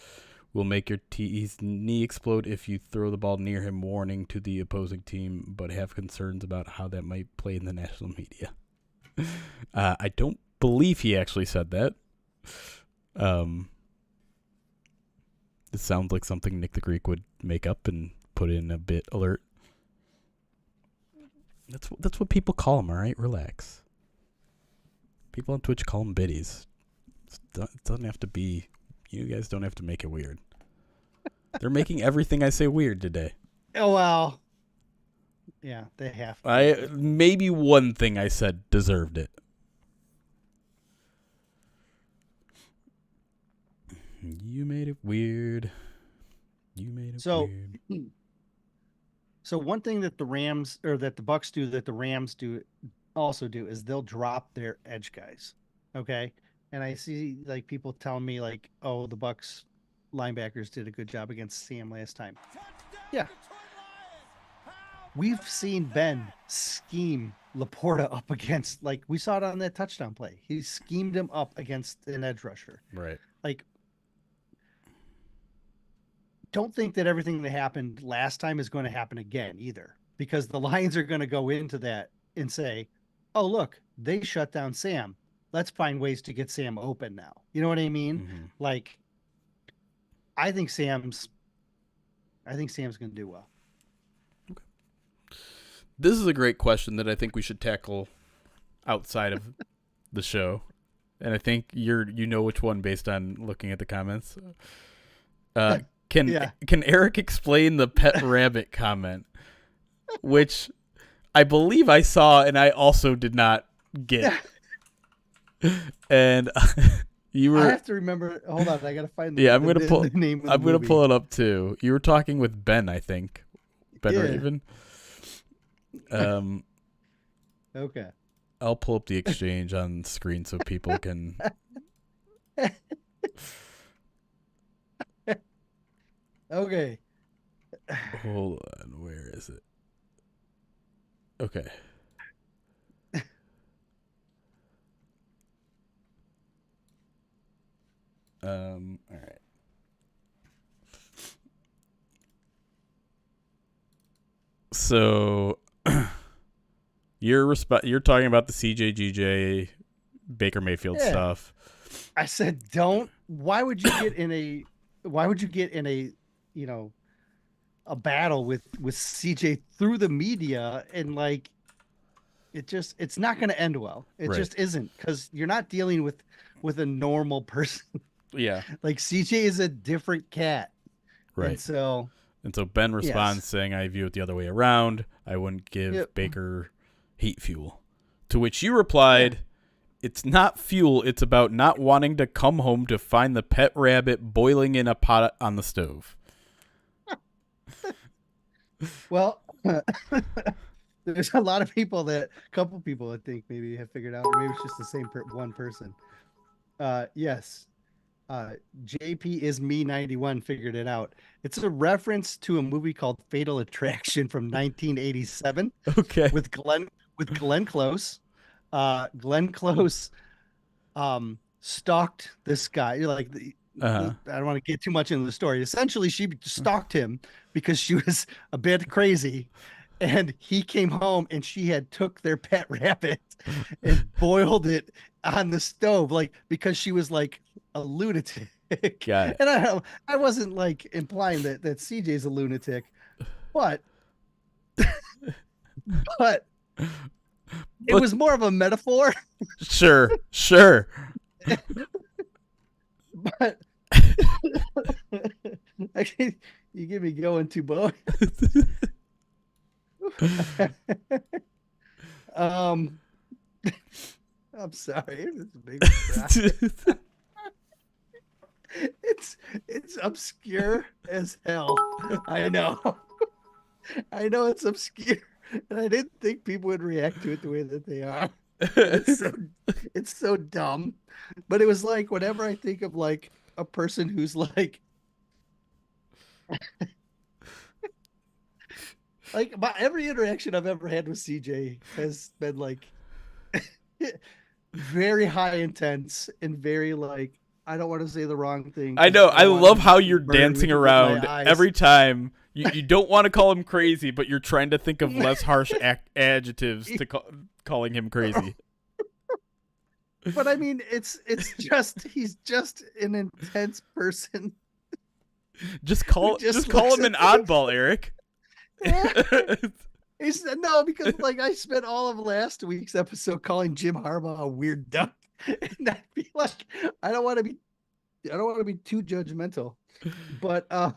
will make his knee explode if you throw the ball near him, warning to the opposing team, but have concerns about how that might play in the national media. I don't believe he actually said that. This sounds like something Nick the Greek would make up and put in a bit alert. That's what people call them, all right? Relax. People on Twitch call them biddies. It doesn't have to be... You guys don't have to make it weird. They're making everything I say weird today. Oh, well. Yeah, they have to. Maybe one thing I said deserved it. You made it weird. You made it weird. So one thing that the Rams, or that the Bucs do, that the Rams also do, is they'll drop their edge guys. Okay. And I see like people telling me like, oh, the Bucs linebackers did a good job against Sam last time. Yeah. We've seen Ben scheme Laporta up against, like we saw it on that touchdown play. He schemed him up against an edge rusher. Right. Like, don't think that everything that happened last time is going to happen again either, because the Lions are going to go into that and say, oh, look, they shut down Sam. Let's find ways to get Sam open now. You know what I mean? Mm-hmm. Like, I think Sam's going to do well. Okay. This is a great question that I think we should tackle outside of the show. And I think you know which one based on looking at the comments. Can Erik explain the pet rabbit comment, which I believe I saw and I also did not get. And you were. I have to remember. Hold on, I gotta find the. Yeah, I'm gonna pull. The name of I'm the gonna pull it up too. You were talking with Ben, I think. Ben Raven. Okay. I'll pull up the exchange on screen so people can. Okay. Hold on, where is it? Okay. All right. So you're talking about the CJGJ Baker Mayfield stuff. I said, why would you get in a a battle with CJ through the media, and like it's not going to end well. It just isn't, because you're not dealing with a normal person. Yeah. Like CJ is a different cat. Right. And so Ben responds saying, I view it the other way around. I wouldn't give Baker hate fuel. To which you replied, it's not fuel. It's about not wanting to come home to find the pet rabbit boiling in a pot on the stove. Well, there's a lot of people couple people I think maybe have figured out, or maybe it's just the same one person. Yes. JP is me 91 figured it out. It's a reference to a movie called Fatal Attraction from 1987. Okay. With Glenn Close. Glenn Close stalked this guy. You're like, I don't want to get too much into the story. Essentially, she stalked him because she was a bit crazy, and he came home and she had took their pet rabbit and boiled it on the stove, like, because she was like a lunatic. Got it. And I wasn't like implying that CJ's a lunatic, but it was more of a metaphor. Sure. But you get me going too, Bo. I'm sorry. It's obscure as hell. I know it's obscure, and I didn't think people would react to it the way that they are. It's so dumb. But it was like, whenever I think of like a person who's like Like every interaction I've ever had with CJ has been like very high intense and very like, I don't want to say the wrong thing. I know. I love how you're dancing around every time. You don't want to call him crazy, but you're trying to think of less harsh adjectives to calling him crazy. But I mean, it's just he's just an intense person. Just call him an oddball, Erik. No, because like I spent all of last week's episode calling Jim Harbaugh a weird duck, and I feel like I don't want to be too judgmental, but I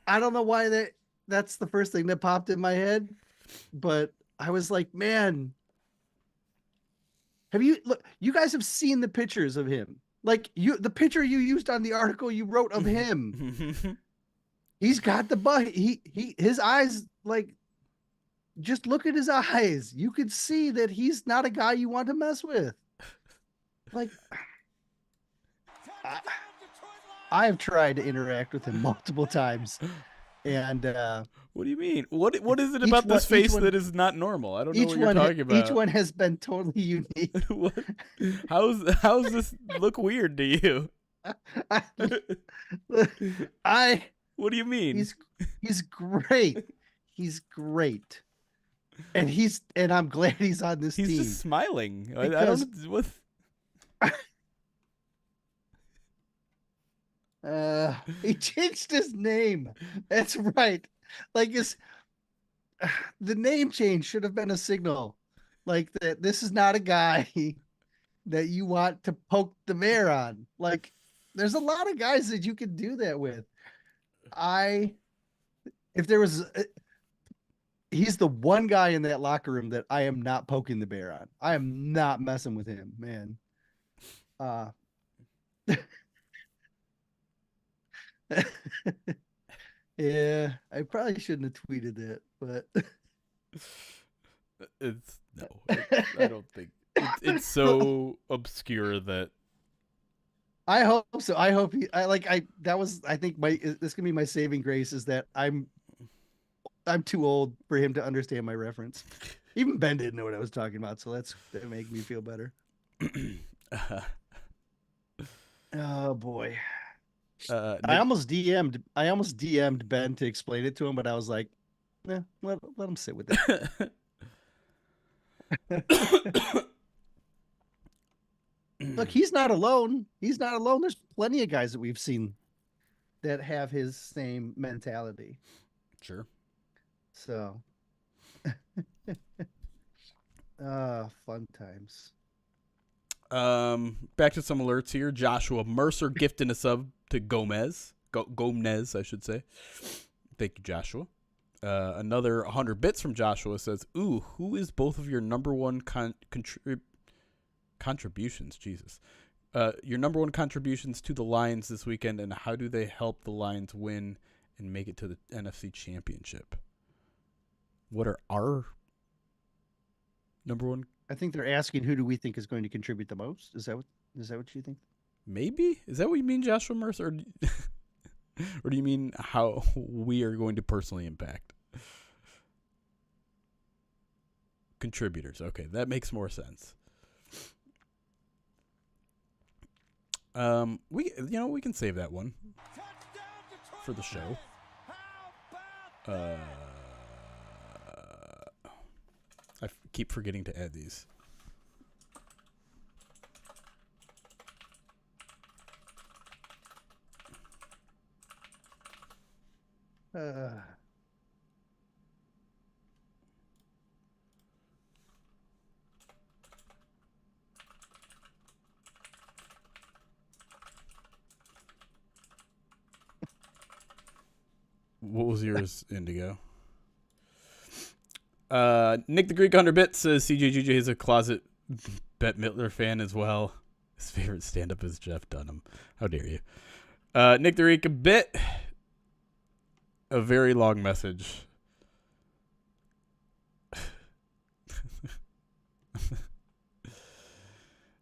don't know why that's the first thing that popped in my head, but I was like, man, you guys have seen the pictures of him, like the picture you used on the article you wrote of him. He's got the butt. His eyes, like, just look at his eyes. You could see that he's not a guy you want to mess with. Like, I have tried to interact with him multiple times, and what do you mean? What is it about this face that is not normal? I don't know what you're talking about. Each one has been totally unique. How's this look weird to you? What do you mean? He's great. He's great. And I'm glad he's on this team. He's just smiling. I don't what he changed his name. That's right. Like the name change should have been a signal. Like that this is not a guy that you want to poke the bear on. Like there's a lot of guys that you can do that with. He's the one guy in that locker room that I am not poking the bear on. I am not messing with him, man. Yeah, I probably shouldn't have tweeted that, but I don't think it's so obscure that I hope so. I hope I think this can be my saving grace is that I'm too old for him to understand my reference. Even Ben didn't know what I was talking about, so that made me feel better. Oh boy. I almost DM'd Ben to explain it to him, but I was like, let him sit with it. Look, he's not alone. He's not alone. There's plenty of guys that we've seen that have his same mentality. Sure. So, fun times. Back to some alerts here. Joshua Mercer gifting a sub to Gomez, I should say. Thank you, Joshua. Another 100 bits from Joshua says, "Ooh, who is both of your number one contributions? Jesus, your number one contributions to the Lions this weekend, and how do they help the Lions win and make it to the NFC Championship?" What are our number one? I think they're asking who do we think is going to contribute the most. Is that what you think? Maybe. Is that what you mean, Joshua Mercer? Or do you mean how we are going to personally impact contributors? Okay, that makes more sense. We can save that one for the show. I keep forgetting to add these. What was yours, Indigo? Nick the Greek 100 bits says CJGJ is a closet Bette Midler fan as well. His favorite stand-up is Jeff Dunham. How dare you? Nick the Greek a bit. A very long message.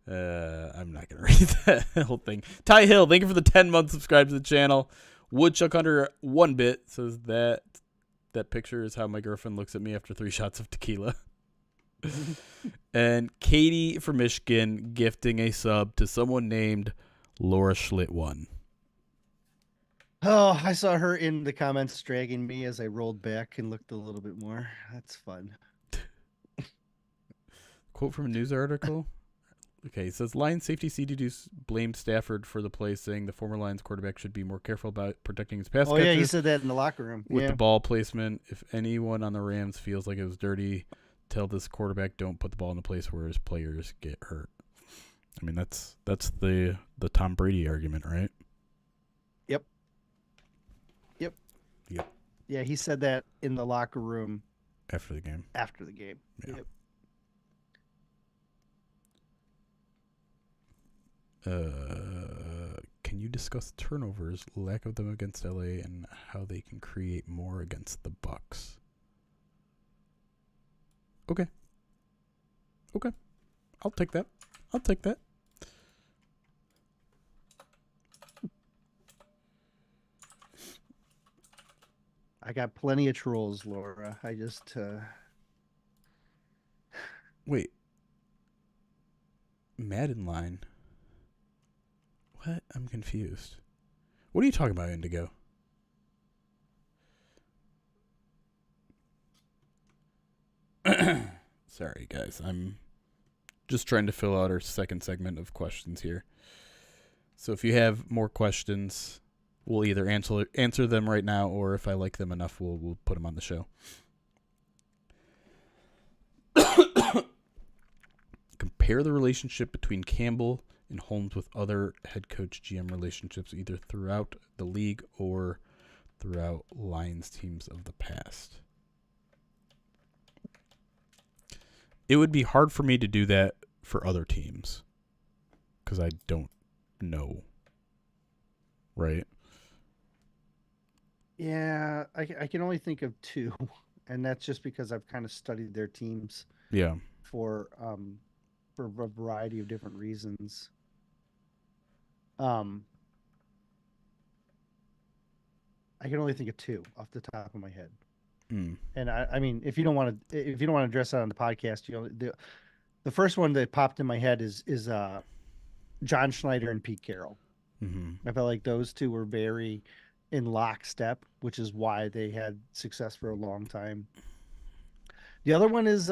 I'm not going to read that whole thing. Ty Hill, thank you for the 10-month subscribe to the channel. Woodchuck Hunter 1-bit says that picture is how my girlfriend looks at me after 3 shots of tequila. And Katie from Michigan gifting a sub to someone named Laura Schlitt1. Oh, I saw her in the comments dragging me as I rolled back and looked a little bit more. That's fun. Quote from a news article. Okay, it says Lions safety CDD blamed Stafford for the play, saying the former Lions quarterback should be more careful about protecting his pass catchers. Oh, yeah, he said that in the locker room. With the ball placement. If anyone on the Rams feels like it was dirty, tell this quarterback don't put the ball in the place where his players get hurt. I mean, that's the Tom Brady argument, right? Yep. Yeah, he said that in the locker room. After the game. Yeah. Yep. Can you discuss turnovers, lack of them against LA, and how they can create more against the Bucs? Okay. I'll take that. I got plenty of trolls, Laura. I just Wait. Madden line. What? I'm confused. What are you talking about, Indigo? Sorry, guys. I'm just trying to fill out our second segment of questions here. So if you have more questions, we'll either answer them right now, or if I like them enough, we'll put them on the show. Compare the relationship between Campbell and Holmes with other head coach GM relationships, either throughout the league or throughout Lions teams of the past. It would be hard for me to do that for other teams because I don't know. Right? Yeah, I can only think of 2, and that's just because I've kind of studied their teams. Yeah. For a variety of different reasons. I can only think of 2 off the top of my head. And I mean, if you don't want to address that on the podcast, the first one that popped in my head is John Schneider and Pete Carroll. I felt like those 2 were very in lockstep, which is why they had success for a long time. The other one is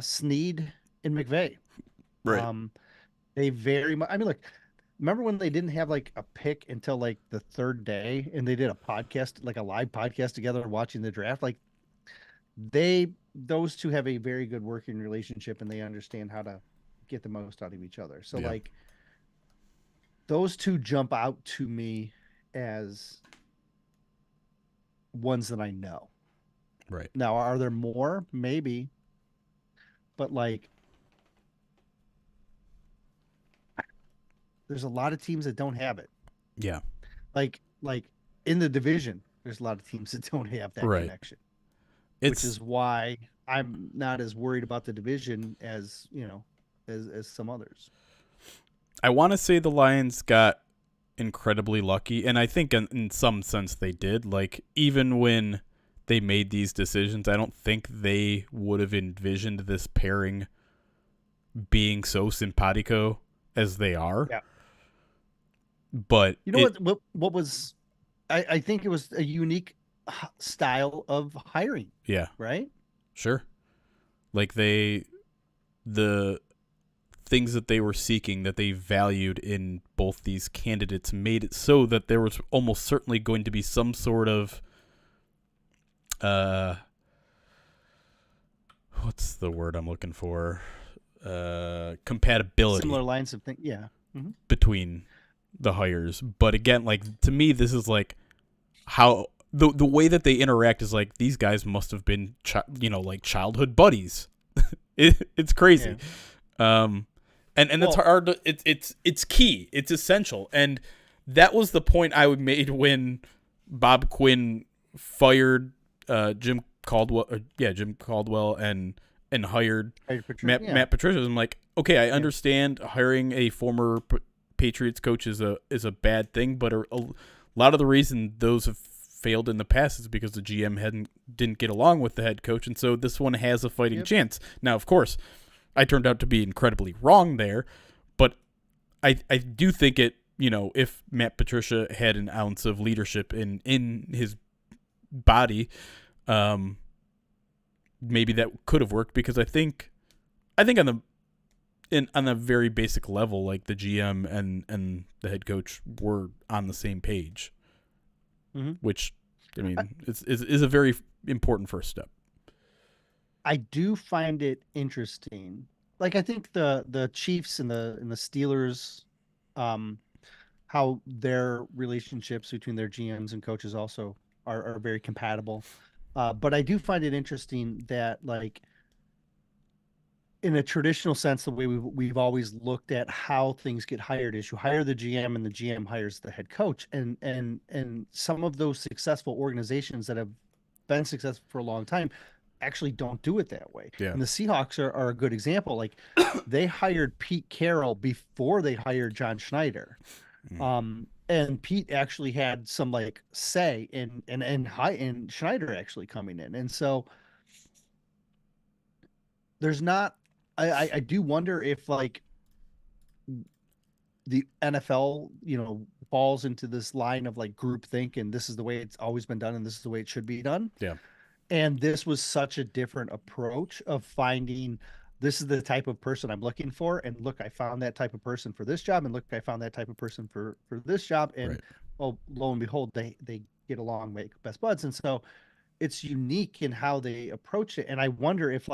Snead and McVay. Right. They very much. I mean, look. Remember when they didn't have like a pick until like the 3rd day, and they did a podcast, like a live podcast together, watching the draft? Like those 2 have a very good working relationship, and they understand how to get the most out of each other. So like those 2 jump out to me as ones that I know. Right. Now, are there more? Maybe. But like, there's a lot of teams that don't have it. Yeah. Like in the division, there's a lot of teams that don't have that connection. Which is why I'm not as worried about the division as, as some others. I want to say the Lions got incredibly lucky, and I think in some sense they did. Like, even when they made these decisions, I don't think they would have envisioned this pairing being so simpatico as they are. Yeah. But what was, I think it was a unique style of hiring. Yeah. Right? Sure. Like the things that they were seeking, that they valued in both these candidates, made it so that there was almost certainly going to be some sort of what's the word I'm looking for? Compatibility. Similar lines of things. Yeah. Mm-hmm. Between the hires. But again, like, to me, this is like how the way that they interact is like these guys must have been like childhood buddies. It's crazy. Yeah. And that's hard to, it's key, it's essential. And that was the point I made when Bob Quinn fired Jim Caldwell and hired Matt Patricia. I'm like, okay, I understand hiring a former Patriots coach is a bad thing, but lot of the reason those have failed in the past is because the GM didn't get along with the head coach, and so this one has a fighting chance. Now, of course, I turned out to be incredibly wrong there, but I do think it, if Matt Patricia had an ounce of leadership in his body, maybe that could have worked, because I think on the very basic level, like the GM and the head coach were on the same page, which is a very important first step. I do find it interesting. Like, I think the Chiefs and the Steelers, how their relationships between their GMs and coaches also are very compatible. But I do find it interesting that, like, in a traditional sense, the way we've always looked at how things get hired is you hire the GM and the GM hires the head coach. And some of those successful organizations that have been successful for a long time actually don't do it that way. Yeah. And the Seahawks are a good example. Like, they hired Pete Carroll before they hired John Schneider. And Pete actually had some like say in Schneider actually coming in. And so there's not, I do wonder if, like, the NFL, falls into this line of like groupthink, and this is the way it's always been done, and this is the way it should be done. Yeah. And this was such a different approach of finding, this is the type of person I'm looking for. And look, I found that type of person for this job. And look, I found that type of person for this job. And well, lo and behold, they get along, make best buds. And so it's unique in how they approach it. And I wonder if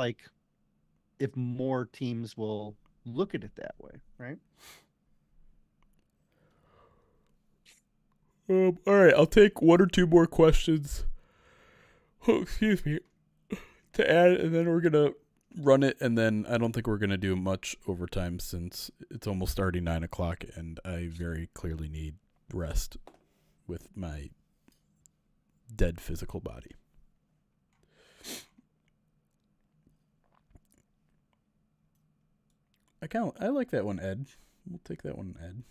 more teams will look at it that way, right? All right, I'll take one or two more questions. Oh, excuse me. To add, and then we're gonna run it, and then I don't think we're gonna do much overtime since it's almost already 9:00, and I very clearly need rest with my dead physical body. I like that one, Ed. We'll take that one, Ed.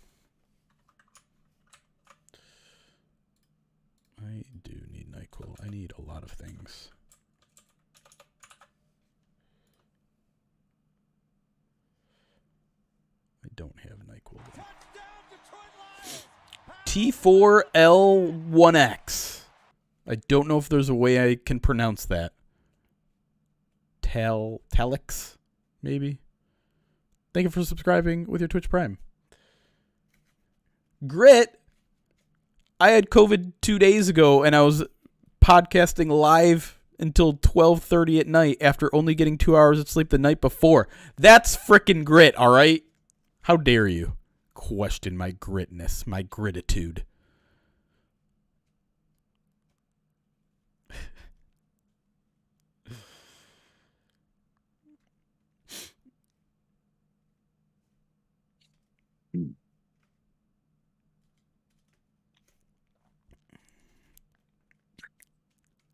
I do need NyQuil. I need a lot of things. I don't have NyQuil. T4L1X. I don't know if there's a way I can pronounce that. Talix, maybe? Thank you for subscribing with your Twitch Prime. Grit. I had COVID 2 days ago, and I was podcasting live until 12:30 at night after only getting 2 hours of sleep the night before. That's frickin' grit, all right? How dare you question my gritness, my gratitude.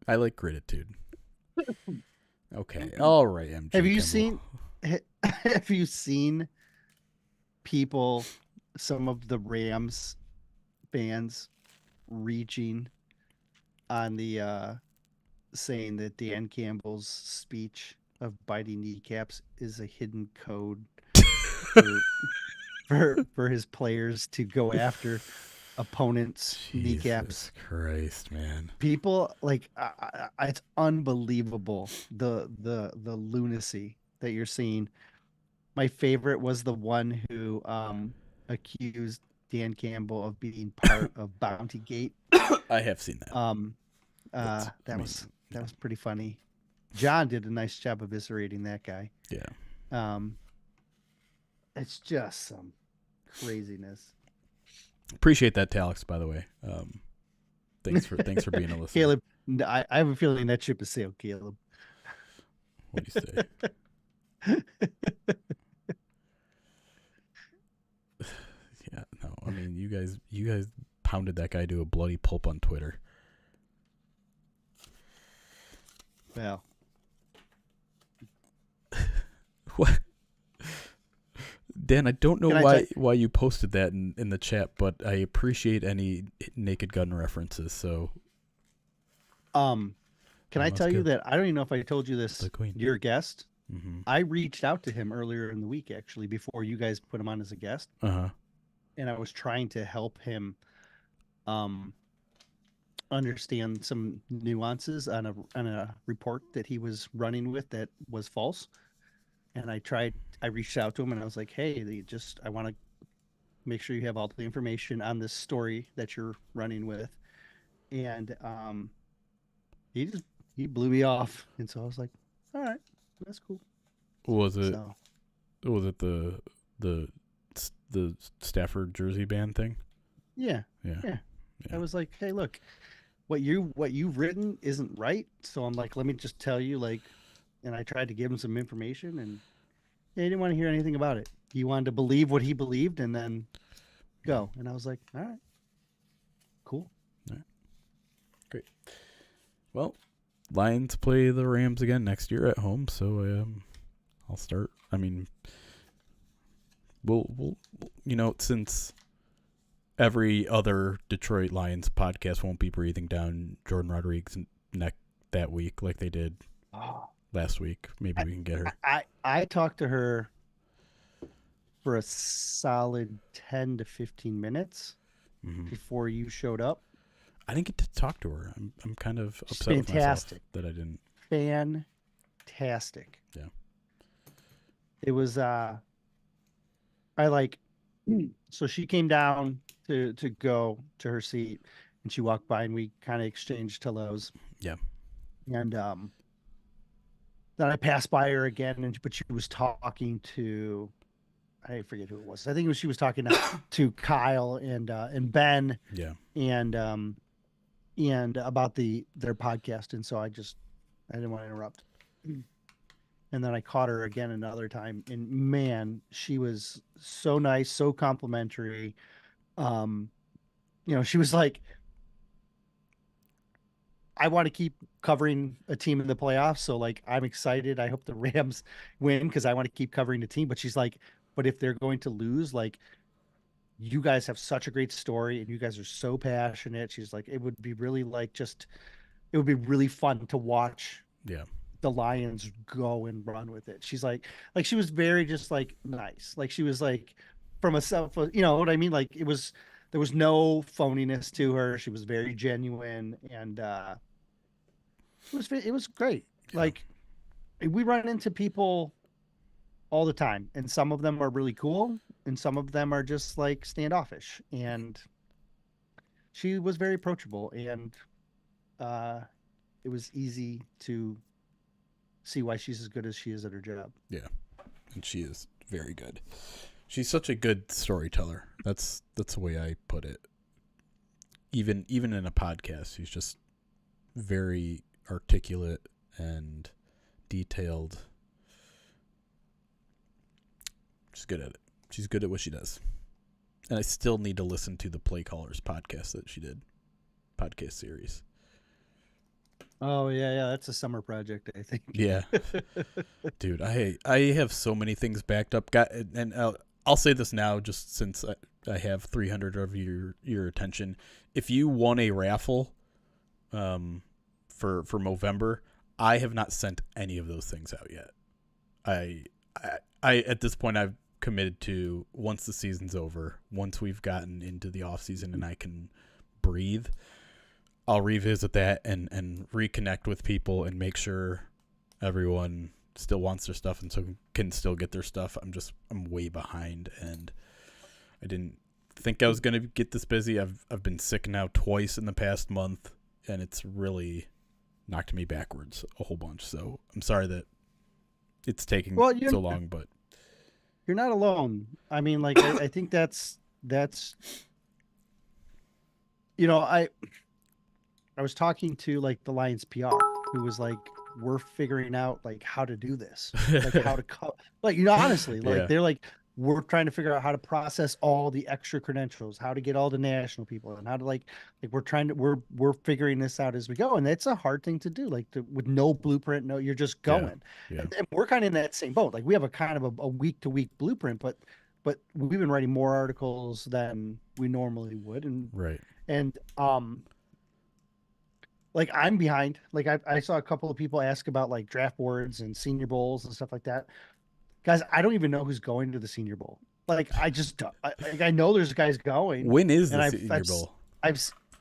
I like gratitude. Okay. All right, MJ. Have you seen people, some of the Rams fans reaching on the saying that Dan Campbell's speech of biting kneecaps is a hidden code for his players to go after opponents' kneecaps? Jesus Christ, man! People, like, it's unbelievable the lunacy that you're seeing. My favorite was the one who accused Dan Campbell of being part of Bounty Gate. I have seen that. That was pretty funny. John did a nice job eviscerating that guy. Yeah. It's just some craziness. Appreciate that, Talix, by the way. Thanks for being a listener. Caleb, I have a feeling that ship is sailed, Caleb. What do you say? Yeah, no. I mean, you guys pounded that guy to a bloody pulp on Twitter. Well, what? Dan, I don't know why you posted that in the chat, but I appreciate any Naked Gun references. So, can I tell you that I don't even know if I told you this? Your guest. Mm-hmm. I reached out to him earlier in the week, actually, before you guys put him on as a guest. And I was trying to help him understand some nuances on a report that he was running with that was false. And I reached out to him and I was like, hey, I want to make sure you have all the information on this story that you're running with. And he blew me off. And so I was like, all right, that's cool. Was it the Stafford jersey ban thing? Yeah. I was like, hey, look, what you've written isn't right. So I'm like, let me just tell you, like, and I tried to give him some information, and he didn't want to hear anything about it. He wanted to believe what he believed and then go. And I was like, all right, cool. All right. Great. Well, Lions play the Rams again next year at home, so I'll start. I mean, we'll since every other Detroit Lions podcast won't be breathing down Jordan Rodriguez's neck that week like they did last week. Maybe we can get her. I talked to her for a solid 10 to 15 minutes before you showed up. I didn't get to talk to her. I'm kind of upset with myself that I didn't. Fantastic. Yeah. It was so she came down to go to her seat, and she walked by and we kind of exchanged hellos. Yeah. And then I passed by her again, but she was talking to, I forget who it was. I think she was talking to Kyle and Ben. Yeah. And about their podcast, and so I didn't want to interrupt. And then I caught her again another time, and man, she was so nice, so complimentary. She was like, I want to keep covering a team in the playoffs, so like I'm excited. I hope the Rams win because I want to keep covering the team. But she's like, but if they're going to lose, like, you guys have such a great story and you guys are so passionate. She's like, it would be really it would be really fun to watch the Lions go and run with it. She's like she was very just like nice. Like she was like from a self, you know what I mean? Like there was no phoniness to her. She was very genuine, and it was great. Yeah. Like we run into people all the time, and some of them are really cool and some of them are just like standoffish, and she was very approachable, and it was easy to see why she's as good as she is at her job. Yeah. And she is very good. She's such a good storyteller. That's the way I put it. Even in a podcast, she's just very articulate and detailed. She's good at it. She's good at what she does. And I still need to listen to the Play Callers podcast that she did. Podcast series. Oh, yeah. That's a summer project, I think. Yeah. Dude, I have so many things backed up. And I'll say this now, just since I have 300 of your attention. If you won a raffle for Movember, I have not sent any of those things out yet. I at this point, I've committed to, once the season's over, once we've gotten into the off season and I can breathe, I'll revisit that and reconnect with people and make sure everyone still wants their stuff and so can still get their stuff. I'm way behind, and I didn't think I was going to get this busy. I've been sick now twice in the past month, and it's really knocked me backwards a whole bunch. So I'm sorry that it's taking so long, but you're not alone. I mean, like, I think that's, I was talking to like the Lions PR, who was like, we're figuring out like how to do this, like how to honestly, like they're like, we're trying to figure out how to process all the extra credentials, how to get all the national people, and how to like we're figuring this out as we go. And it's a hard thing to do, with no blueprint. No, you're just going. Yeah. And we're kind of in that same boat. Like we have a kind of a week to week blueprint, but but we've been writing more articles than we normally would. And like I'm behind. Like I saw a couple of people ask about like draft boards and Senior Bowls and stuff like that. Guys, I don't even know who's going to the Senior Bowl. Like I just don't. I know there's guys going. When is the Senior Bowl?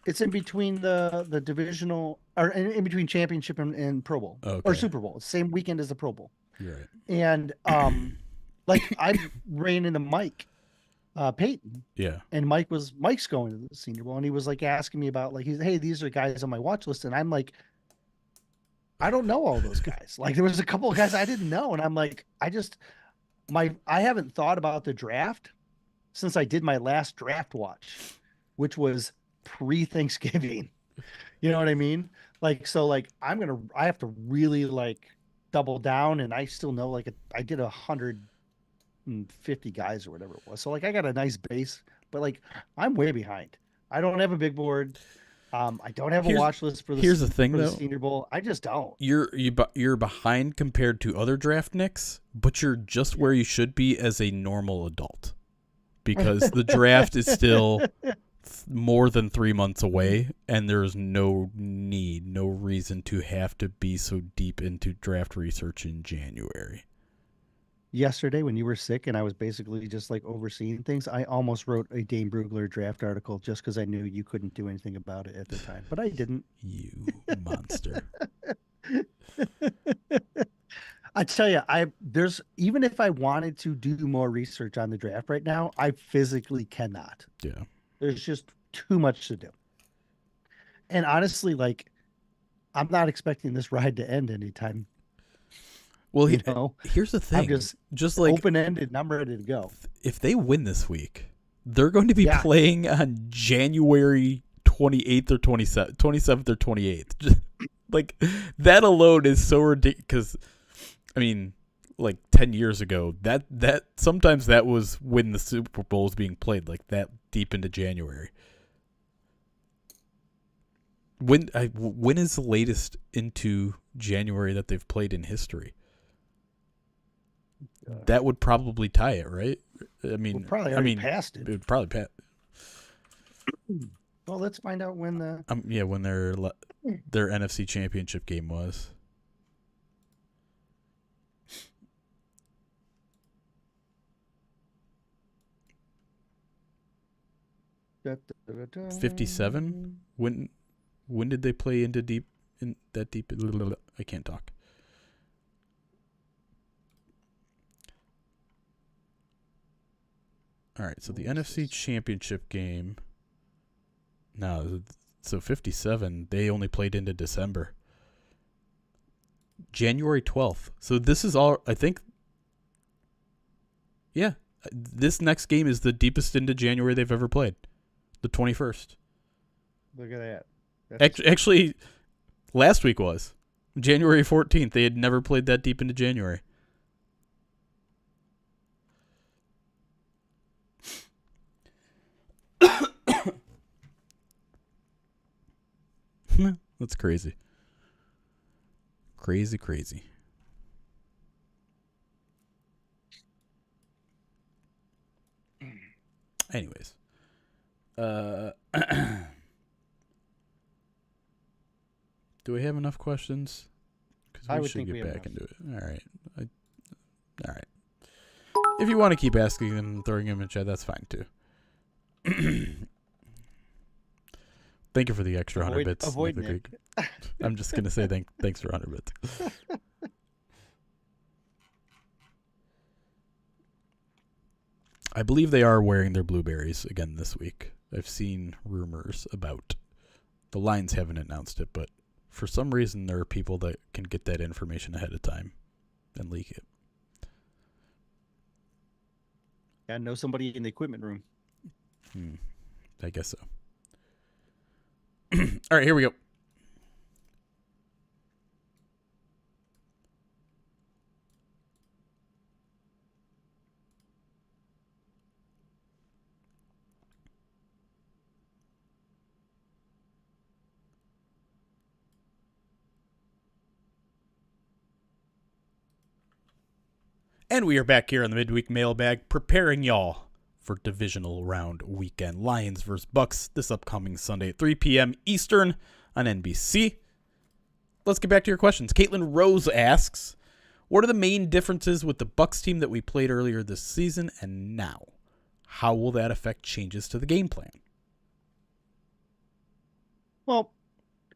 It's in between the divisional, or in between championship and Pro Bowl, or Super Bowl. It's the same weekend as the Pro Bowl. You're right. And like I ran into Mike Payton. Yeah. And Mike's going to the Senior Bowl, and he was like asking me about like hey, these are guys on my watch list, and I'm like, I don't know all those guys. Like there was a couple of guys I didn't know, and I'm like, I haven't thought about the draft since I did my last draft watch, which was pre-Thanksgiving. You know what I mean? Like so, like I have to really like double down, and I still know like I did 150 guys or whatever it was. So like I got a nice base, but like I'm way behind. I don't have a big board. I don't have a watch list for the Here's the thing, though. Senior Bowl. I just don't. You're behind compared to other draft nicks, but you're just where you should be as a normal adult, because the draft is still more than 3 months away, and there's no reason to have to be so deep into draft research in January. Yesterday when you were sick and I was basically just like overseeing things, I almost wrote a Dane Brugler draft article just because I knew you couldn't do anything about it at the time, but I didn't. You monster. I tell you, there's even if I wanted to do more research on the draft right now, I physically cannot. Yeah. There's just too much to do. And honestly, like I'm not expecting this ride to end anytime. Well, here's the thing. I'm just like open-ended, and I'm ready to go. If they win this week, they're going to be playing on January 28th or 27th or 28th. Like, that alone is so ridiculous. I mean, like 10 years ago, that sometimes that was when the Super Bowl was being played, like that deep into January. When is the latest into January that they've played in history? That would probably tie it, right? I mean, passed it. It would probably pass. Well, let's find out when the when their NFC Championship game was. $57. When did they play into deep? I can't talk. All right, so the NFC Championship game. No, so 57. They only played into December. January 12th. So this is all. I think. Yeah, this next game is the deepest into January they've ever played. The 21st. Look at that. Actually, last week was January 14th. They had never played that deep into January. That's crazy. Crazy. Anyways. Do we have enough questions? Because we should get back into it. All right. All right. If you want to keep asking them and throwing them in chat, that's fine too. Thank you for the extra 100 bits. Avoid Nick. I'm just going to say thanks for 100 bits. I believe they are wearing their blueberries again this week. I've seen rumors about. The Lions haven't announced it, but for some reason there are people that can get that information ahead of time and leak it. I know somebody in the equipment room. I guess so. All right, here we go. And we are back here on the Midweek Mailbag, preparing y'all for Divisional Round Weekend. Lions versus Bucs this upcoming Sunday at 3 p.m. Eastern on NBC. Let's get back to your questions. Caitlin Rose asks, what are the main differences with the Bucs team that we played earlier this season and now? How will that affect changes to the game plan? Well,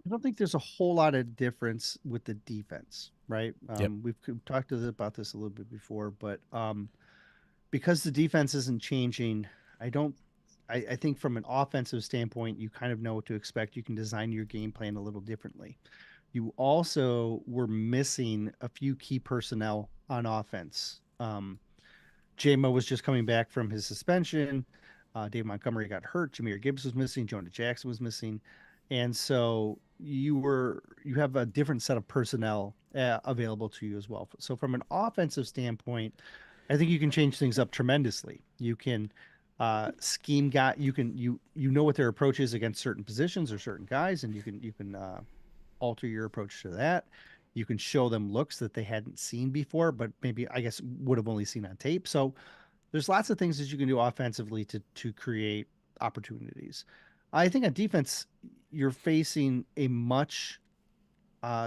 I don't think there's a whole lot of difference with the defense, right? We've talked about this a little bit before, but because the defense isn't changing, I think from an offensive standpoint, you kind of know what to expect. You can design your game plan a little differently. You also were missing a few key personnel on offense. J-Mo was just coming back from his suspension. Dave Montgomery got hurt. Jahmyr Gibbs was missing. Jonah Jackson was missing. And so you have a different set of personnel available to you as well. So from an offensive standpoint, I think you can change things up tremendously. You can scheme guy. You know what their approach is against certain positions or certain guys, and you can alter your approach to that. You can show them looks that they hadn't seen before, but maybe I guess would have only seen on tape. So there's lots of things that you can do offensively to create opportunities. I think on defense, you're facing a much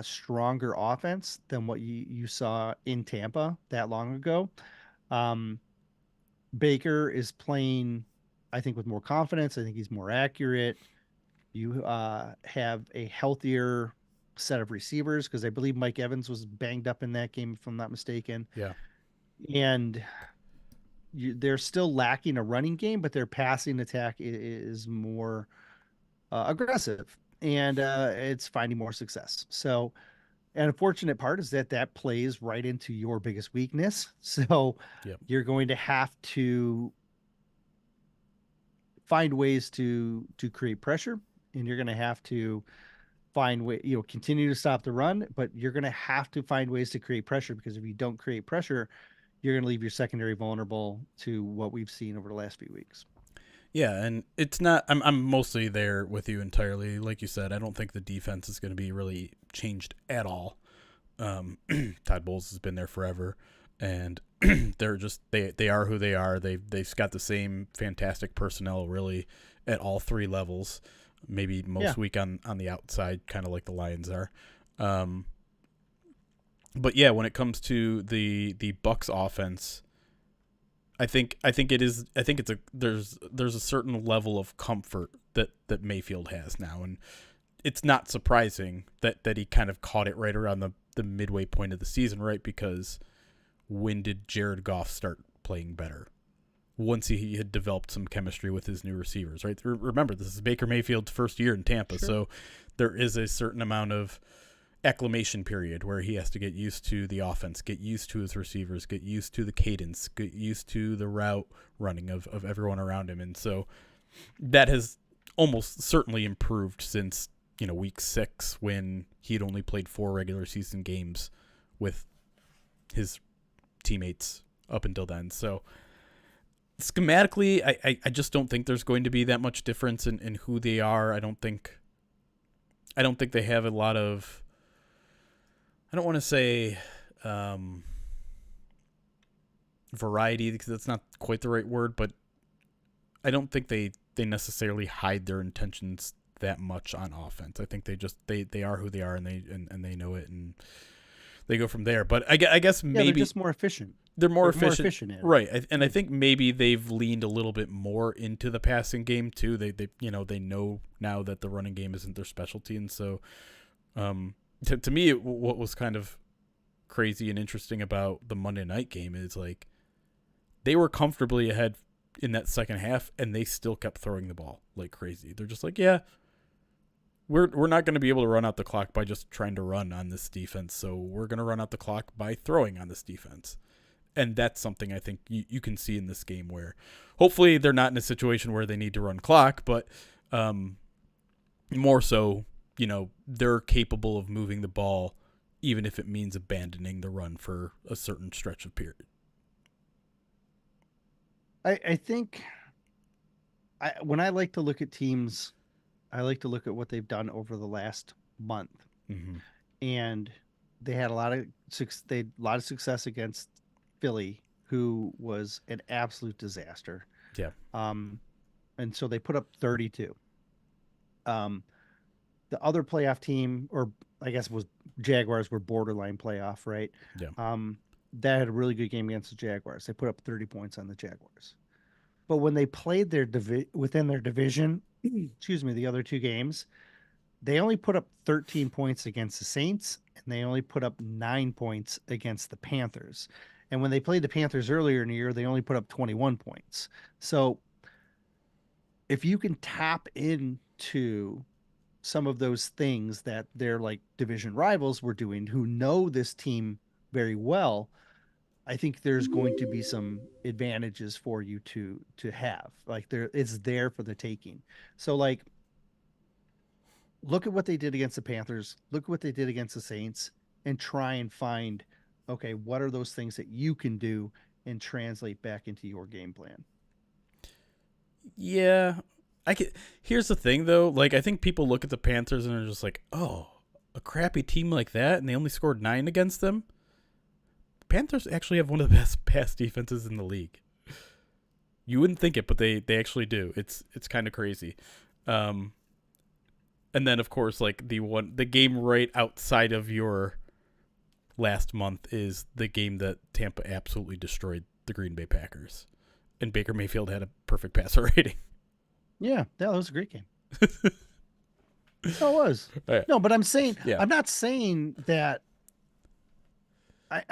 stronger offense than what you saw in Tampa that long ago. Baker is playing, I think, with more confidence. I think he's more accurate. You have a healthier set of receivers because I believe Mike Evans was banged up in that game, if I'm not mistaken. Yeah. And they're still lacking a running game, but their passing attack is more aggressive, and it's finding more success. So an unfortunate part is that plays right into your biggest weakness. So you're going to have to find ways to create pressure, and you're going to have to find continue to stop the run, but you're going to have to find ways to create pressure, because if you don't create pressure, you're going to leave your secondary vulnerable to what we've seen over the last few weeks. Yeah, and it's not. I'm mostly there with you entirely. Like you said, I don't think the defense is going to be really changed at all. Todd Bowles has been there forever, and they're just they are who they are. They've got the same fantastic personnel really at all three levels. Maybe most weak on the outside, kind of like the Lions are. But yeah, when it comes to the Bucs offense, I think there's a certain level of comfort that Mayfield has now, and it's not surprising that he kind of caught it right around the midway point of the season, right? Because when did Jared Goff start playing better? Once he had developed some chemistry with his new receivers, right? Remember, this is Baker Mayfield's first year in Tampa, so there is a certain amount of acclimation period where he has to get used to the offense, get used to his receivers, get used to the cadence, get used to the route running of everyone around him. And so that has almost certainly improved since, week 6, when he had only played 4 regular season games with his teammates up until then. So schematically, I just don't think there's going to be that much difference in who they are. I don't think they have a lot of, I don't want to say variety, because that's not quite the right word, but I don't think they necessarily hide their intentions that much on offense. I think they are who they are, and they know it, and they go from there. But I guess maybe they're just more efficient. They're more efficient at it. Right? And I think maybe they've leaned a little bit more into the passing game too. They know now that the running game isn't their specialty, and so to me, what was kind of crazy and interesting about the Monday night game is like they were comfortably ahead in that second half, and they still kept throwing the ball like crazy. They're just like, yeah, we're not going to be able to run out the clock by just trying to run on this defense, so we're going to run out the clock by throwing on this defense. And that's something I think you can see in this game, where hopefully they're not in a situation where they need to run clock, but more so, they're capable of moving the ball, even if it means abandoning the run for a certain stretch of period. I think when I like to look at teams, I like to look at what they've done over the last month. Mm-hmm. And they had a lot of success against Philly, who was an absolute disaster. Yeah. And so they put up 32. The other playoff team, or I guess was Jaguars, were borderline playoff, right? Yeah. That had a really good game against the Jaguars. They put up 30 points on the Jaguars. But when they played within their division, excuse me, the other two games, they only put up 13 points against the Saints, and they only put up 9 points against the Panthers. And when they played the Panthers earlier in the year, they only put up 21 points. So if you can tap into some of those things that their like division rivals were doing, who know this team very well, I think there's going to be some advantages for you to have. Like it's there for the taking. So like, look at what they did against the Panthers, look at what they did against the Saints, and try and find, okay, what are those things that you can do and translate back into your game plan? Yeah. Here's the thing, though. Like, I think people look at the Panthers and are just like, oh, a crappy team like that, and they only scored 9 against them? Panthers actually have one of the best pass defenses in the league. You wouldn't think it, but they actually do. It's kind of crazy. And then, of course, like the game right outside of your last month is the game that Tampa absolutely destroyed the Green Bay Packers. And Baker Mayfield had a perfect passer rating. Yeah, that was a great game. It was. Right. No, but I'm saying, yeah. I'm not saying that.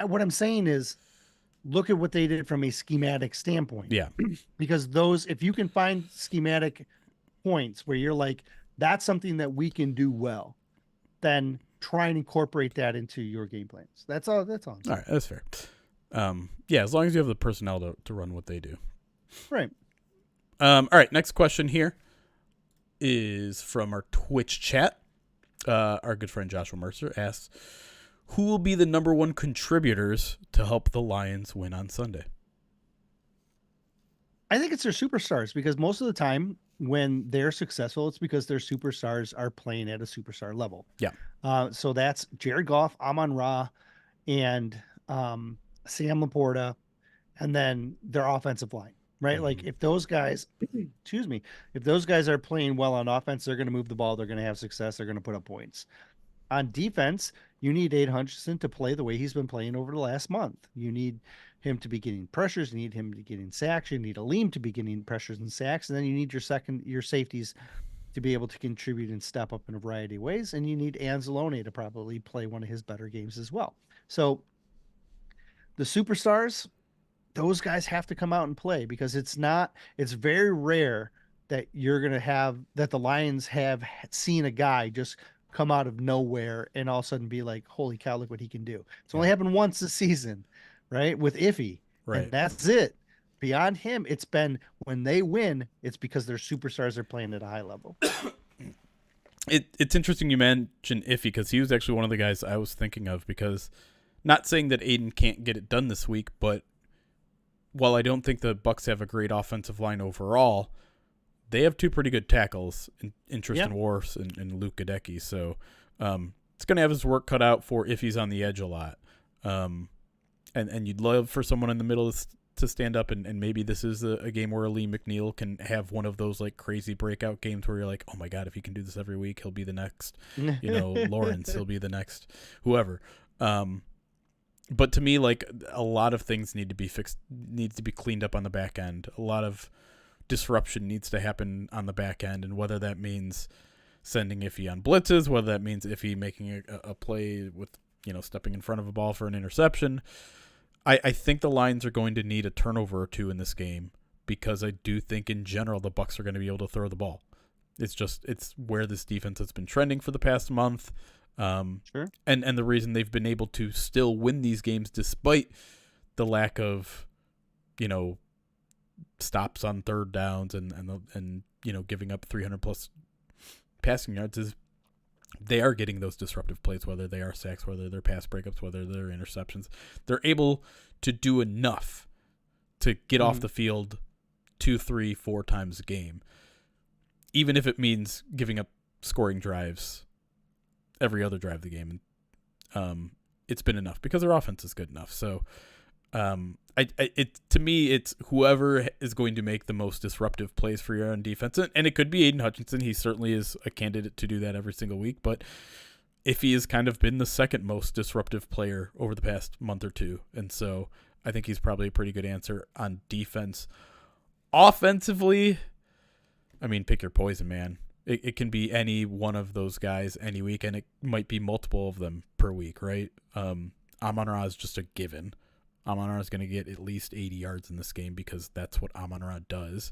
What I'm saying is, look at what they did from a schematic standpoint. Yeah. Because if you can find schematic points where you're like, that's something that we can do well, then try and incorporate that into your game plans. That's all. All right, that's fair. Yeah, as long as you have the personnel to run what they do. Right. All right, next question here is from our Twitch chat. Our good friend Joshua Mercer asks, who will be the number one contributors to help the Lions win on Sunday? I think it's their superstars, because most of the time when they're successful, it's because their superstars are playing at a superstar level. Yeah. So that's Jared Goff, Amon-Ra, and Sam Laporta, and then their offensive line. Right. Like if those guys, if those guys are playing well on offense, they're going to move the ball. They're going to have success. They're going to put up points. On defense, you need Aiden Hutchinson to play the way he's been playing over the last month. You need him to be getting pressures. You need him to be getting sacks. You need Aleem to be getting pressures and sacks. And then you need your safeties to be able to contribute and step up in a variety of ways. And you need Anzalone to probably play one of his better games as well. So the superstars, those guys have to come out and play, because it's very rare that that the Lions have seen a guy just come out of nowhere and all of a sudden be like, holy cow, look what he can do. It's only happened once this season, right? With Iffy. Right. And that's it. Beyond him, it's been when they win, it's because their superstars are playing at a high level. It's interesting you mentioned Iffy, because he was actually one of the guys I was thinking of, because not saying that Aiden can't get it done this week, but while I don't think the Bucs have a great offensive line overall, they have 2 pretty good tackles in Tristan Wirfs and Luke Gadecki. So it's going to have his work cut out for if he's on the edge a lot. And you'd love for someone in the middle to stand up, and maybe this is a game where Aleem McNeil can have one of those like crazy breakout games where you're like, oh my God, if he can do this every week, he'll be the next, Lawrence, he'll be the next whoever. But to me, like, a lot of things need to be fixed, needs to be cleaned up on the back end. A lot of disruption needs to happen on the back end, and whether that means sending Iffy on blitzes, whether that means Iffy making a play with, stepping in front of a ball for an interception. I think the Lions are going to need a turnover or 2 in this game, because I do think in general the Bucs are going to be able to throw the ball. It's where this defense has been trending for the past month. Sure. And the reason they've been able to still win these games despite the lack of, stops on third downs and giving up 300 plus passing yards is they are getting those disruptive plays, whether they are sacks, whether they're pass breakups, whether they're interceptions. They're able to do enough to get off the field 2, 3, 4 times a game, even if it means giving up scoring drives every other drive of the game. And it's been enough because their offense is good enough. So To me, it's whoever is going to make the most disruptive plays for you on defense, and it could be Aiden Hutchinson. He certainly is a candidate to do that every single week. But if he has kind of been the second most disruptive player over the past month or two, and so I think he's probably a pretty good answer on defense. Offensively, I mean, pick your poison, man. It can be any one of those guys any week, and it might be multiple of them per week, right? Amon-Ra is just a given. Amon-Ra is going to get at least 80 yards in this game because that's what Amon-Ra does.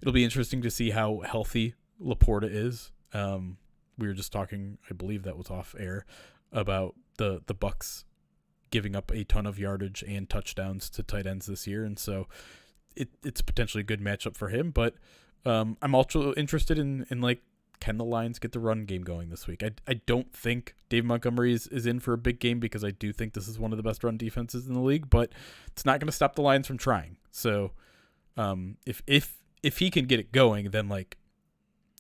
It'll be interesting to see how healthy Laporta is. We were just talking, I believe that was off air, about the Bucs giving up a ton of yardage and touchdowns to tight ends this year, and so it's potentially a good matchup for him. But I'm also interested in like, can the Lions get the run game going this week? I don't think Dave Montgomery is in for a big game because I do think this is one of the best run defenses in the league, but it's not going to stop the Lions from trying. So if he can get it going, then like,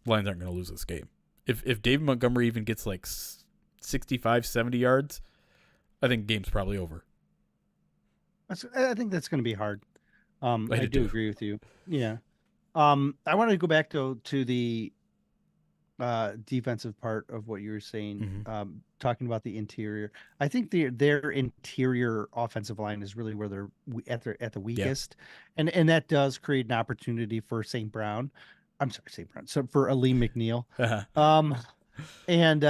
Lions aren't going to lose this game. If Dave Montgomery even gets like 65, 70 yards, I think game's probably over. I think that's going to be hard. I do agree with you. Yeah. I wanted to go back to the defensive part of what you were saying, talking about the interior. I think their interior offensive line is really where they're at the weakest, and that does create an opportunity for St. Brown. I'm sorry, St. Brown. So for Aleem McNeil, and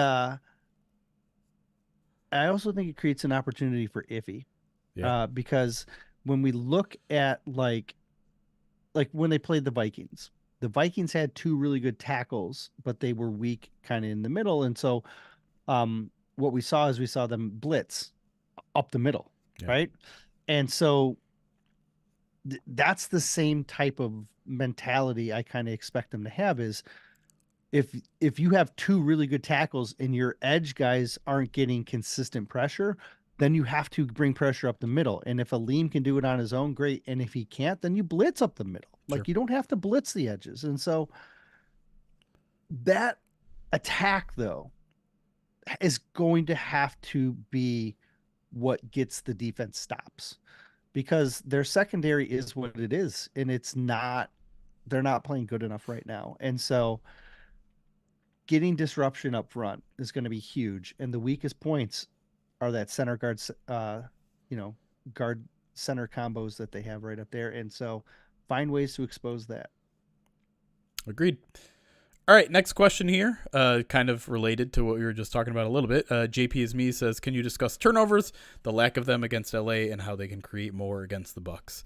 I also think it creates an opportunity for Iffy, because when we look at like when they played the Vikings had two really good tackles, but they were weak kind of in the middle. And so what we saw them blitz up the middle, right? And so that's the same type of mentality I kind of expect them to have, is if you have two really good tackles and your edge guys aren't getting consistent pressure, then you have to bring pressure up the middle. And if Aleem can do it on his own, great. And if he can't, then you blitz up the middle. Like, you don't have to blitz the edges. And so that attack, though, is going to have to be what gets the defense stops, because their secondary is what it is. And they're not playing good enough right now. And so getting disruption up front is going to be huge. And the weakest points are that center guard, guard center combos that they have right up there. And so find ways to expose that. Agreed. All right, next question here, kind of related to what we were just talking about a little bit. JP is me says, can you discuss turnovers, the lack of them against LA, and how they can create more against the Bucs?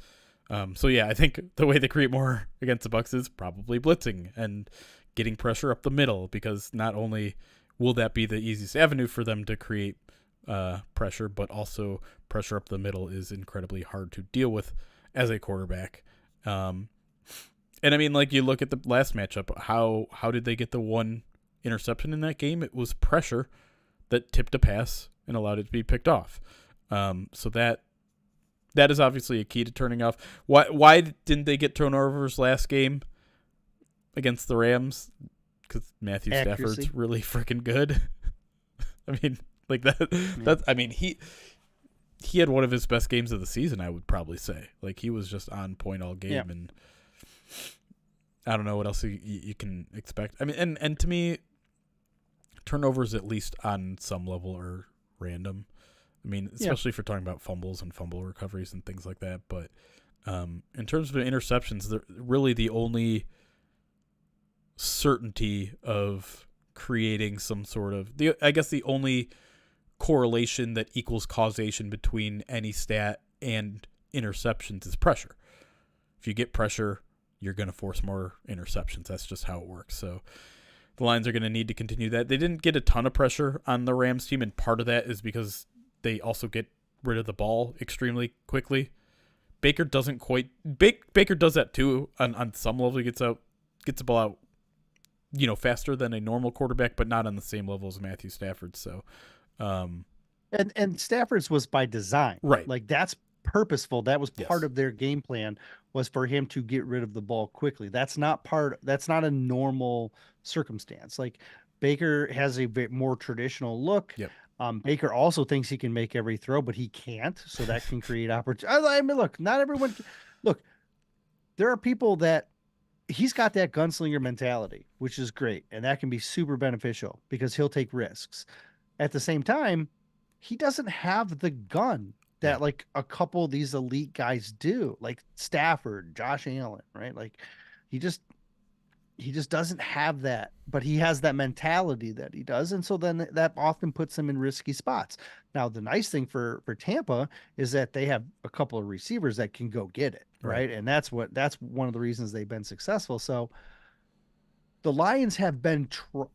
So yeah, I think the way they create more against the Bucs is probably blitzing and getting pressure up the middle, because not only will that be the easiest avenue for them to create pressure, but also pressure up the middle is incredibly hard to deal with as a quarterback. And I mean, like, you look at the last matchup, how did they get the one interception in that game? It was pressure that tipped a pass and allowed it to be picked off. So that is obviously a key to turning off. Why didn't they get turnovers last game against the Rams? Because Matthew Stafford's really freaking good. I mean, like that's I mean, he had one of his best games of the season, I would probably say. Like, he was just on point all game, and I don't know what else you can expect. I mean, and to me, turnovers, at least on some level, are random. I mean, especially if you're talking about fumbles and fumble recoveries and things like that. But in terms of interceptions, they're really the only certainty of creating some sort of I guess the only correlation that equals causation between any stat and interceptions is pressure. If you get pressure, you're going to force more interceptions. That's just how it works. So the Lions are going to need to continue that. They didn't get a ton of pressure on the Rams team, and part of that is because they also get rid of the ball extremely quickly. Baker does that too on some level. He gets the ball out, faster than a normal quarterback, but not on the same level as Matthew Stafford. So, and Stafford's was by design, right? Like, that's purposeful. That was part of their game plan, was for him to get rid of the ball quickly. That's not a normal circumstance. Like, Baker has a bit more traditional look. Yep. Baker also thinks he can make every throw, but he can't. So that can create opportunity. I mean, look, not everyone. Look, there are people that he's got that gunslinger mentality, which is great. And that can be super beneficial because he'll take risks. At the same time, he doesn't have the gun that like a couple of these elite guys do, like Stafford, Josh Allen, right? Like he just doesn't have that, but he has that mentality that he does. And so then that often puts him in risky spots. Now, the nice thing for Tampa is that they have a couple of receivers that can go get it. Right. And that's one of the reasons they've been successful. So the Lions have been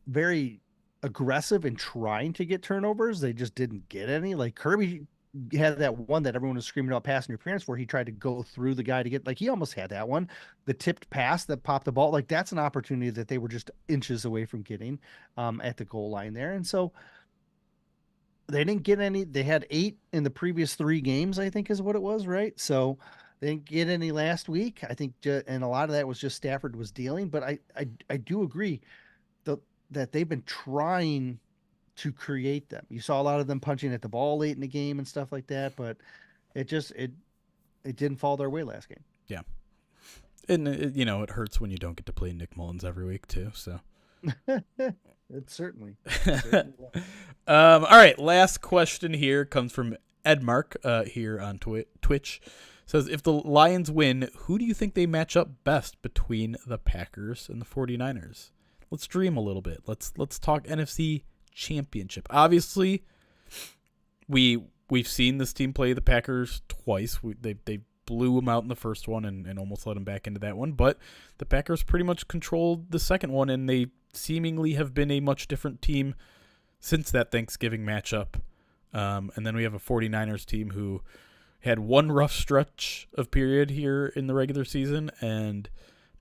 very aggressive in trying to get turnovers. They just didn't get any. Like Kirby had that one that everyone was screaming about pass interference where he tried to go through the guy to get, like, he almost had that one, the tipped pass that popped the ball. Like, that's an opportunity that they were just inches away from getting at the goal line there. And so they didn't get any. They had 8 in the previous 3 games, I think is what it was. Right. So they didn't get any last week, I think. And a lot of that was just Stafford was dealing, but I do agree that they've been trying to create them. You saw a lot of them punching at the ball late in the game and stuff like that, but it didn't fall their way last game. Yeah. And it hurts when you don't get to play Nick Mullins every week too. So it certainly. All right. Last question here comes from Edmark here on Twitch. Says, if the Lions win, who do you think they match up best between the Packers and the 49ers? Let's dream a little bit. Let's talk NFC Championship. Obviously, we've seen this team play the Packers twice. They blew them out in the first one and almost let them back into that one. But the Packers pretty much controlled the second one, and they seemingly have been a much different team since that Thanksgiving matchup. And then we have a 49ers team who had one rough stretch of period here in the regular season and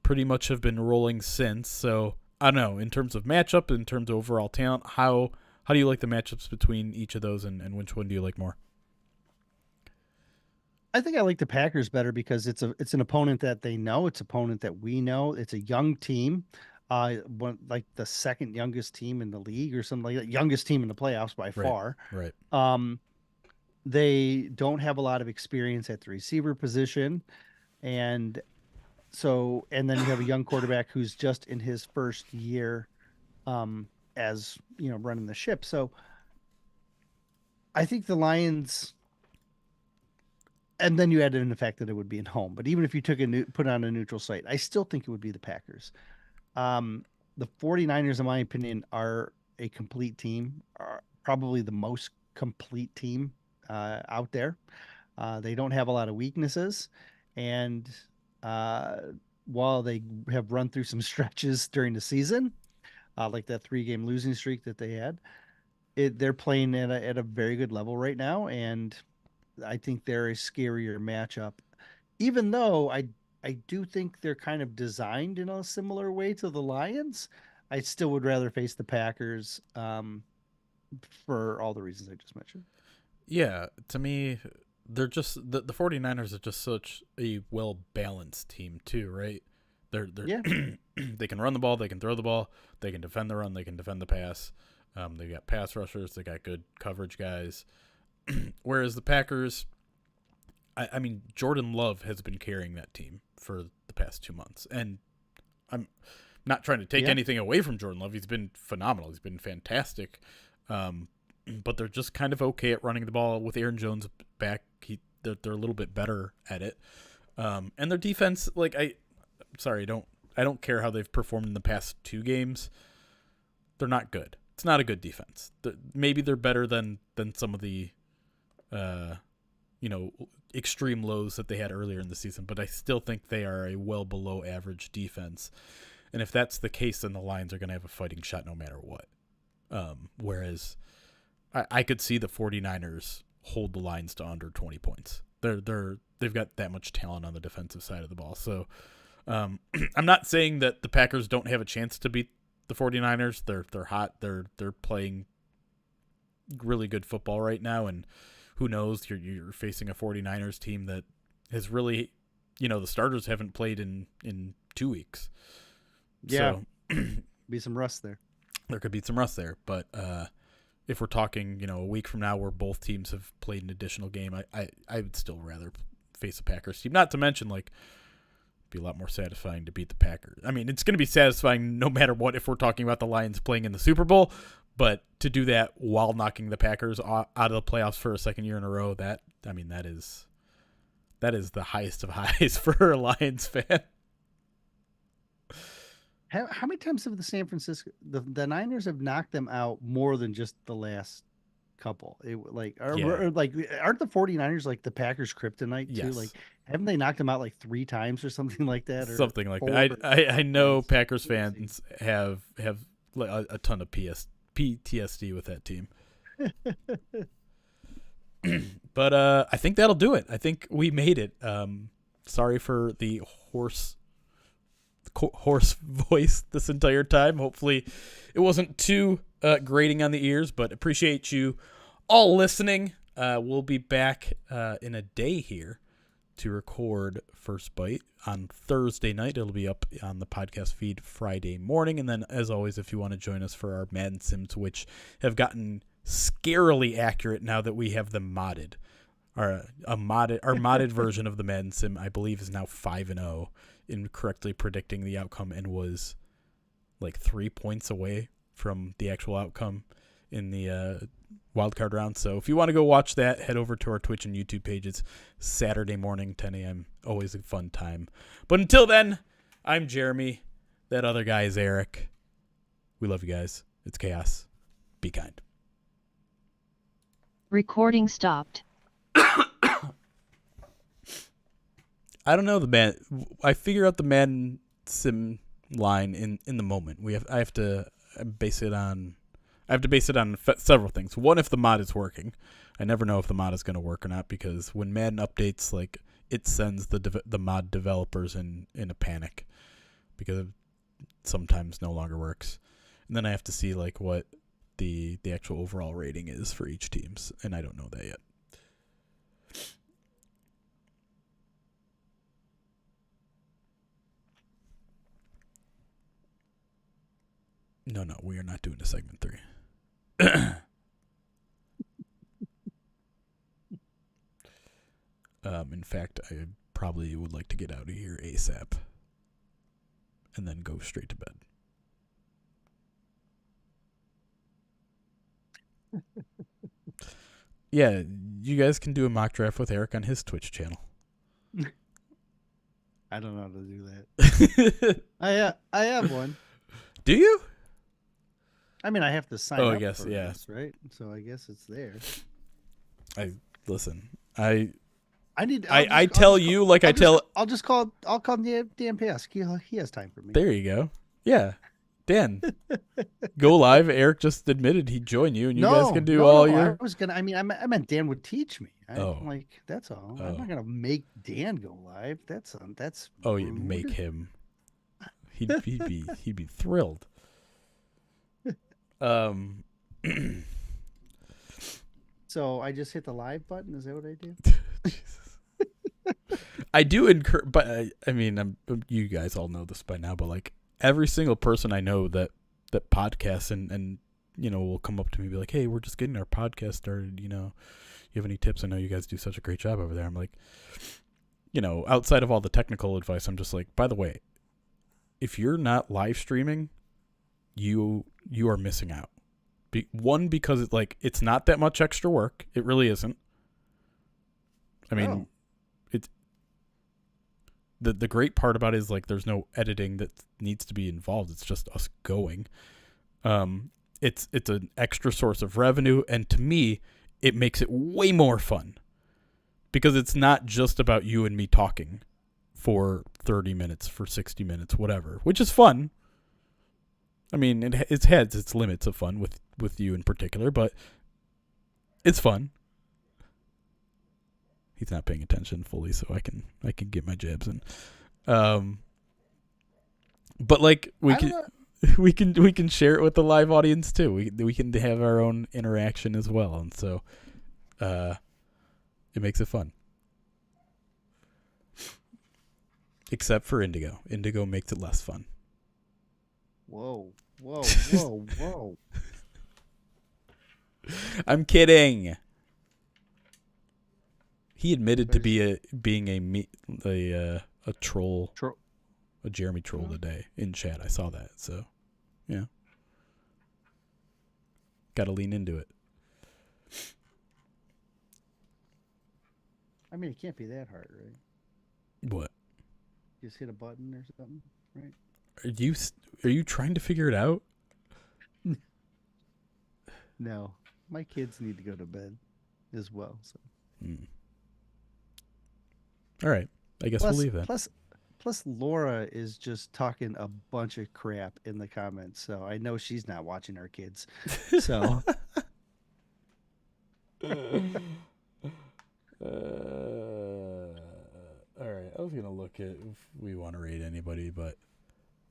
pretty much have been rolling since. So I don't know, in terms of matchup, in terms of overall talent, how do you like the matchups between each of those, and which one do you like more? I think I like the Packers better because it's an opponent that they know. It's an opponent that we know. It's a young team, like the second youngest team in the league or something like that. Youngest team in the playoffs by far. Right. They don't have a lot of experience at the receiver position, and then you have a young quarterback who's just in his first year as, running the ship. So I think the Lions, and then you added in the fact that it would be at home, but even if you put on a neutral site, I still think it would be the Packers. The 49ers, in my opinion, are a complete team, are probably the most complete team out there. They don't have a lot of weaknesses, and while they have run through some stretches during the season, like that 3-game losing streak that they had, they're playing at a very good level right now, and I think they're a scarier matchup. Even though I do think they're kind of designed in a similar way to the Lions, I still would rather face the Packers for all the reasons I just mentioned. Yeah, to me, they're just the 49ers are just such a well-balanced team too, right? They're they can run the ball, they can throw the ball, they can defend the run, they can defend the pass. They got pass rushers, they got good coverage guys. Whereas the Packers, I mean, Jordan Love has been carrying that team for the past 2 months, and I'm not trying to take anything away from Jordan Love. He's been phenomenal. He's been fantastic. But they're just kind of okay at running the ball with Aaron Jones back. They're a little bit better at it. And their defense, like I don't care how they've performed in the past 2 games. They're not good. It's not a good defense. Maybe they're better than some of the, extreme lows that they had earlier in the season. But I still think they are a well below average defense. And if that's the case, then the Lions are going to have a fighting shot no matter what. Whereas I could see the 49ers hold the Lions to under 20 points. They've got that much talent on the defensive side of the ball. So I'm not saying that the Packers don't have a chance to beat the 49ers. They're hot. They're playing really good football right now, and who knows? You're facing a 49ers team that has really, the starters haven't played in 2 weeks. Yeah, be some rust there. There could be some rust there, but if we're talking, a week from now where both teams have played an additional game, I would still rather face a Packers team. Not to mention, like, be a lot more satisfying to beat the Packers. I mean, it's going to be satisfying no matter what if we're talking about the Lions playing in the Super Bowl, but to do that while knocking the Packers out of the playoffs for a second year in a row, that is the highest of highs for a Lions fan. How many times have the Niners have knocked them out more than just the last couple? Aren't the 49ers like the Packers kryptonite too? Yes. Like, haven't they knocked them out like 3 times or something like that? Or something like that. I know Packers fans have a ton of PTSD with that team. But I think that'll do it. I think we made it. Sorry for the hoarse voice this entire time. Hopefully it wasn't too grating on the ears, but appreciate you all listening. We'll be back in a day here to record First Bite on Thursday night. It'll be up on the podcast feed Friday morning. And then, as always, if you want to join us for our Madden Sims, which have gotten scarily accurate now that we have them modded. Our modded version of the Madden Sim, I believe, is now 5-0 in correctly predicting the outcome, and was like 3 points away from the actual outcome in the wildcard round. So if you want to go watch that, head over to our Twitch and YouTube pages. Saturday morning, 10 a.m. Always a fun time. But until then, I'm Jeremy. That other guy is Erik. We love you guys. It's chaos. Be kind. Recording stopped. I don't know I figure out the Madden Sim line in the moment. I have to base it on several things. One, if the mod is working. I never know if the mod is going to work or not, because when Madden updates, like, it sends the mod developers in a panic because it sometimes no longer works. And then I have to see like what the actual overall rating is for each team's, and I don't know that yet. No, we are not doing a segment 3. In fact, I probably would like to get out of here ASAP and then go straight to bed. Yeah, you guys can do a mock draft with Erik on his Twitch channel. I don't know how to do that. I have one. Do you? I mean, I have to sign up. I guess, for yeah. this, right? So I guess it's there. I I'll call Dan Pask. He has time for me. There you go. Yeah. Dan, go live. Erik just admitted he'd join you, and you guys can do all your. I meant Dan would teach me. That's all. I'm not gonna make Dan go live. That's. Oh, you make him. He'd be thrilled. So I just hit the live button. Is that what I do? I do encourage, but I mean, you guys all know this by now, but like every single person I know that podcasts and will come up to me and be like, "Hey, we're just getting our podcast started. You have any tips? I know you guys do such a great job over there." I'm like, outside of all the technical advice, I'm just like, by the way, if you're not live streaming, you are missing out. One, because it's not that much extra work. It really isn't. I mean, the great part about it is like there's no editing that needs to be involved. It's just us going. It's an extra source of revenue, and to me, it makes it way more fun because it's not just about you and me talking for 30 minutes, for 60 minutes, whatever, which is fun. I mean, it has its limits of fun with you in particular, but it's fun. He's not paying attention fully, so I can get my jabs in. But like we can share it with the live audience too. We can have our own interaction as well, and so It makes it fun. Except for Indigo. Indigo makes it less fun. Whoa, whoa, whoa, whoa. I'm kidding. He admitted to being a troll, a Jeremy troll today in chat. I saw that. So, yeah. Got to lean into it. I mean, it can't be that hard, right? What? Just hit a button or something, right? Are you trying to figure it out? No, my kids need to go to bed as well. So. All right, I guess we'll leave that. Plus, Laura is just talking a bunch of crap in the comments, so I know she's not watching our kids. So. All right, I was gonna look at if we want to rate anybody, but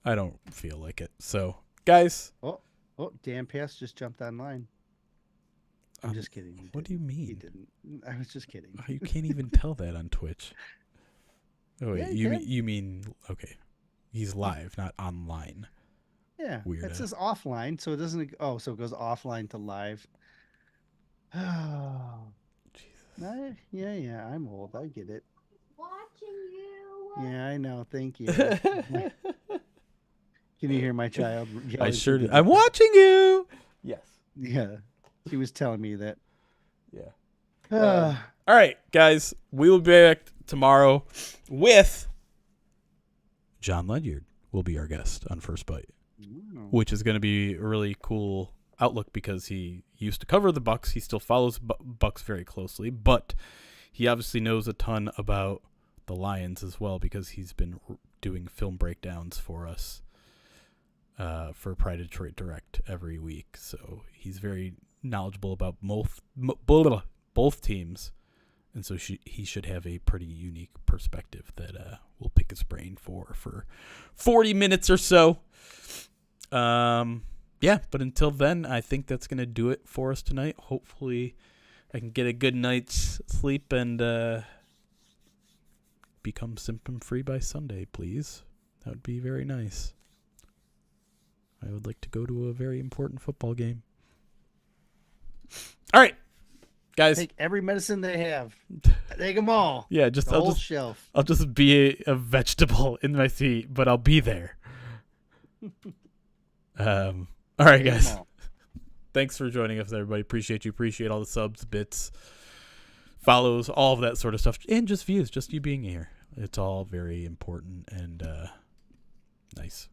I don't feel like it. So, guys. Oh, Dan Pass just jumped online. I'm just kidding. What do you mean? He didn't. I was just kidding. You can't even tell that on Twitch. Oh wait, yeah, you mean okay? He's live, not online. Yeah, weird. It says offline, so it doesn't. Oh, so it goes offline to live. Oh, Jesus. Yeah. I'm old. I get it. Watching you. Yeah, I know. Thank you. Can you hear my child? I sure do. I'm watching you. Yes. Yeah, she was telling me that. Yeah. All right, guys. We will be back tomorrow with John Ledyard will be our guest on First Bite, which is going to be a really cool outlook because he used to cover the Bucs. He still follows Bucs very closely, but he obviously knows a ton about the Lions as well because he's been doing film breakdowns for us for Pride Detroit Direct every week. So he's very knowledgeable about both teams. And so he should have a pretty unique perspective that we'll pick his brain for 40 minutes or so. Yeah, but until then, I think that's going to do it for us tonight. Hopefully I can get a good night's sleep and become symptom-free by Sunday, please. That would be very nice. I would like to go to a very important football game. All right. Guys, take every medicine they have. Take them all. Yeah, whole shelf. I'll just be a vegetable in my seat, but I'll be there. All right, guys. Thanks for joining us, everybody. Appreciate you. Appreciate all the subs, bits, follows, all of that sort of stuff, and just views. Just you being here. It's all very important and nice.